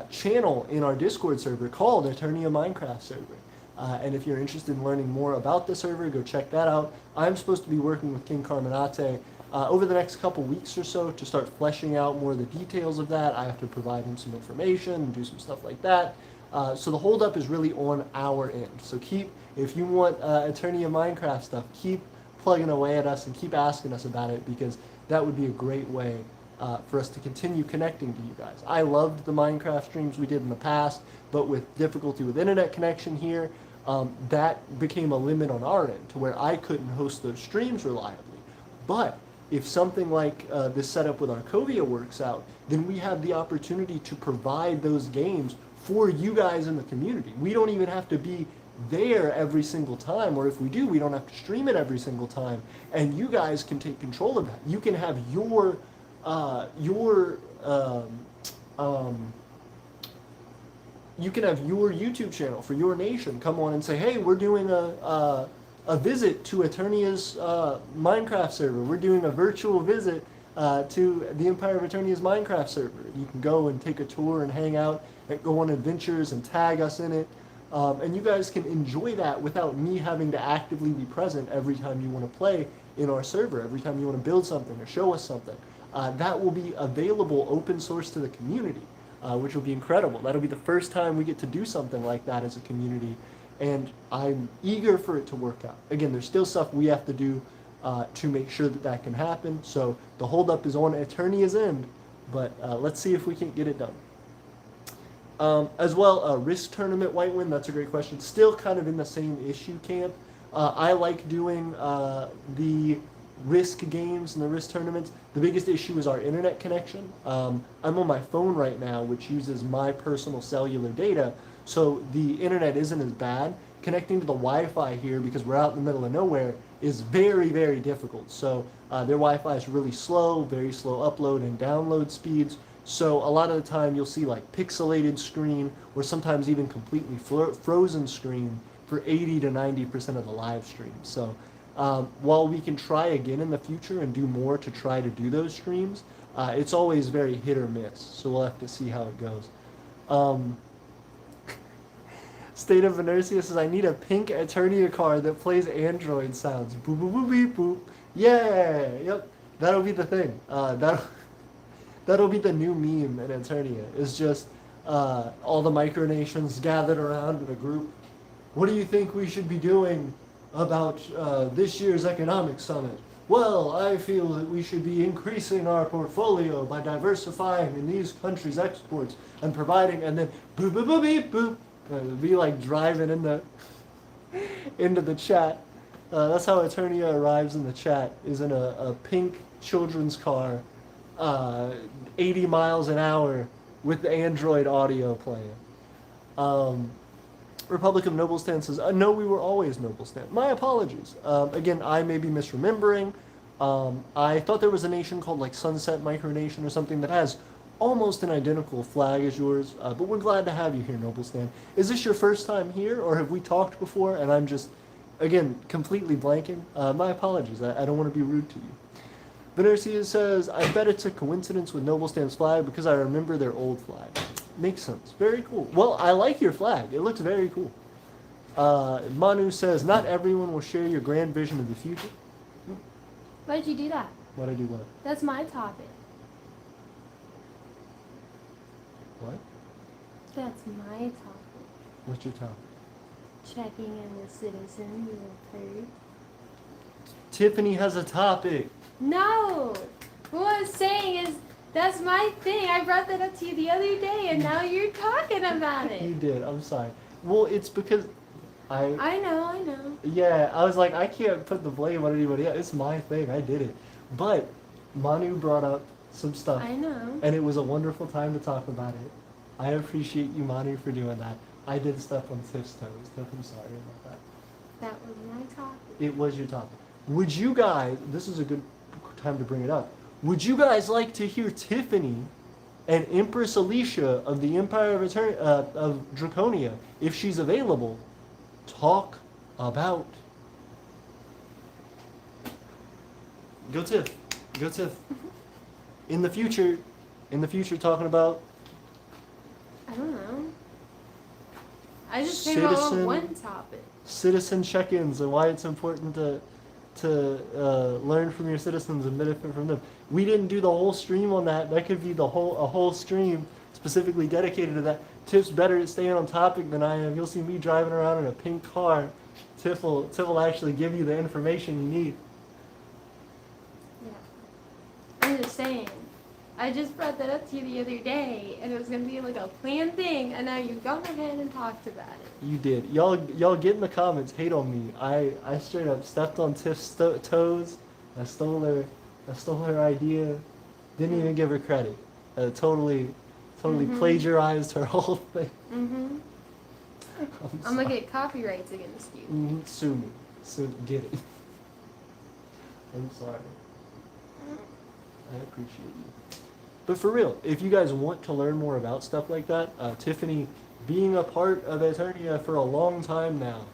channel in our Discord server called Aeternia Minecraft server. And if you're interested in learning more about the server, go check that out. I'm supposed to be working with King Carminate over the next couple weeks or so to start fleshing out more of the details of that. I have to provide him some information and do some stuff like that. So the holdup is really on our end. So if you want Aeternia Minecraft stuff, keep plugging away at us and keep asking us about it, because that would be a great way for us to continue connecting to you guys. I loved the Minecraft streams we did in the past, but with difficulty with internet connection here, that became a limit on our end to where I couldn't host those streams reliably. But if something like this setup with Arkovia works out, then we have the opportunity to provide those games for you guys in the community. We don't even have to be there every single time, or if we do, we don't have to stream it every single time, and you guys can take control of that. You can have your YouTube channel for your nation come on and say, hey, we're doing a visit to Aeternia's Minecraft server. We're doing a virtual visit to the Empire of Aeternia's Minecraft server. You can go and take a tour and hang out and go on adventures and tag us in it. And you guys can enjoy that without me having to actively be present every time you want to play in our server, every time you want to build something or show us something. That will be available open source to the community, which will be incredible. That'll be the first time we get to do something like that as a community, and I'm eager for it to work out. Again, there's still stuff we have to do to make sure that that can happen, so the holdup is on Aeternia's end, but let's see if we can get it done. As well, Risk Tournament Whitewind, that's a great question. Still kind of in the same issue camp. I like doing the Risk games and the Risk tournaments. The biggest issue is our internet connection. I'm on my phone right now, which uses my personal cellular data, so the internet isn't as bad. Connecting to the Wi-Fi here, because we're out in the middle of nowhere, is very, very difficult. So their Wi-Fi is really slow, very slow upload and download speeds. So a lot of the time you'll see like pixelated screen, or sometimes even completely frozen screen for 80 to 90% of the live stream. So While we can try again in the future and do more to try to do those streams, it's always very hit or miss. So we'll have to see how it goes. Um, State of Inertia says, I need a pink Aeternia card that plays Android sounds. Boop, boop, boop, beep, boop. Yeah, yep. That'll be the thing. That'll be the new meme in Eternia. It's just all the micronations gathered around in a group. What do you think we should be doing about this year's economic summit? Well, I feel that we should be increasing our portfolio by diversifying in these countries' exports and providing, and then boop, boop, boop, beep, boop. It'd be like driving into the chat. That's how Eternia arrives in the chat, is in a pink children's car, 80 miles an hour with the Android audio playing. Republic of Noblestan says, no, we were always Noblestan. My apologies. Again, I may be misremembering. I thought there was a nation called like Sunset Micronation or something that has almost an identical flag as yours, but we're glad to have you here, Noblestan. Is this your first time here, or have we talked before and I'm just, again, completely blanking? My apologies. I don't want to be rude to you. Venercia says, I bet it's a coincidence with Noblestan's flag because I remember their old flag. Makes sense. Very cool. Well, I like your flag. It looks very cool. Manu says, not everyone will share your grand vision of the future. Why'd you do that? Why'd I do what? That's my topic. What? That's my topic. What's your topic? Checking in with citizens, you have heard. Tiffany has a topic. No! What I'm saying is, that's my thing. I brought that up to you the other day, and now you're talking about it. You did. I'm sorry. Well, it's because I know. Yeah, I was like, I can't put the blame on anybody else. It's my thing. I did it. But Manu brought up some stuff. I know. And it was a wonderful time to talk about it. I appreciate you, Manu, for doing that. I did stuff on Tiff's toes. Tiff, I'm sorry about that. That was my topic. It was your topic. Would you guys, this is a good time to bring it up, would you guys like to hear Tiffany and Empress Alicia of the Empire of of Draconia, if she's available, talk about... Go Tiff. Go Tiff. In the future, talking about... I don't know. I just came up with one topic. Citizen check-ins and why it's important to learn from your citizens and benefit from them. We didn't do the whole stream on that. That could be a whole stream specifically dedicated to that. Tiff's better at staying on topic than I am. You'll see me driving around in a pink car. Tiff will actually give you the information you need. Yeah. I'm just saying. I just brought that up to you the other day, and it was going to be like a planned thing, and now you've gone ahead and talked about it. You did. Y'all get in the comments, hate on me. I straight up stepped on Tiff's toes. I stole her idea. Didn't even give her credit. Totally plagiarized her whole thing. Mm-hmm. I'm going to get copyrights against you. Mm-hmm. Sue me. Get it. I'm sorry. I appreciate you. But for real, if you guys want to learn more about stuff like that, Tiffany, being a part of Aeternia for a long time now,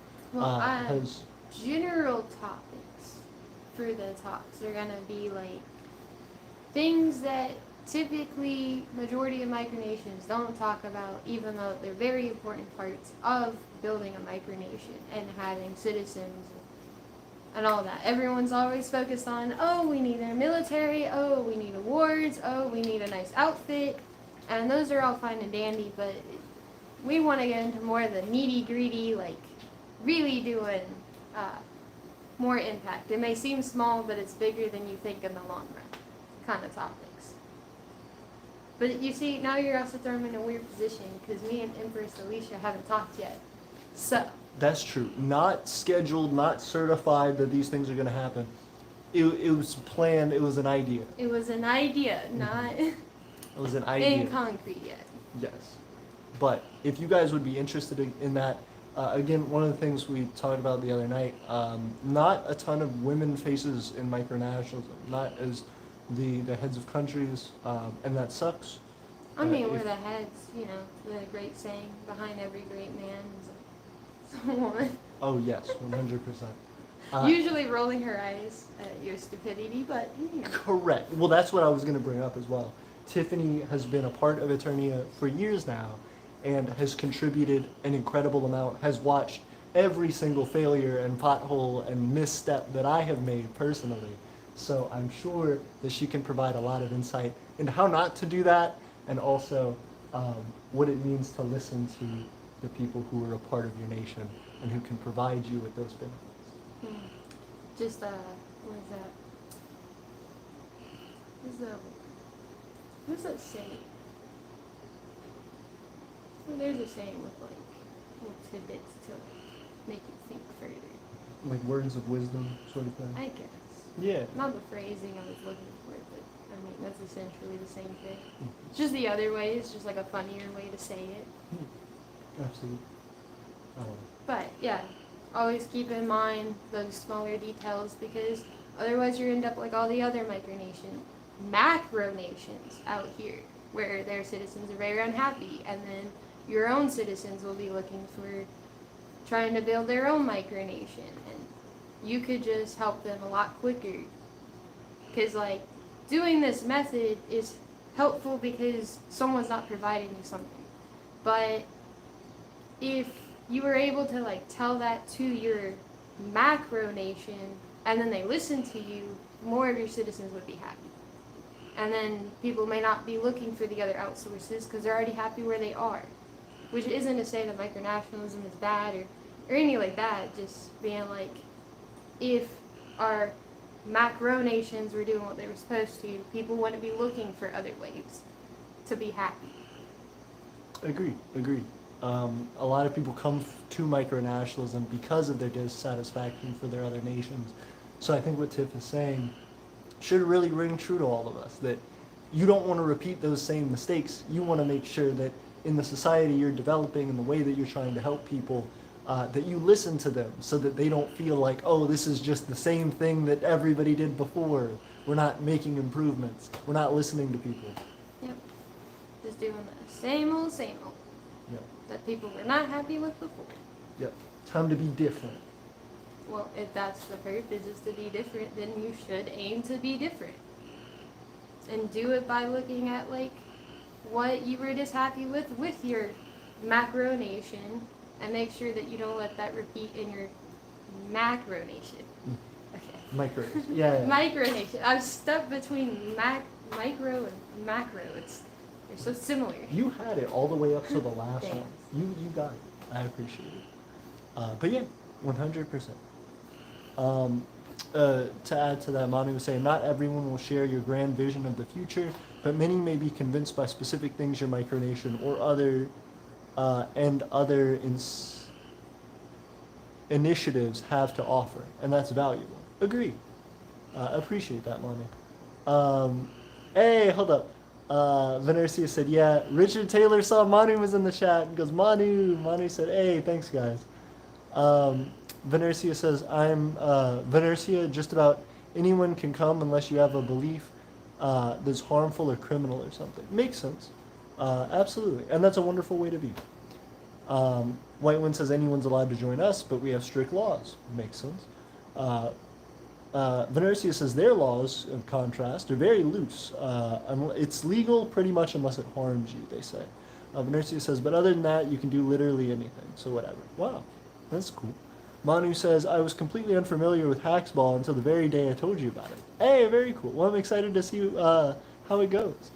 has... General topics for the talks are going to be like things that typically majority of micronations don't talk about, even though they're very important parts of building a micronation and having citizens and all that. Everyone's always focused on, oh, we need a military, oh, we need awards, oh, we need a nice outfit, and those are all fine and dandy, but we want to get into more of the nitty-gritty, like really doing more impact. It may seem small, but it's bigger than you think in the long run kind of topics. But you see, now you're also throwing me in a weird position because me and Empress Alicia haven't talked yet. So... That's true. Not scheduled, not certified that these things are going to happen. It was planned. It was an idea. It was an idea, not it was an idea. in concrete yet. Yes. But if you guys would be interested in that, again, one of the things we talked about the other night, not a ton of women faces in micronationalism, not as the heads of countries, and that sucks. I mean, we're the heads, you know, the great saying, behind every great man is a woman. Oh, yes, 100%. Usually rolling her eyes at your stupidity, but Correct. Well, that's what I was going to bring up as well. Tiffany has been a part of Aeternia for years now and has contributed an incredible amount, has watched every single failure and pothole and misstep that I have made personally. So I'm sure that she can provide a lot of insight into how not to do that and also what it means to listen to the people who are a part of your nation and who can provide you with those benefits. just what is that? What's that saying? Well, there's a saying with like little tidbits to make you think further. Like words of wisdom sort of thing. I guess. Yeah. Not the phrasing I was looking for, but I mean that's essentially the same thing. It's just the other way. It's just like a funnier way to say it. Absolutely. But yeah, always keep in mind those smaller details because otherwise you end up like all the other macronations out here where their citizens are very unhappy, and then your own citizens will be looking for trying to build their own micronation, and you could just help them a lot quicker because like doing this method is helpful because someone's not providing you something, but if you were able to like tell that to your macronation and then they listen to you, more of your citizens would be happy. And then people may not be looking for the other outsources because they're already happy where they are. Which isn't to say that micronationalism is bad or anything like that, just being like, if our macronations were doing what they were supposed to, people wouldn't be looking for other ways to be happy. Agreed. A lot of people come to micronationalism because of their dissatisfaction for their other nations. So I think what Tiff is saying should really ring true to all of us, that you don't want to repeat those same mistakes. You want to make sure that in the society you're developing and the way that you're trying to help people, that you listen to them so that they don't feel like, oh, this is just the same thing that everybody did before. We're not making improvements. We're not listening to people. Yep. Just doing the same old. Yep. That people were not happy with before. Yep. Time to be different. Well, if that's the purpose is to be different, then you should aim to be different. And do it by looking at like what you were just happy with your macronation, and make sure that you don't let that repeat in your macronation. Okay. Micronation. Yeah. Micronation. I'm stuck between micro and macro. They're so similar. You had it all the way up to the last Thanks. one. You got it. I appreciate it. But yeah, 100%. To add to that, Manu was saying, not everyone will share your grand vision of the future, but many may be convinced by specific things your micronation or other initiatives have to offer, and that's valuable. Agree. Appreciate that, Manu. Hey, hold up. Venercia said, yeah, Richard Taylor saw Manu was in the chat and goes, Manu. Manu said, hey, thanks, guys. Venercia says, Venercia, just about anyone can come unless you have a belief that's harmful or criminal or something. Makes sense. Absolutely. And that's a wonderful way to be. Whitewind says anyone's allowed to join us, but we have strict laws. Makes sense. Venercia says their laws, in contrast, are very loose. It's legal pretty much unless it harms you, they say. Venercia says, but other than that, you can do literally anything, so whatever. Wow, that's cool. Manu says, I was completely unfamiliar with Hacksball until the very day I told you about it. Hey, very cool. Well, I'm excited to see how it goes.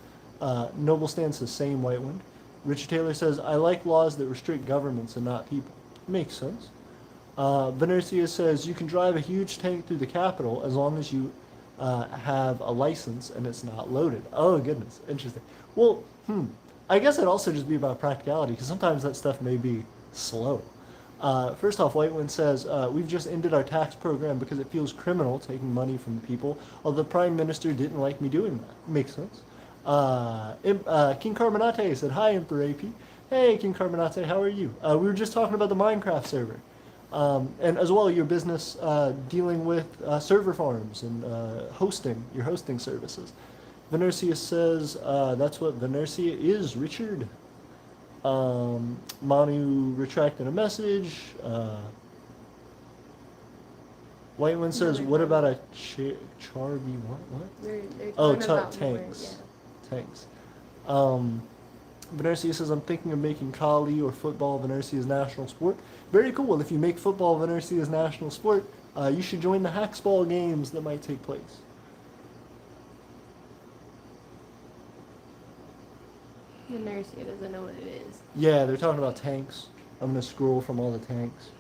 Noble Stan says, same, Whitewind. Richard Taylor says, I like laws that restrict governments and not people. Makes sense. Venercia says, you can drive a huge tank through the Capitol as long as you have a license and it's not loaded. Oh, goodness. Interesting. Well, I guess it'd also just be about practicality, because sometimes that stuff may be slow. First off, Whitewind says, we've just ended our tax program because it feels criminal taking money from the people, although the Prime Minister didn't like me doing that. Makes sense. King Carbonate said, hi, Emperor AP. Hey, King Carbonate, how are you? We were just talking about the Minecraft server. And as well, your business dealing with server farms and your hosting services. Venercia says, that's what Venercia is, Richard. Manu retracted a message. Whiteman says, Another what one. about a Charby? What? They're Oh, talking about more, tanks. Tanks. Um, Venercia says, I'm thinking of making Kali or football Venercia's national sport. Very cool. Well, if you make football Venercia's national sport, you should join the Hacksball games that might take place. The nurse here doesn't know what it is. Yeah, they're talking about tanks. I'm going to scroll from all the tanks.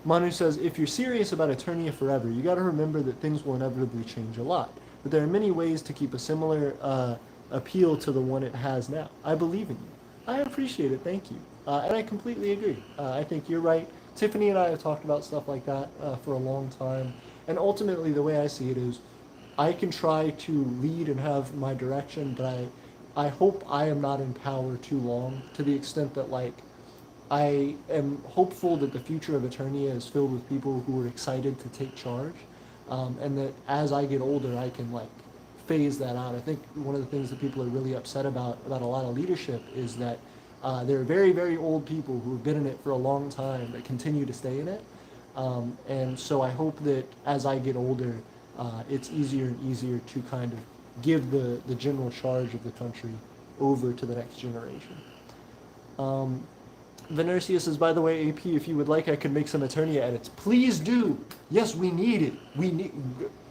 Manu says, if you're serious about Eternia forever, you got to remember that things will inevitably change a lot. But there are many ways to keep a similar appeal to the one it has now. I believe in you. I appreciate it. Thank you. And I completely agree. I think you're right. Tiffany and I have talked about stuff like that for a long time. And ultimately, the way I see it is, I can try to lead and have my direction, but I hope I am not in power too long, to the extent that, like, I am hopeful that the future of Eternia is filled with people who are excited to take charge, and that as I get older, I can, like, phase that out. I think one of the things that people are really upset about a lot of leadership is that there are very, very old people who have been in it for a long time that continue to stay in it. And so I hope that as I get older, it's easier and easier to kind of give the general charge of the country over to the next generation. Venercia says, by the way, AP, if you would like, I could make some Eternia edits. Please do. Yes, we need it. We need,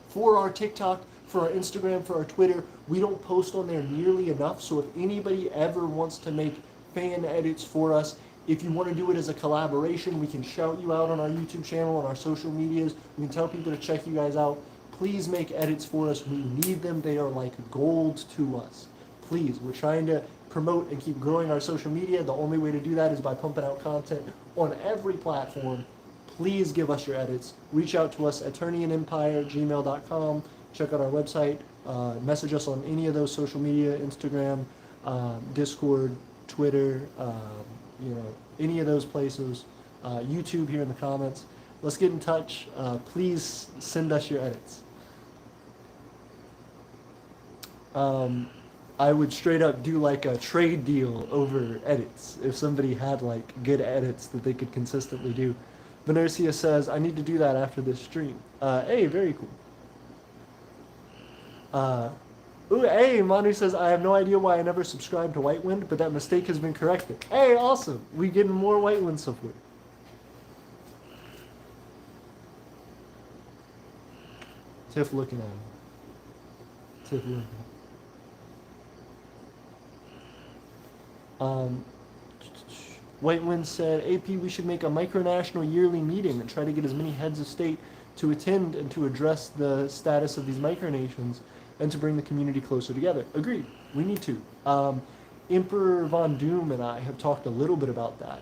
for our TikTok, for our Instagram, for our Twitter, we don't post on there nearly enough. So if anybody ever wants to make fan edits for us, if you want to do it as a collaboration, we can shout you out on our YouTube channel, on our social medias. We can tell people to check you guys out. Please make edits for us. We need them. They are like gold to us. Please, we're trying to promote and keep growing our social media. The only way to do that is by pumping out content on every platform. Please give us your edits. Reach out to us at aeternianempire@gmail.com. Check out our website. Message us on any of those social media, Instagram, Discord, Twitter, any of those places. YouTube here in the comments. Let's get in touch. Please send us your edits. I would straight up do like a trade deal over edits if somebody had like good edits that they could consistently do. Venercia says, I need to do that after this stream. Hey, very cool. Hey, Manu says, I have no idea why I never subscribed to Whitewind, but that mistake has been corrected. Hey, awesome. We getting more Whitewind support. Tiff looking at him. Tiff looking at him. Whitewind said, AP, we should make a micronational yearly meeting and try to get as many heads of state to attend and to address the status of these micronations and to bring the community closer together. Agreed. We need to. Emperor Von Doom and I have talked a little bit about that,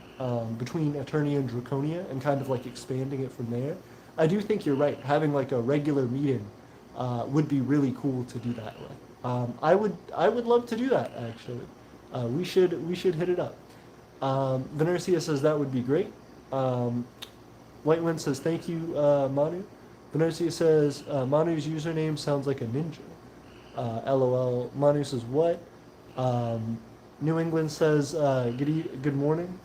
between Aeternia and Draconia, and kind of like expanding it from there. I do think you're right. Having like a regular meeting would be really cool to do that with. I would love to do that, actually. We should hit it up. Venercia says that would be great. Whitewind says thank you, Manu. Venercia says Manu's username sounds like a ninja. LOL. Manu says what? New England says good morning.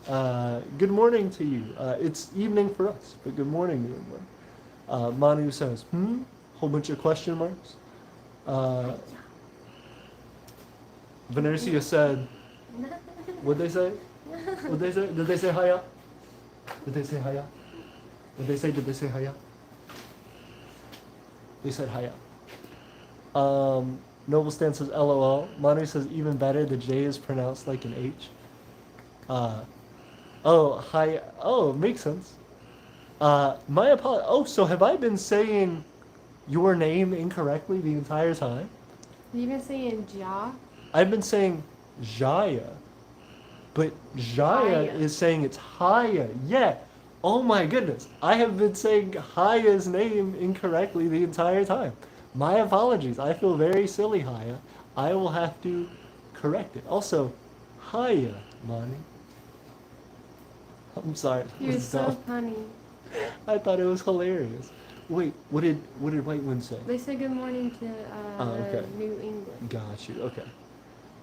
Good morning to you. It's evening for us, but good morning, New England. Manu says whole bunch of question marks. Venercia said, what'd they say? What'd they say? Did they say hiya? Did they say hiya? Did they say hiya? They said hiya. Noble Stan says LOL. Manu says even better, the J is pronounced like an H. Hi. Oh, makes sense. My apologies. Oh, so have I been saying your name incorrectly the entire time? Have you been saying Ja? I've been saying Jaya, but Jaya Haya. is saying it's Haya. Yeah. Oh my goodness. I have been saying Haya's name incorrectly the entire time. My apologies. I feel very silly, Haya. I will have to correct it. Also, Haya, Monty. I'm sorry. that You're was so dumb. funny. I thought it was hilarious. Wait, what did Whitewind say? They said good morning to okay. New England. Got you. Okay.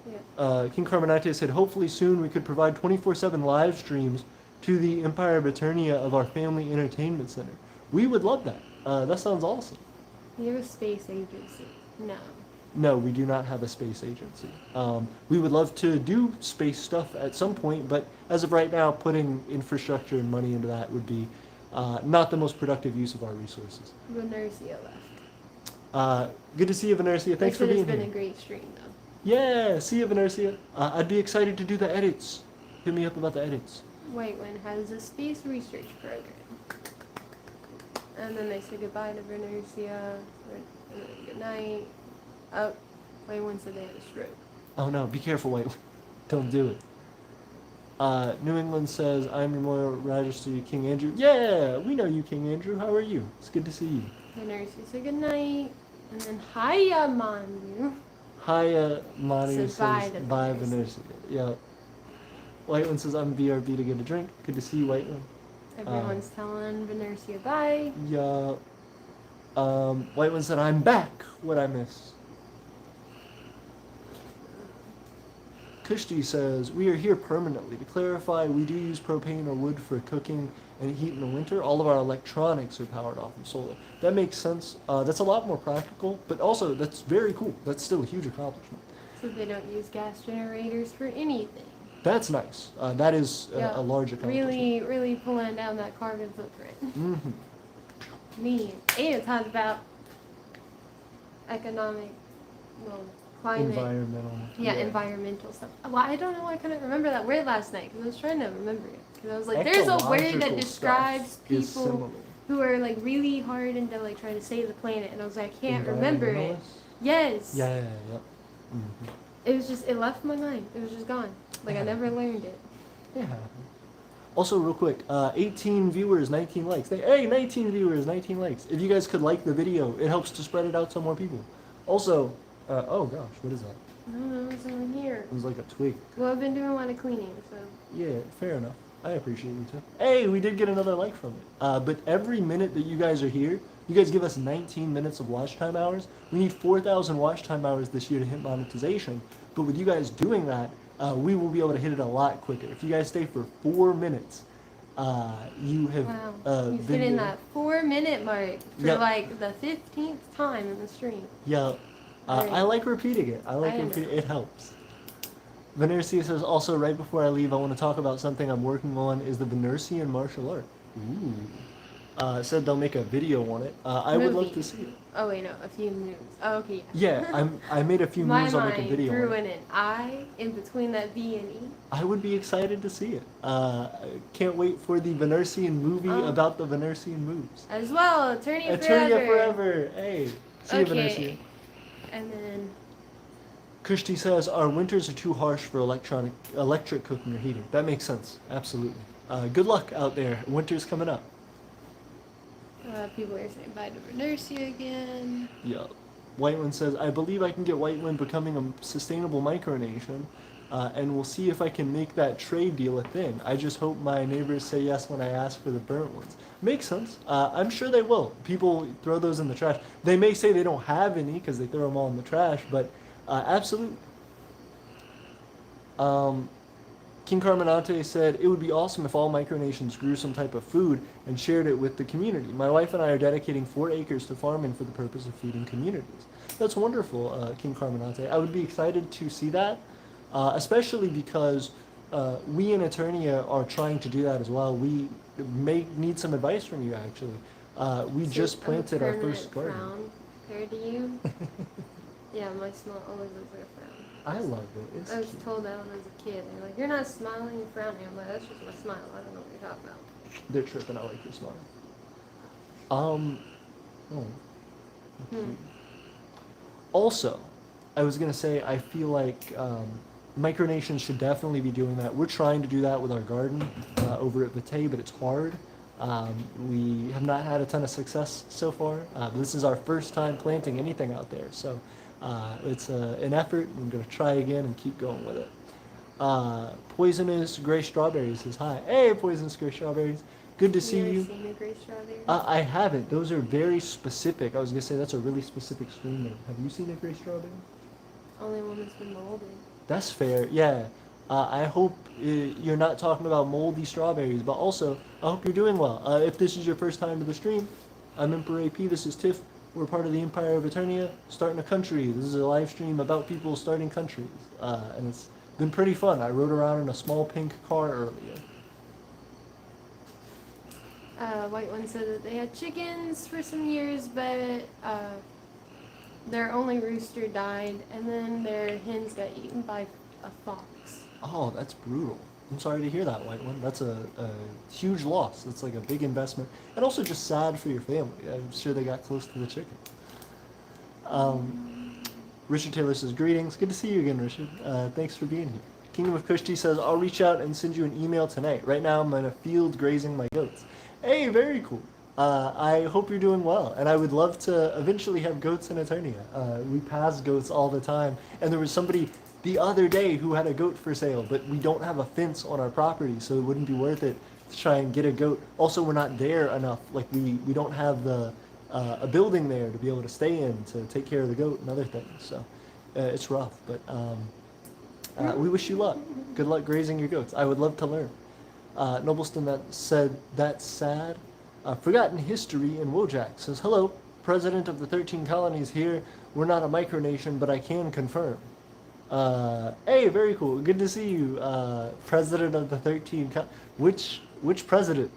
Yeah. King Carmenate said, hopefully soon we could provide 24/7 live streams to the Empire of Aeternia of our family entertainment center. We would love that. That sounds awesome. We have a space agency. No. No, we do not have a space agency. We would love to do space stuff at some point, but as of right now, putting infrastructure and money into that would be not the most productive use of our resources. Venersia left. Good to see you, Venersia. Thanks for being It's been here. a great stream, though. Yeah, see you, Venersia. I'd be excited to do the edits. Hit me up about the edits. Whitewind has a space research program. And then they say goodbye to Venersia. Good night. Oh, Whitewind said they had a stroke. Oh no, be careful, White. Don't do it. New England says, I'm your Royal Majesty, King Andrew. Yeah, we know you, King Andrew. How are you? It's good to see you. Venersia said good night. And then hiya, Manu. Hiya, Manu says, bye to bye, Venersia. Venersia. Yeah. Whiteland says, I'm BRB to get a drink. Good to see you, Whiteland. Everyone's telling Venersia bye. Yeah. Whiteland said, I'm back. What'd I miss? Kushti says, we are here permanently. To clarify, we do use propane or wood for cooking and heat in the winter. All of our electronics are powered off of solar. That makes sense. That's a lot more practical, but also that's very cool. That's still a huge accomplishment. So they don't use gas generators for anything. That's nice. That is Yeah, a large accomplishment. really pulling down that carbon footprint. Mm-hmm. Me. And it talks about economic, well, climate. Environmental. Yeah, environmental stuff. Well, I don't know why I couldn't remember that word last night because I was trying to remember it. Because I was like, there's a word that Ecological describes stuff is people similar. who are like really hard into like trying to save the planet, and I was like, I can't remember it. Environmentalists? Yes. Yeah. Mm-hmm. It was just, it left my mind. It was just gone. Like I never learned it. Yeah. Also, real quick, 18 viewers, 19 likes. Hey, 19 viewers, 19 likes. If you guys could like the video, it helps to spread it out to more people. Also, oh gosh, what is that? I don't know what's over here. It was like a twig. Well, I've been doing a lot of cleaning, so. Yeah, fair enough. I appreciate you too. Hey, we did get another like from it. But every minute that you guys are here, you guys give us 19 minutes of watch time hours. We need 4,000 watch time hours this year to hit monetization. But with you guys doing that, we will be able to hit it a lot quicker. If you guys stay for 4 minutes, you have Wow. He's video. hitting that 4-minute mark for Yep. like the 15th time in the stream. Yeah, I like repeating it. I like I know. repeating it. It helps. Venersia says, also, right before I leave, I want to talk about something I'm working on, is the Venersian martial art. Ooh. Said they'll make a video on it. I would love Movie. to see it. Oh wait, no, a few moves. Oh, okay. Yeah, I made a few My moves. I'll make a mind video drew on it. in an I in between that V and E. I would be excited to see it. Can't wait for the Venersian movie Oh. about the Venersian moves. As well, Eternia Eternia forever. forever. Hey, see you, Venersia. Okay. And then Kushti says, our winters are too harsh for electric cooking or heating. That makes sense. Absolutely. Good luck out there. Winter's coming up. people are saying bye to Venersia again. Yeah. Whiteland says, I believe I can get Whiteland becoming a sustainable micronation, and we'll see if I can make that trade deal a thing. I just hope my neighbors say yes when I ask for the burnt ones. Makes sense. I'm sure they will. People throw those in the trash. They may say they don't have any because they throw them all in the trash, but absolutely. King Carmenante said, it would be awesome if all micronations grew some type of food and shared it with the community. My wife and I are dedicating 4 acres to farming for the purpose of feeding communities. That's wonderful, King Carmenante. I would be excited to see that, especially because we in Aeternia are trying to do that as well. We may need some advice from you, actually. We just planted our first garden. Frown compared to you. Yeah, my smile always looks like a frown. I love it. It's I was cute. told that when I was a kid. They're like, you're not smiling, you're frowning. I'm like, that's just my smile. I don't know what you're talking about. They're tripping. I like your smile. Oh. Also, I was gonna say, I feel like micronations should definitely be doing that. We're trying to do that with our garden over at Vitae, but it's hard. We have not had a ton of success so far. This is our first time planting anything out there, so it's an effort. I'm gonna try again and keep going with it. Poisonous Gray Strawberries says hi. Hey, Poisonous Gray Strawberries. Good to see You you. ever seen a gray strawberry? I haven't. Those are very specific. I was gonna say that's a really specific stream name. Have you seen a gray strawberry? Only one that's been molded. That's fair. Yeah. I hope you're not talking about moldy strawberries, but also I hope you're doing well. If this is your first time to the stream, I'm Emperor AP. This is Tiff. We're part of the Empire of Aeternia, starting a country. This is a live stream about people starting countries, and it's been pretty fun. I rode around in a small pink car earlier. White one said that they had chickens for some years, but their only rooster died, and then their hens got eaten by a fox. Oh, that's brutal. I'm sorry to hear that, White One. That's a huge loss. It's like a big investment. And also just sad for your family. I'm sure they got close to the chicken. Richard Taylor says, greetings. Good to see you again, Richard. Thanks for being here. Kingdom of Kushti says, I'll reach out and send you an email tonight. Right now, I'm in a field grazing my goats. Hey, very cool. I hope you're doing well. And I would love to eventually have goats in Aeternia. We pass goats all the time. And there was somebody the other day who had a goat for sale, but we don't have a fence on our property, so it wouldn't be worth it to try and get a goat. Also, we're not there enough. Like, we don't have the a building there to be able to stay in to take care of the goat and other things. So it's rough, but we wish you luck. Good luck grazing your goats. I would love to learn. Nobleston that said, that's sad. Forgotten History in Wojak says, hello, President of the 13 colonies here. We're not a micronation, but I can confirm. Hey, very cool. Good to see you, President of the 13 which president?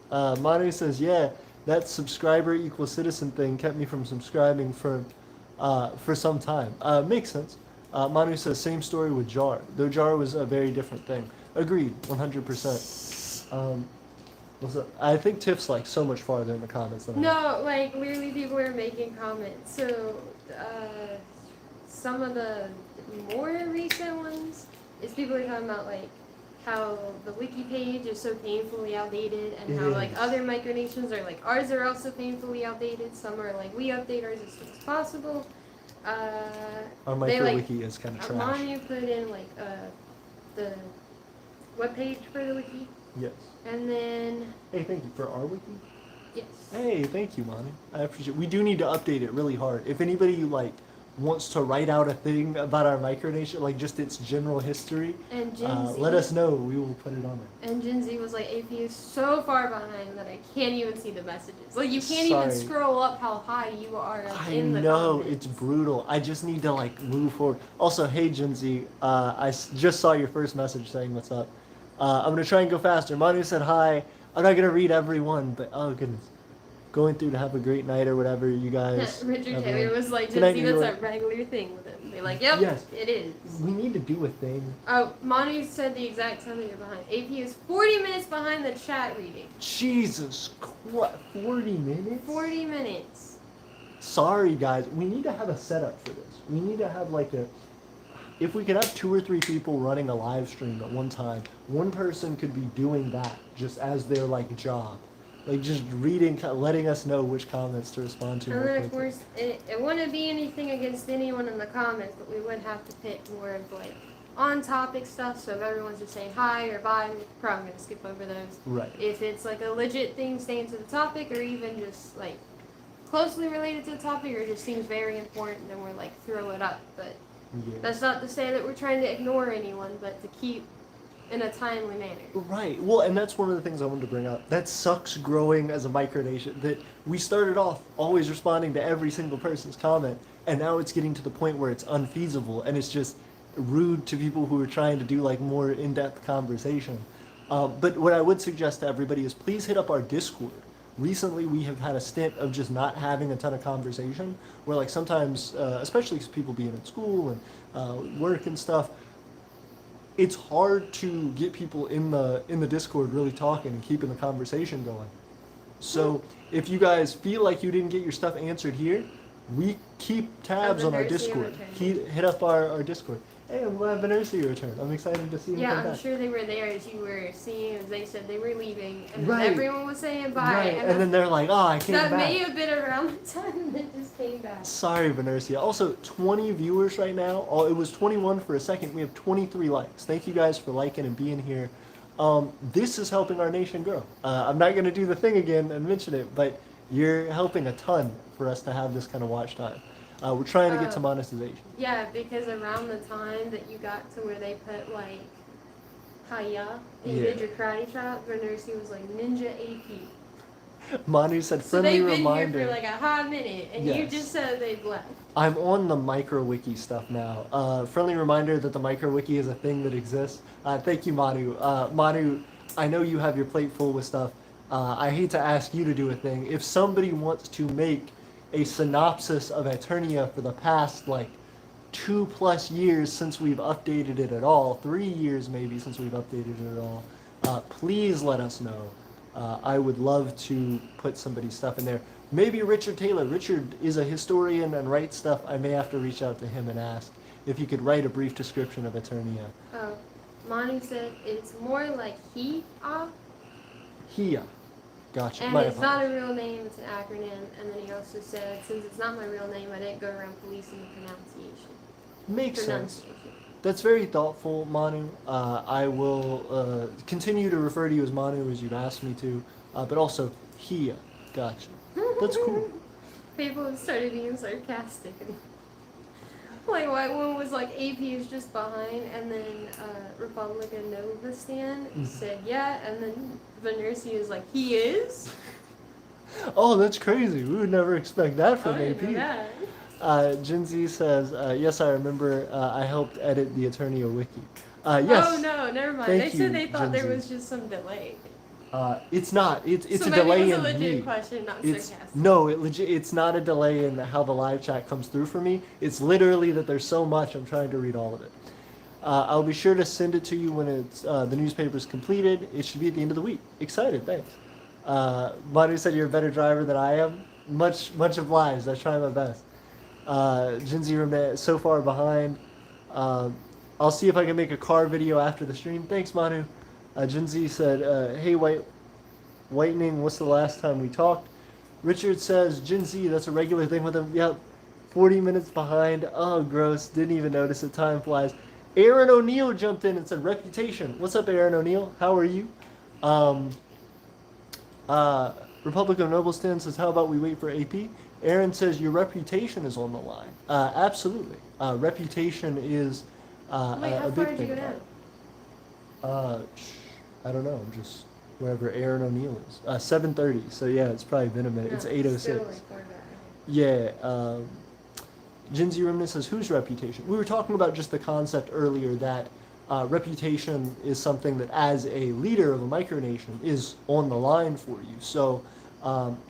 Manu says, yeah, that subscriber equals citizen thing kept me from subscribing for some time. Makes sense. Manu says, same story with Jar, though Jar was a very different thing. Agreed, 100%. I think Tiff's like so much farther in the comments than I am. No, like literally people are making comments. So some of the more recent ones is people are talking about like how the wiki page is so painfully outdated, and how like other micronations are like ours are also painfully outdated. Some are like we update ours as soon as possible. Our micro wiki is kind of trash. Manu put in like the webpage for the wiki. Yes. And then. Hey, thank you for our wiki. Yes. Hey, thank you, Manu. I appreciate it. We do need to update it really hard. If anybody like wants to write out a thing about our micronation, like just its general history, and Gen Z, let us know. We will put it on there. And Gen Z was like, AP is so far behind that I can't even see the messages. Like you can't Sorry. even scroll up how high you are in the know, comments. it's brutal. I just need to like move forward. Also, hey Gen Z, just saw your first message saying what's up. I'm gonna try and go faster. Manu said hi. I'm not gonna read every one, but oh goodness. Going through to have a great night or whatever, you guys. Richard Taylor was like, Good night, Gen Z, that's New a regular thing with him. They're like, yep, Yes. it is. We need to do a thing. Oh, Manu said the exact time that you're behind. AP is 40 minutes behind the chat reading. Jesus Christ, 40 minutes? 40 minutes. Sorry guys, we need to have a setup for this. We need to have like if we could have 2 or 3 people running a live stream at one time, one person could be doing that just as their like job. Like just reading, letting us know which comments to respond to. And then of course, it wouldn't be anything against anyone in the comments, but we would have to pick more of like on-topic stuff. So if everyone's just saying hi or bye, we're probably gonna skip over those. Right. If it's like a legit thing staying to the topic, or even just like closely related to the topic, or just seems very important, then we're like throw it up. But Yeah. that's not to say that we're trying to ignore anyone, but to keep in a timely manner. Right. Well, and that's one of the things I wanted to bring up. That sucks growing as a micronation. That we started off always responding to every single person's comment, and now it's getting to the point where it's unfeasible, and it's just rude to people who are trying to do like more in-depth conversation. But what I would suggest to everybody is please hit up our Discord. Recently, we have had a stint of just not having a ton of conversation, where like sometimes, especially people being in school and work and stuff, it's hard to get people in the Discord really talking and keeping the conversation going. So if you guys feel like you didn't get your stuff answered here, we keep tabs on our Discord. Hit up our Discord. Hey, I'm glad Venercia returned. I'm excited to see you come Yeah, I'm back. sure they were there as you were seeing, as they said they were leaving, and Right. then everyone was saying bye. Right, and then they're like, oh, I came that back. may have been around the time that just came back. Sorry, Venercia. Also, 20 viewers right now. Oh, it was 21 for a second. We have 23 likes. Thank you guys for liking and being here. This is helping our nation grow. I'm not going to do the thing again and mention it, but you're helping a ton for us to have this kind of watch time. We're trying to get to monetization. Yeah, because around the time that you got to where they put like Hiya. And you Yeah. did your karate chop. Venersi was like ninja AP. Manu said, So friendly they've been reminder. here for like a hot minute, and you Yes. just said they've left. I'm on the MicroWiki stuff now. Friendly reminder that the MicroWiki is a thing that exists. Thank you, Manu. Manu, I know you have your plate full with stuff. I hate to ask you to do a thing. If somebody wants to make a synopsis of Aeternia for the past, like, 2+ years since we've updated it at all, 3 years maybe since we've updated it at all, please let us know. I would love to put somebody's stuff in there. Maybe Richard Taylor. Richard is a historian and writes stuff. I may have to reach out to him and ask if he could write a brief description of Aeternia. Oh, Manu said it's more like he-ah. Hia. Gotcha. And My it's not a apologies. real name, it's an acronym. And then he also said, since it's not my real name, I didn't go around policing the pronunciation. Makes sense. Pronunciation. That's very thoughtful, Manu. I will continue to refer to you as Manu as you've asked me to, but also Hia. Gotcha. That's cool. People started being sarcastic. And like, white one was like, AP is just behind, and then Republican Novastan said, yeah, and then Venersi is like, he is? Oh, that's crazy. We would never expect that from I didn't know AP. that. Jin Z says, yes, I remember. I helped edit the Eternia wiki. Yes. Oh, no, never mind. Thank They said you, they thought there Gen Z. was just some delay. It's not. It's So a maybe delay it was a in legit me. question, not It's sarcastic. no, it's not a delay in how the live chat comes through for me. It's literally that there's so much. I'm trying to read all of it. I'll be sure to send it to you when it's the newspaper's completed. It should be at the end of the week. Excited, thanks. Manu said you're a better driver than I am. Much obliged. I try my best. Jinzi Ramnet so far behind. I'll see if I can make a car video after the stream. Thanks, Manu. Jinzi said, hey, Whitening, what's the last time we talked? Richard says, Jinzi, that's a regular thing with him. Yep, 40 minutes behind. Oh, gross. Didn't even notice it. Time flies. Aaron O'Neill jumped in and said, reputation. What's up, Aaron O'Neill? How are you? Republic of Nobleston says, how about we wait for AP? Aaron says, your reputation is on the line. Absolutely. Reputation is Wait, how a far big did you thing. go down? I don't know. I'm just wherever Aaron O'Neill is. 7:30. So yeah, it's probably been a minute. No, It's still 8:06. like far back. Yeah. Jinzi Remnant says, whose reputation? We were talking about just the concept earlier that reputation is something that, as a leader of a micronation, is on the line for you. So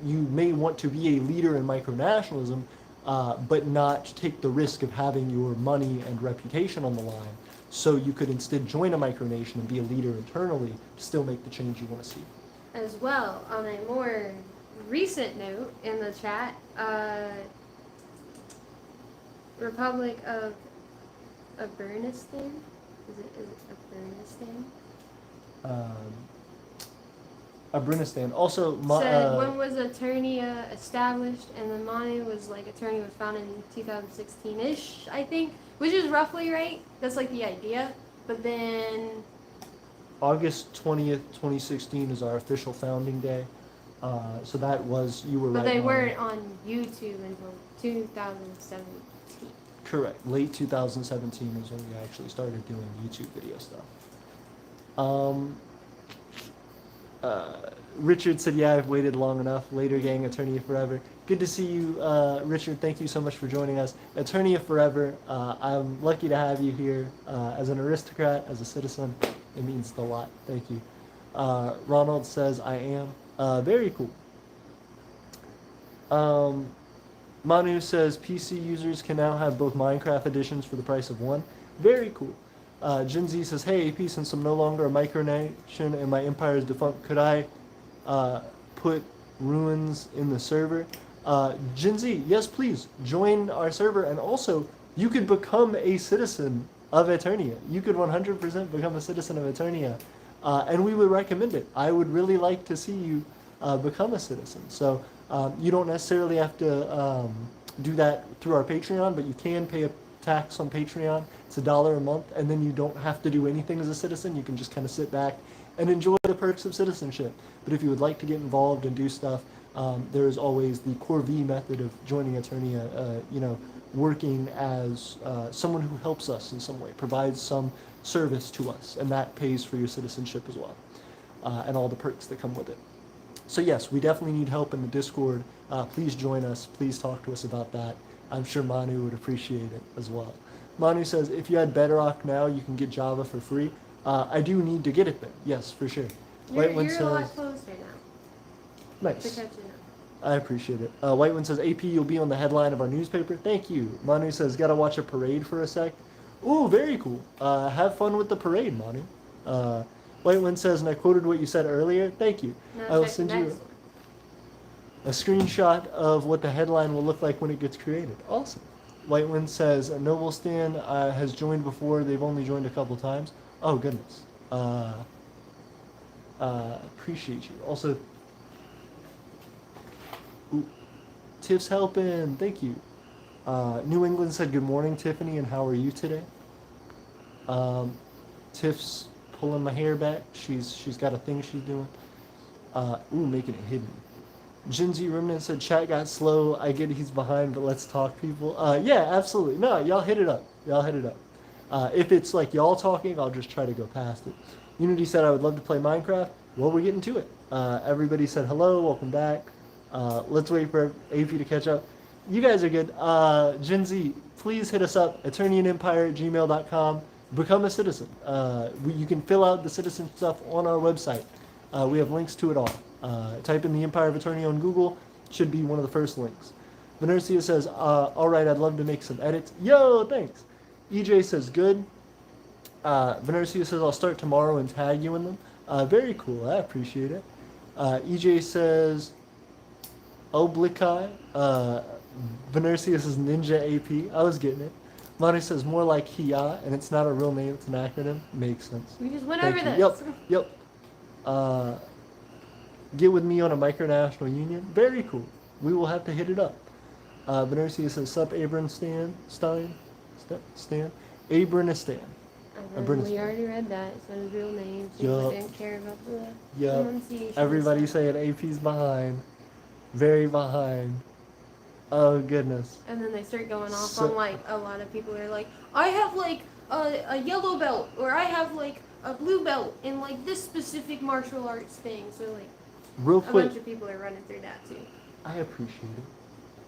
you may want to be a leader in micronationalism, but not take the risk of having your money and reputation on the line. So you could instead join a micronation and be a leader internally to still make the change you want to see. As well, on a more recent note in the chat, Republic of Aeternistan? Is it Aeternistan? Abrinistan. Also, Said when was Aeternia established, and then Manu was like Aeternia was founded in 2016-ish, I think, which is roughly right. That's like the idea. But then August 20th, 2016 is our official founding day. So that was, you were right. But they Manu. weren't on YouTube until 2017. Correct. Late 2017 is when we actually started doing YouTube video stuff. Richard said, yeah, I've waited long enough. Later gang, Eternia Forever. Good to see you, Richard. Thank you so much for joining us. Eternia Forever, I'm lucky to have you here as an aristocrat, as a citizen. It means a lot. Thank you. Ronald says, I am. Very cool. Manu says, PC users can now have both Minecraft editions for the price of one. Very cool. Jin Z says, hey, AP, since I'm no longer a micronation and my empire is defunct, could I put ruins in the server? Jin Z, yes, please. Join our server, and also, you could become a citizen of Aeternia. You could 100% become a citizen of Aeternia, and we would recommend it. I would really like to see you become a citizen. So you don't necessarily have to do that through our Patreon, but you can pay a tax on Patreon. It's $1 a month, and then you don't have to do anything as a citizen. You can just kind of sit back and enjoy the perks of citizenship. But if you would like to get involved and do stuff, there is always the Core V method of joining Aeternia, working as someone who helps us in some way, provides some service to us, and that pays for your citizenship as well, and all the perks that come with it. So yes, we definitely need help in the Discord. Please join us. Please talk to us about that. I'm sure Manu would appreciate it as well. Manu says, if you had Bedrock now, you can get Java for free. I do need to get it there. Yes, for sure. You're Whitewood a lot says, closer now to nice. catching up. I appreciate it. Whitewood says, AP, you'll be on the headline of our newspaper. Thank you. Manu says, gotta watch a parade for a sec. Ooh, very cool. Have fun with the parade, Manu. Whitewood says, and I quoted what you said earlier. Thank you. Now I will check the send you next one. a screenshot of what the headline will look like when it gets created. Awesome. Whitewind says, Noble Stan has joined before. They've only joined a couple times. Oh, goodness. Appreciate you. Also, ooh, Tiff's helping. Thank you. New England said, good morning, Tiffany, and how are you today? Tiff's pulling my hair back. She's got a thing she's doing. Making it hidden. Jinzi Remnant said, chat got slow. I get he's behind, but let's talk, people. Yeah, absolutely. No, y'all hit it up. If it's like y'all talking, I'll just try to go past it. Unity said, I would love to play Minecraft. Well, we're getting to it. Everybody said hello, welcome back. Let's wait for AP to catch up. You guys are good. Jinzi, please hit us up, aeternianempire@gmail.com. Become a citizen. You can fill out the citizen stuff on our website. We have links to it all. Type in the Empire of Aeternia on Google. Should be one of the first links. Venercia says, all right, I'd love to make some edits. Yo, thanks. EJ says, good. Venercia says, I'll start tomorrow and tag you in them. Very cool. I appreciate it. EJ says, Oblikai. Venercia says, Ninja AP. I was getting it. Monty says, more like Hia, and it's not a real name, it's an acronym. Makes sense. We just went Thank over you. this. Yep. Get with me on a micronational union. Very cool. We will have to hit it up. Venercia says, sup, Abranistan? Abranistan. We already read that. It's not his real name. So we didn't care about the pronunciation. Everybody saying AP's behind. Very behind. Oh, goodness. And then they start going off on, like, a lot of people are like, I have, like, a yellow belt, or I have, like, a blue belt in, like, this specific martial arts thing. So, like, real quick, a bunch of people are running through that, too. I appreciate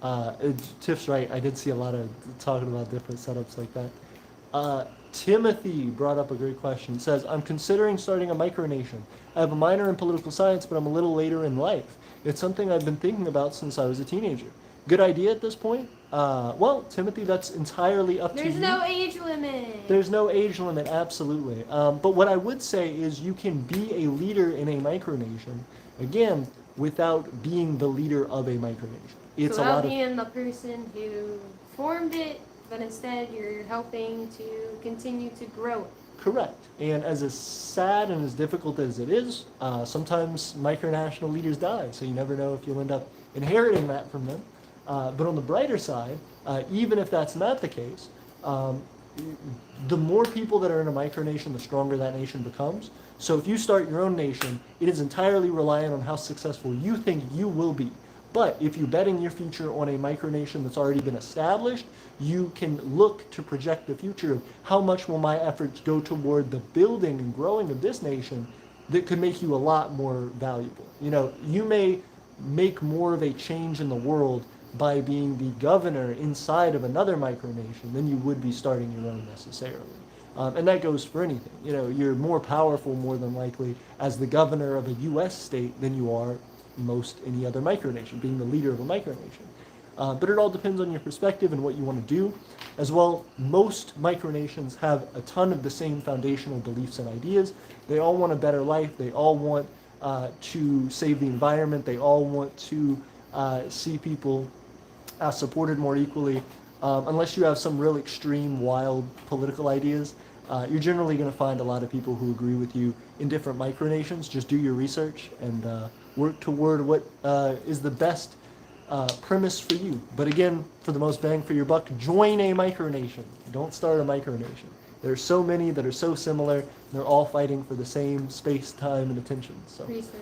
it. Tiff's right. I did see a lot of talking about different setups like that. Timothy brought up a great question. He says, I'm considering starting a micronation. I have a minor in political science, but I'm a little later in life. It's something I've been thinking about since I was a teenager. Good idea at this point? Well, Timothy, that's entirely up to you. There's no age limit. There's no age limit, absolutely. But what I would say is you can be a leader in a micronation, again, without being the leader of a micronation. It's without being the person who formed it, but instead you're helping to continue to grow it. Correct. And as sad and as difficult as it is, sometimes micronational leaders die, so you never know if you'll end up inheriting that from them. But on the brighter side, even if that's not the case, the more people that are in a micronation, the stronger that nation becomes. So if you start your own nation, it is entirely reliant on how successful you think you will be. But if you're betting your future on a micronation that's already been established, you can look to project the future of how much will my efforts go toward the building and growing of this nation that could make you a lot more valuable. You know, you may make more of a change in the world by being the governor inside of another micronation than you would be starting your own necessarily. And that goes for anything. You know, you're more powerful more than likely as the governor of a U.S. state than you are most any other micronation, being the leader of a micronation. But it all depends on your perspective and what you want to do. As well, most micronations have a ton of the same foundational beliefs and ideas. They all want a better life. They all want to save the environment. They all want to see people supported more equally. Unless you have some real extreme, wild political ideas, you're generally going to find a lot of people who agree with you in different micronations. Just do your research and work toward what is the best premise for you. But again, for the most bang for your buck, join a micronation. Don't start a micronation. There are so many that are so similar. They're all fighting for the same space, time, and attention. So, resources.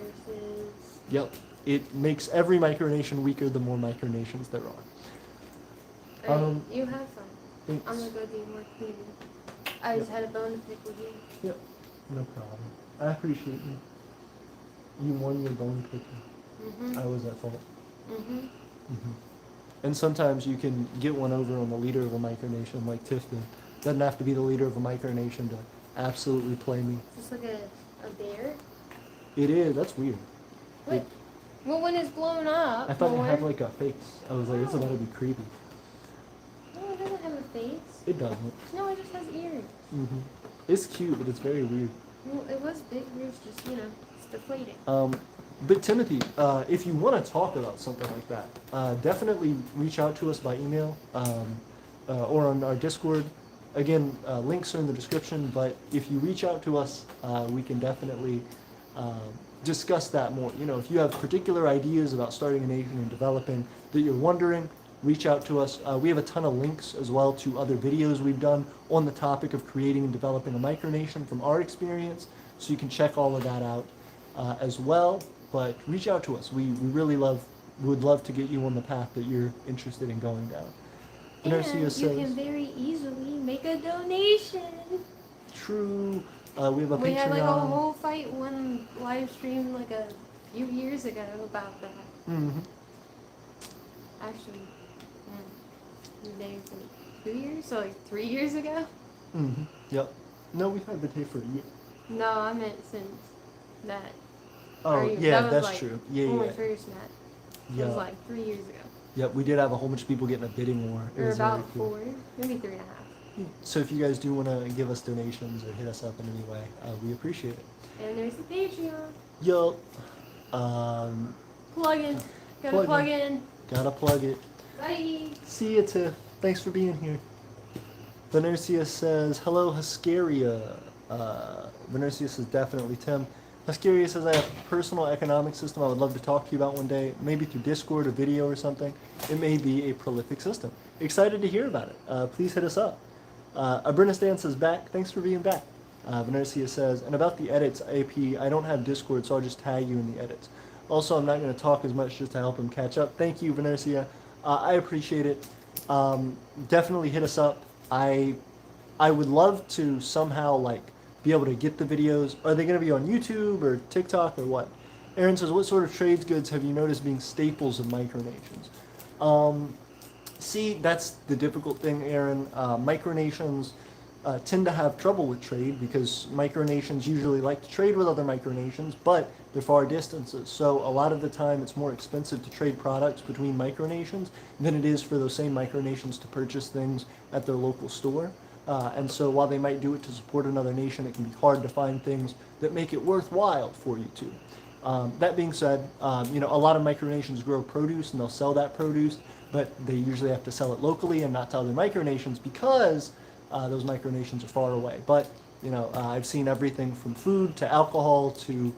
Yep. It makes every micronation weaker the more micronations there are. You have fun. Thanks. I'm going to go do more community. I just had a bone to pick with you. Yep. No problem. I appreciate you. You won your bone picking. Mhm. I was at fault. Mhm. Hmm. And sometimes you can get one over on the leader of a micronation like Tiff did. Doesn't have to be the leader of a micronation to absolutely play me. Is this like a bear? It is. That's weird. What? It, Well, when it's blown up. I thought more. it had like a face. I was like, it's Oh. about to be creepy. No, it doesn't have a face. It doesn't. No, it just has ears. Hmm. It's cute, but it's very weird. Well, it was big. It's just it's deflating. But Timothy, if you want to talk about something like that, definitely reach out to us by email or on our Discord. Again, links are in the description, but if you reach out to us, we can definitely discuss that more. You know, if you have particular ideas about starting a nation and developing that you're wondering, reach out to us. We have a ton of links as well to other videos we've done on the topic of creating and developing a micronation from our experience, so you can check all of that out as well. But reach out to us. We really would love to get you on the path that you're interested in going down. And Narcia you says, can very easily make a donation. true. We have a We had like a Patreon. whole fight one live stream like a few years ago about that. Mm-hmm. Actually, maybe 2 years, so like 3 years ago. Mm-hmm. Yep. No, we've had the tape for a year. No, I meant since that. Oh, Or even- yeah, that was that's like true. Yeah, when we yeah. first met. It Yeah. was like 3 years ago. Yep, we did have a whole bunch of people getting a bidding war. It Or was very about cool. 4, maybe 3.5. So if you guys do want to give us donations or hit us up in any way, we appreciate it. And there's the Patreon. Yup. Plug in. Gotta plug in. Gotta plug it. Bye. See you, Tiff. Thanks for being here. Venercia says, hello, Huscaria. Venercia says, definitely, Tim. Huscaria says, I have a personal economic system I would love to talk to you about one day, maybe through Discord or video or something. It may be a prolific system. Excited to hear about it. Please hit us up. Abrinistan says, back. Thanks for being back. Venercia says, and about the edits, AP, I don't have Discord, so I'll just tag you in the edits. Also, I'm not going to talk as much just to help him catch up. Thank you, Venercia. I appreciate it. Definitely hit us up. I would love to somehow be able to get the videos. Are they going to be on YouTube or TikTok or what? Aaron says, what sort of trades goods have you noticed being staples of micronations? See, that's the difficult thing, Aaron. Micronations tend to have trouble with trade because micronations usually like to trade with other micronations, but they're far distances. So a lot of the time it's more expensive to trade products between micronations than it is for those same micronations to purchase things at their local store. And so while they might do it to support another nation, it can be hard to find things that make it worthwhile for you to. That being said, a lot of micronations grow produce and they'll sell that produce, but they usually have to sell it locally and not to other micronations because those micronations are far away. But, I've seen everything from food to alcohol to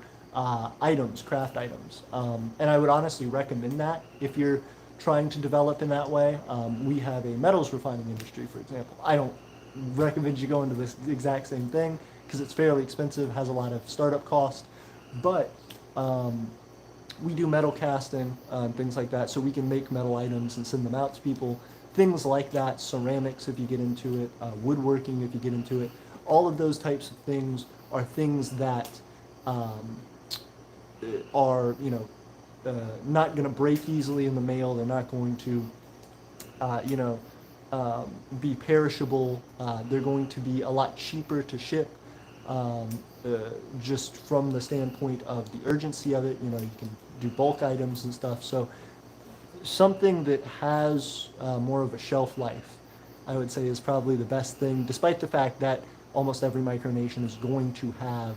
items, craft items. And I would honestly recommend that if you're trying to develop in that way. We have a metals refining industry, for example. I don't recommend you go into this exact same thing because it's fairly expensive, has a lot of startup cost, but we do metal casting and things like that, so we can make metal items and send them out to people. Things like that, ceramics if you get into it, woodworking if you get into it. All of those types of things are things that are, not going to break easily in the mail. They're not going to, be perishable. They're going to be a lot cheaper to ship, just from the standpoint of the urgency of it. You can do bulk items and stuff. So something that has more of a shelf life, I would say, is probably the best thing, despite the fact that almost every micronation is going to have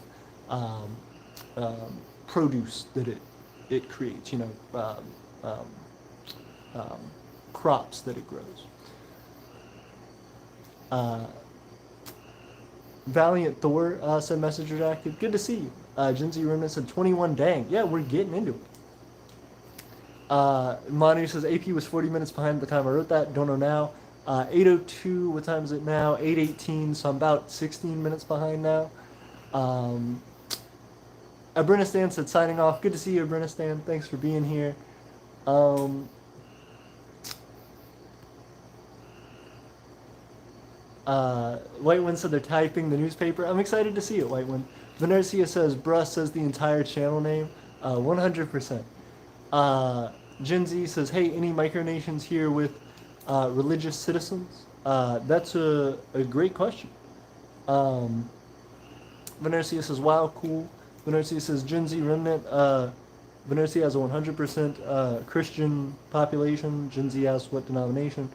produce that it creates, crops that it grows. Valiant Thor said messengers active. Good to see you. Jinzy Remnant said 21. Dang. Yeah, we're getting into it. Manu says AP was 40 minutes behind the time I wrote that. Don't know now. 8:02. What time is it now? 8:18. So I'm about 16 minutes behind now. Abrinistan said signing off. Good to see you, Abrinistan. Thanks for being here. Whitewind said they're typing the newspaper. I'm excited to see it, Whitewind. Venercia says, bruh says the entire channel name. 100%. Gen Z says, hey, any micronations here with religious citizens? That's a great question. Um, Venercia says, wow, cool. Venercia says, Gen Z remnant. Venercia has a 100% Christian population. Gen Z asks what denomination.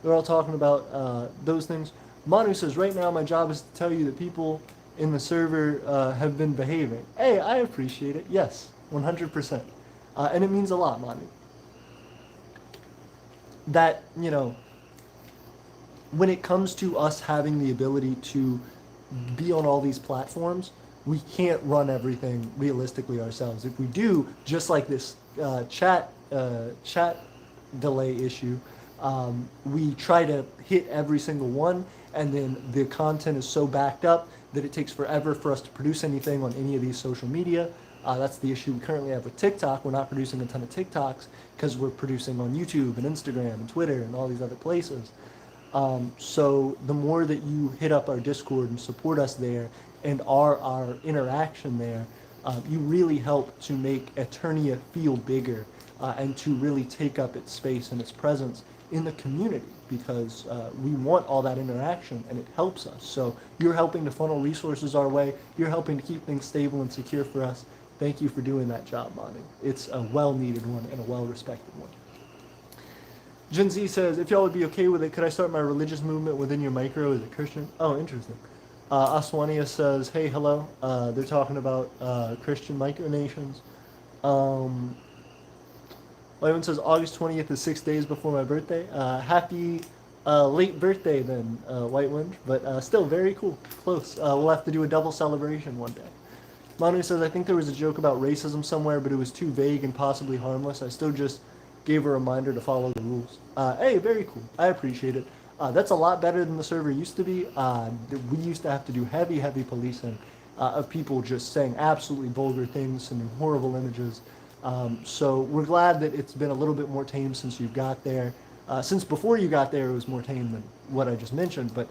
They're all talking about those things. Manu says, right now my job is to tell you that people in the server have been behaving. Hey, I appreciate it. Yes, 100%. And it means a lot, Manu. That, when it comes to us having the ability to be on all these platforms, we can't run everything realistically ourselves. If we do, just like this chat delay issue, we try to hit every single one, and then the content is so backed up that it takes forever for us to produce anything on any of these social media. That's the issue we currently have with TikTok. We're not producing a ton of TikToks because we're producing on YouTube and Instagram and Twitter and all these other places. So the more that you hit up our Discord and support us there and our interaction there, you really help to make Aeternia feel bigger and to really take up its space and its presence in the community, because we want all that interaction and it helps us. So you're helping to funnel resources our way. You're helping to keep things stable and secure for us. Thank you for doing that job, Manu. It's a well-needed one and a well-respected one. Gen Z says, if y'all would be okay with it, could I start my religious movement within your micro as a Christian? Oh, interesting. Aswania says, hey, hello. They're talking about Christian micronations. Lyman says, August 20th is 6 days before my birthday. Happy late birthday then, Whitewind, but still very cool. Close. We'll have to do a double celebration one day. Manu says, I think there was a joke about racism somewhere, but it was too vague and possibly harmless. I still just gave a reminder to follow the rules. Hey, very cool. I appreciate it. That's a lot better than the server used to be. We used to have to do heavy policing of people just saying absolutely vulgar things, sending horrible images. So we're glad that it's been a little bit more tame since you got there. Since before you got there, it was more tame than what I just mentioned, but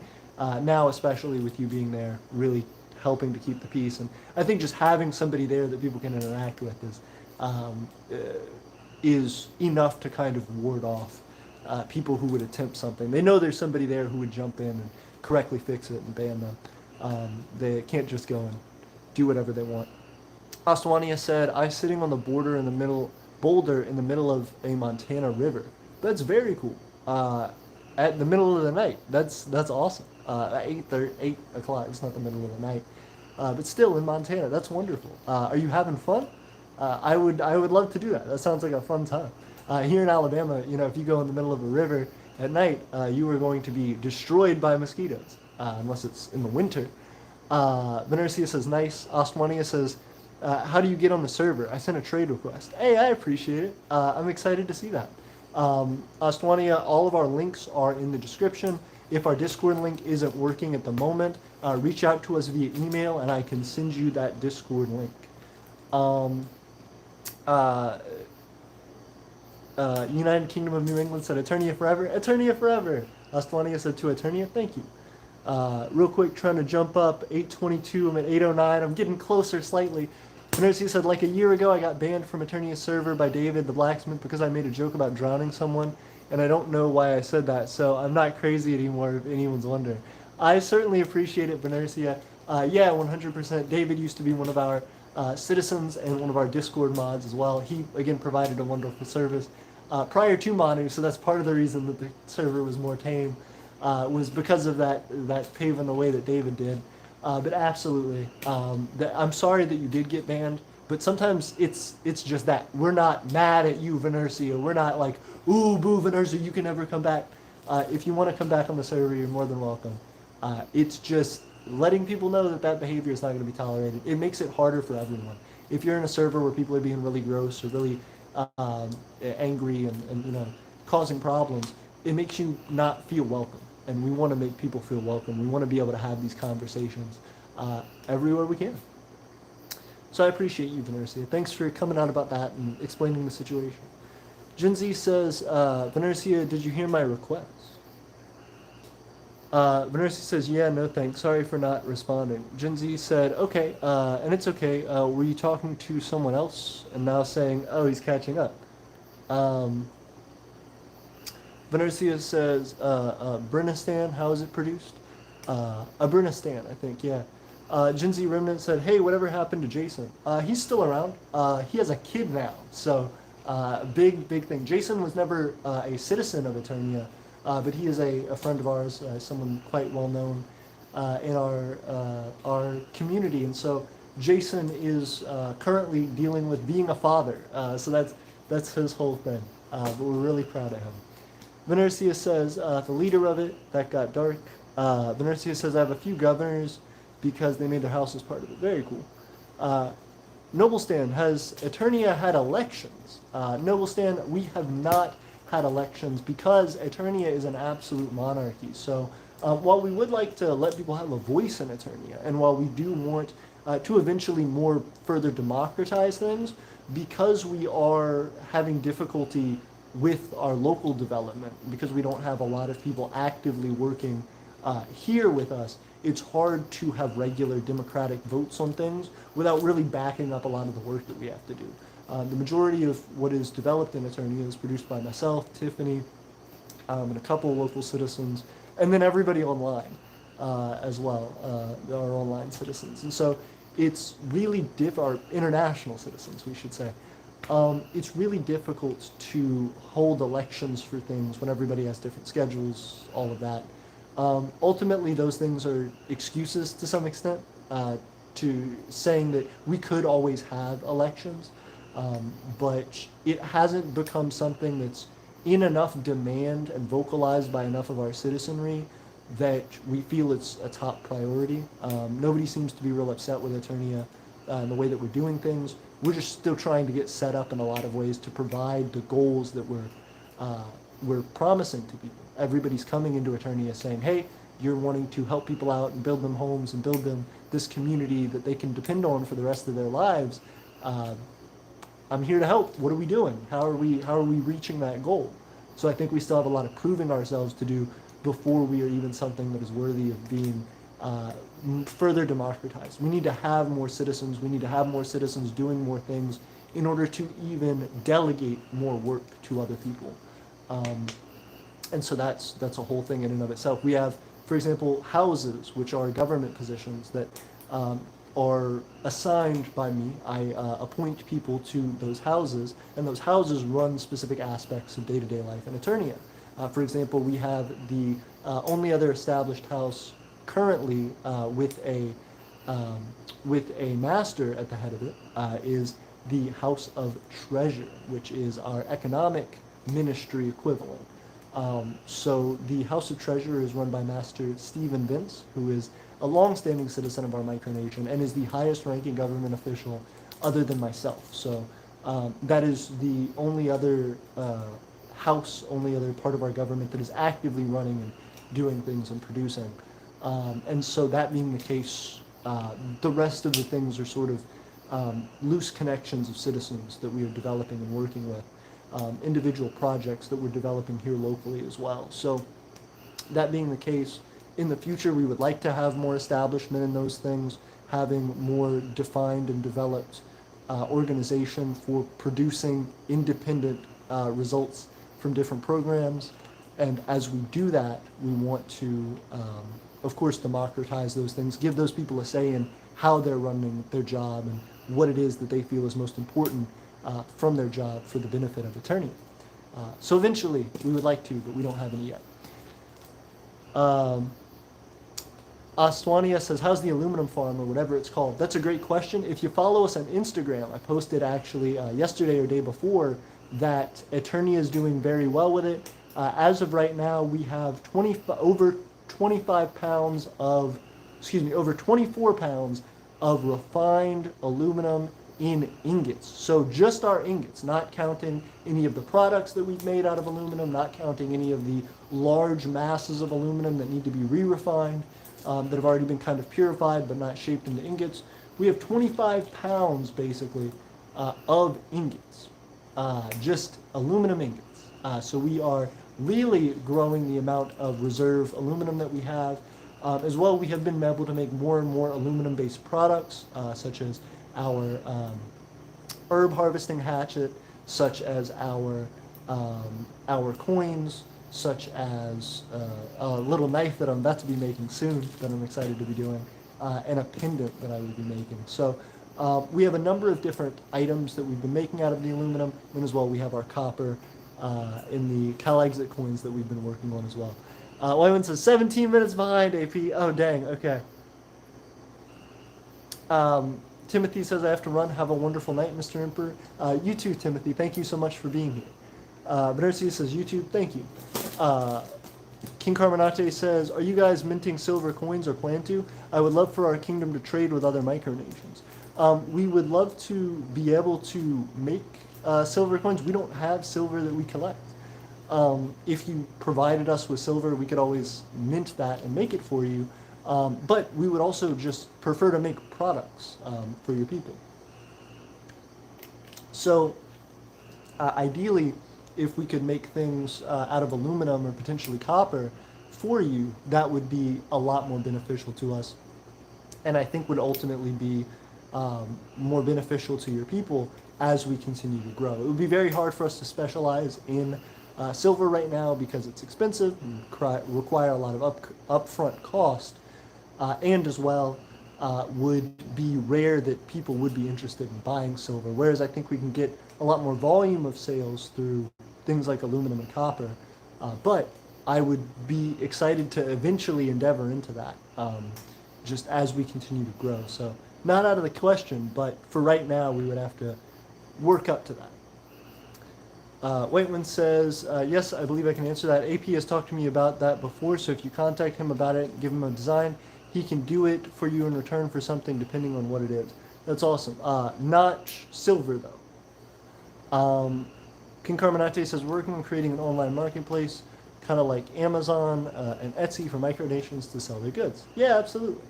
now, especially with you being there, really helping to keep the peace. And I think just having somebody there that people can interact with is enough to kind of ward off people who would attempt something. They know there's somebody there who would jump in and correctly fix it and ban them. They can't just go and do whatever they want. Astwania said, I'm sitting on the boulder in the middle of a Montana river. That's very cool. At the middle of the night. That's awesome. At 8 o'clock, it's not the middle of the night. But still in Montana, that's wonderful. Are you having fun? I would love to do that. That sounds like a fun time. Here in Alabama, if you go in the middle of a river at night, you are going to be destroyed by mosquitoes, unless it's in the winter. Venercia says, nice. Ostwania says, how do you get on the server? I sent a trade request. Hey, I appreciate it. I'm excited to see that. Ostwania, all of our links are in the description. If our Discord link isn't working at the moment, reach out to us via email and I can send you that Discord link. United Kingdom of New England said, Aeternia forever. Aeternia forever. Ostwania said to Aeternia, thank you. Real quick, trying to jump up, 822, I'm at 809, I'm getting closer slightly. Venercia said, like a year ago, I got banned from Aeternia's server by David the blacksmith because I made a joke about drowning someone, and I don't know why I said that, so I'm not crazy anymore if anyone's wondering. I certainly appreciate it, Venercia. Yeah, 100%. David used to be one of our citizens and one of our Discord mods as well. He, again, provided a wonderful service prior to Manu, so that's part of the reason that the server was more tame, was because of that paving the way that David did. But absolutely, I'm sorry that you did get banned, but sometimes it's just that. We're not mad at you, Venercia. We're not like, ooh, boo, Venercia, you can never come back. If you want to come back on the server, you're more than welcome. It's just letting people know that behavior is not going to be tolerated. It makes it harder for everyone. If you're in a server where people are being really gross or really angry and causing problems, it makes you not feel welcome. And we want to make people feel welcome. We want to be able to have these conversations everywhere we can. So I appreciate you, Venercia. Thanks for coming out about that and explaining the situation. Gen Z says, Venercia, did you hear my request? Venersi says, yeah, no thanks. Sorry for not responding. Jinzi said, okay, and it's okay. Were you talking to someone else and now saying, oh, he's catching up? Um, Venersia says, Brinistan, how is it produced? Brinistan, I think, yeah. Jinzi Remnant said, hey, whatever happened to Jason? He's still around. He has a kid now, so big thing. Jason was never a citizen of Aeternia, but he is a friend of ours, someone quite well known in our community, and so Jason is currently dealing with being a father. So that's his whole thing. But we're really proud of him. Venercia says, the leader of it, that got dark. Venercia says, I have a few governors because they made their houses part of it. Very cool. Noblestan, has Aeternia had elections? Noblestan, we have not had elections because Aeternia is an absolute monarchy. So while we would like to let people have a voice in Aeternia, and while we do want to eventually more further democratize things, because we are having difficulty with our local development, because we don't have a lot of people actively working here with us, it's hard to have regular democratic votes on things without really backing up a lot of the work that we have to do. The majority of what is developed in Aeternia is produced by myself, Tiffany, and a couple of local citizens, and then everybody online as well, our online citizens. And so it's really our international citizens, we should say. It's really difficult to hold elections for things when everybody has different schedules, all of that. Ultimately, those things are excuses to some extent to saying that we could always have elections, but it hasn't become something that's in enough demand and vocalized by enough of our citizenry that we feel it's a top priority. Nobody seems to be real upset with Aeternia and the way that we're doing things. We're just still trying to get set up in a lot of ways to provide the goals that we're promising to people. Everybody's coming into Aeternia saying, hey, you're wanting to help people out and build them homes and build them this community that they can depend on for the rest of their lives. I'm here to help. What are we doing? How are we reaching that goal? So I think we still have a lot of proving ourselves to do before we are even something that is worthy of being further democratized. We need to have more citizens. We need to have more citizens doing more things in order to even delegate more work to other people. And so that's a whole thing in and of itself. We have, for example, houses, which are government positions that are assigned by me. I appoint people to those houses, and those houses run specific aspects of day-to-day life in Aeternia. For example, we have the only other established house currently with a master at the head of it is the House of Treasure, which is our economic ministry equivalent. So the House of Treasure is run by Master Stephen Vince, who is a long-standing citizen of our micronation and is the highest-ranking government official other than myself. So that is the only other house, only other part of our government that is actively running and doing things and producing. And so that being the case, the rest of the things are sort of loose connections of citizens that we are developing and working with. Individual projects that we're developing here locally as well. So that being the case, in the future we would like to have more establishment in those things, having more defined and developed organization for producing independent results from different programs. And as we do that, we want to, of course, democratize those things, give those people a say in how they're running their job and what it is that they feel is most important from their job for the benefit of Aeternia. So eventually, we would like to, but we don't have any yet. Astwania says, how's the aluminum farm, or whatever it's called? That's a great question. If you follow us on Instagram, I posted actually yesterday or day before that Aeternia is doing very well with it. As of right now, we have over 24 pounds of refined aluminum in ingots. So just our ingots, not counting any of the products that we've made out of aluminum, not counting any of the large masses of aluminum that need to be re-refined, that have already been kind of purified but not shaped into ingots. We have 25 pounds basically of ingots, just aluminum ingots. So we are really growing the amount of reserve aluminum that we have. As well, we have been able to make more and more aluminum-based products, such as our herb harvesting hatchet, such as our coins, such as a little knife that I'm about to be making soon, that I'm excited to be doing, and a pendant that I will be making. So we have a number of different items that we've been making out of the aluminum, and as well we have our copper in the calexit coins that we've been working on as well. Wyman says 17 minutes behind AP. Oh dang, okay. Timothy says I have to run. Have a wonderful night, Mr. Emperor. You too, Timothy. Thank you so much for being here. Benercia says YouTube. Thank you. King Carmenate says, are you guys minting silver coins or plan to? I would love for our kingdom to trade with other micronations. We would love to be able to make silver coins. We don't have silver that we collect. If you provided us with silver, we could always mint that and make it for you. But we would also just prefer to make products for your people. So ideally, if we could make things out of aluminum or potentially copper for you, that would be a lot more beneficial to us, and I think would ultimately be more beneficial to your people as we continue to grow. It would be very hard for us to specialize in silver right now because it's expensive and require a lot of upfront cost, and as well would be rare that people would be interested in buying silver, whereas I think we can get a lot more volume of sales through things like aluminum and copper, but I would be excited to eventually endeavor into that, just as we continue to grow. So not out of the question, but for right now we would have to work up to that. Whiteman says, yes, I believe I can answer that. AP has talked to me about that before, so if you contact him about it, give him a design, he can do it for you in return for something depending on what it is. That's awesome. Not silver though. King Carmenate says, working on creating an online marketplace, kind of like Amazon and Etsy for micronations to sell their goods. Yeah, absolutely.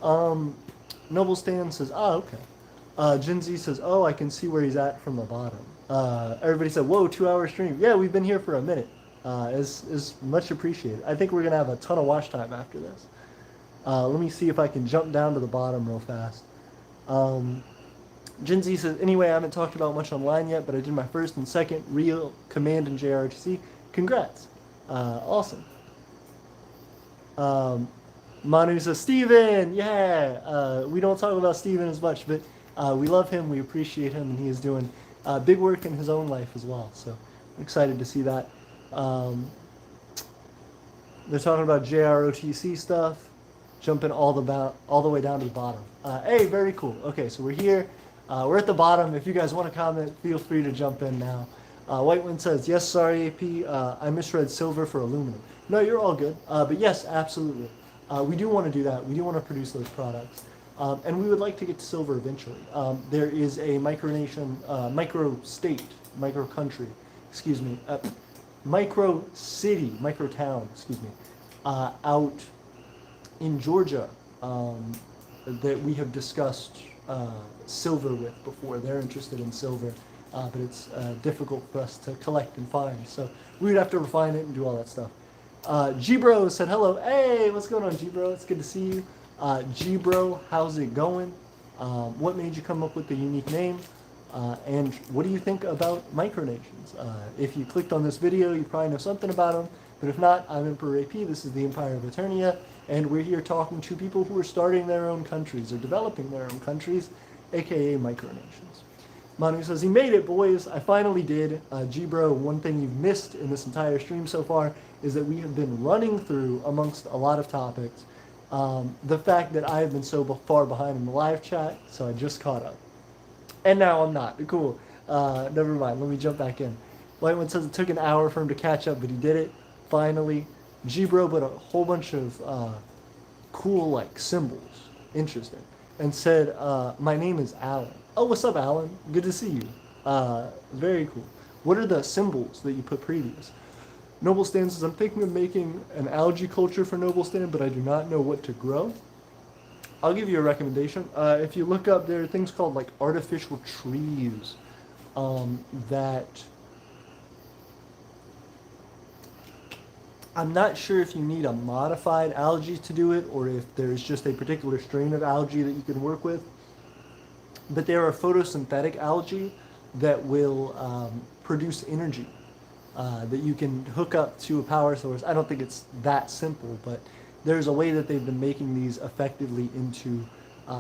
Noble Stan says, okay. Gen Z says, oh, I can see where he's at from the bottom. Everybody said, whoa, 2-hour stream. Yeah, we've been here for a minute. Is much appreciated. I think we're going to have a ton of watch time after this. Let me see if I can jump down to the bottom real fast. Gen Z says, anyway, I haven't talked about much online yet, but I did my first and second real command in JRTC. Congrats. Awesome. Manu says, Steven, yeah. We don't talk about Steven as much, but we love him, we appreciate him, and he is doing big work in his own life as well. So I'm excited to see that. They're talking about JROTC stuff, jumping all the way down to the bottom. Hey, very cool. Okay, so we're here. We're at the bottom. If you guys want to comment, feel free to jump in now. Whiteman says, yes, sorry, AP. I misread silver for aluminum. No, you're all good. But yes, absolutely. We do want to do that. We do want to produce those products. And we would like to get to silver eventually. There is a micronation, micro-state, micro-country, excuse me, micro-city, micro-town, excuse me, out in Georgia that we have discussed silver with before. They're interested in silver, but it's difficult for us to collect and find. So we would have to refine it and do all that stuff. G-Bro said hello. Hey, what's going on, G-Bro? It's good to see you. G-Bro, how's it going? What made you come up with the unique name? And what do you think about micronations? If you clicked on this video, you probably know something about them. But if not, I'm Emperor AP. This is the Empire of Aeternia. And we're here talking to people who are starting their own countries or developing their own countries, aka micronations. Manu says, he made it, boys. I finally did. G-Bro, one thing you've missed in this entire stream so far is that we have been running through, amongst a lot of topics, the fact that I have been so far behind in the live chat, so I just caught up. And now I'm not. Cool. Never mind. Let me jump back in. Whiteman says it took an hour for him to catch up, but he did it. Finally. G-Bro put a whole bunch of cool, like, symbols. Interesting. And said, my name is Alan. Oh, what's up, Alan? Good to see you. Very cool. What are the symbols that you put previous? Noble Stan says, I'm thinking of making an algae culture for Noble Stan, but I do not know what to grow. I'll give you a recommendation. If you look up, there are things called like artificial trees that I'm not sure if you need a modified algae to do it or if there's just a particular strain of algae that you can work with. But there are photosynthetic algae that will produce energy that you can hook up to a power source. I don't think it's that simple, but there's a way that they've been making these effectively into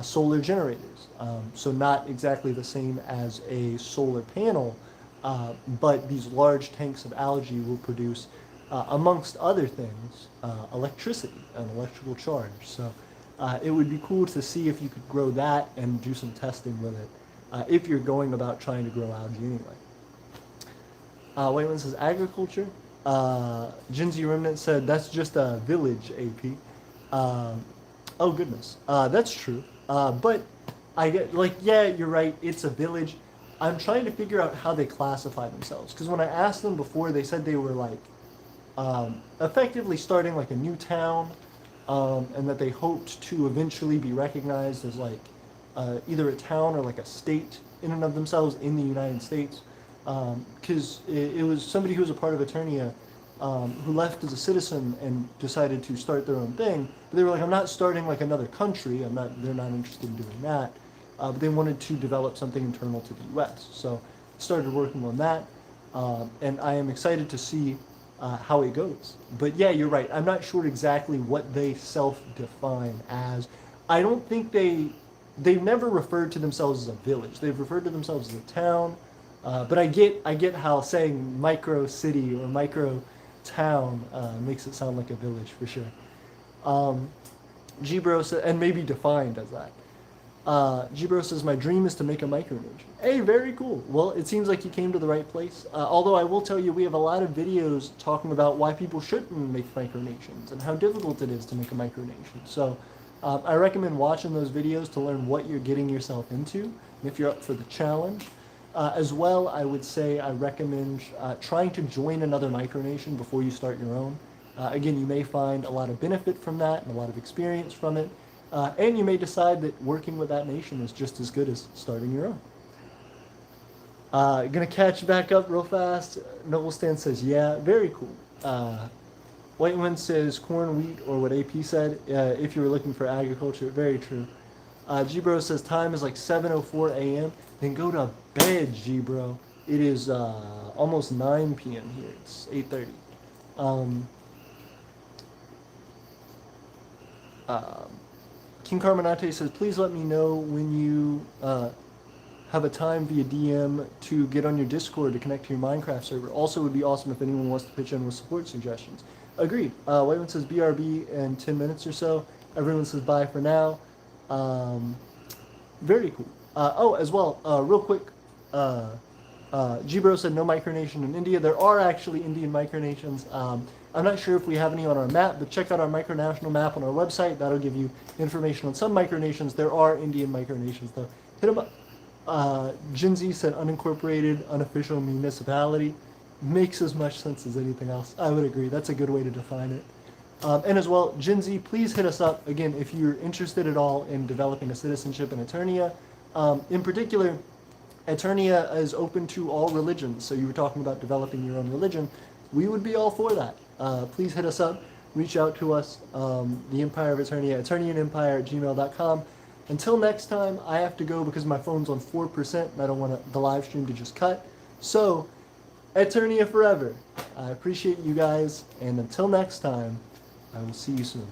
solar generators. So not exactly the same as a solar panel, but these large tanks of algae will produce, amongst other things, electricity, an electrical charge. So it would be cool to see if you could grow that and do some testing with it, if you're going about trying to grow algae anyway. Wayland says agriculture. Jinsey Remnant said that's just a village, AP. Oh goodness, that's true. But I get, like, yeah, you're right, it's a village. I'm trying to figure out how they classify themselves, because when I asked them before, they said they were like effectively starting like a new town, and that they hoped to eventually be recognized as like either a town or like a state in and of themselves in the United States. Because it was somebody who was a part of Aeternia who left as a citizen and decided to start their own thing. But they were like, I'm not starting like another country. They're not interested in doing that. But they wanted to develop something internal to the U.S. So started working on that. And I am excited to see how it goes. But yeah, you're right. I'm not sure exactly what they self-define as. I don't think they've never referred to themselves as a village. They've referred to themselves as a town. But I get how saying micro city or micro town makes it sound like a village for sure. G-Bro says, and maybe defined as that. G-Bro says, my dream is to make a micronation. Hey, very cool. Well, it seems like you came to the right place. Although I will tell you, we have a lot of videos talking about why people shouldn't make micronations and how difficult it is to make a micronation. So I recommend watching those videos to learn what you're getting yourself into, and if you're up for the challenge. As well, I would say I recommend trying to join another micronation before you start your own. Again, you may find a lot of benefit from that and a lot of experience from it. And you may decide that working with that nation is just as good as starting your own. Gonna catch back up real fast. Noblestan says, yeah, very cool. Whiteman says corn, wheat, or what AP said, if you were looking for agriculture. Very true. G-Bro says time is like 7:04 a.m. Then go to bed, G-Bro. It is almost 9 p.m. here. It's 8:30. King Carmenate says, please let me know when you have a time via DM to get on your Discord to connect to your Minecraft server. Also, it would be awesome if anyone wants to pitch in with support suggestions. Agreed. Whiteman says BRB in 10 minutes or so. Everyone says bye for now. Very cool. Oh, as well, real quick, G-Bro said no micronation in India. There are actually Indian micronations. I'm not sure if we have any on our map, but check out our micronational map on our website. That'll give you information on some micronations. There are Indian micronations, though. Hit them up. Jinzi said unincorporated, unofficial municipality. Makes as much sense as anything else. I would agree. That's a good way to define it. And as well, Jinzi, please hit us up, again, if you're interested at all in developing a citizenship in Aeternia. In particular, Aeternia is open to all religions, so you were talking about developing your own religion. We would be all for that. Please hit us up, reach out to us, the Empire of Aeternia, aeternianempire@gmail.com. Until next time, I have to go because my phone's on 4% and I don't want the live stream to just cut. So, Aeternia forever. I appreciate you guys, and until next time, I will see you soon.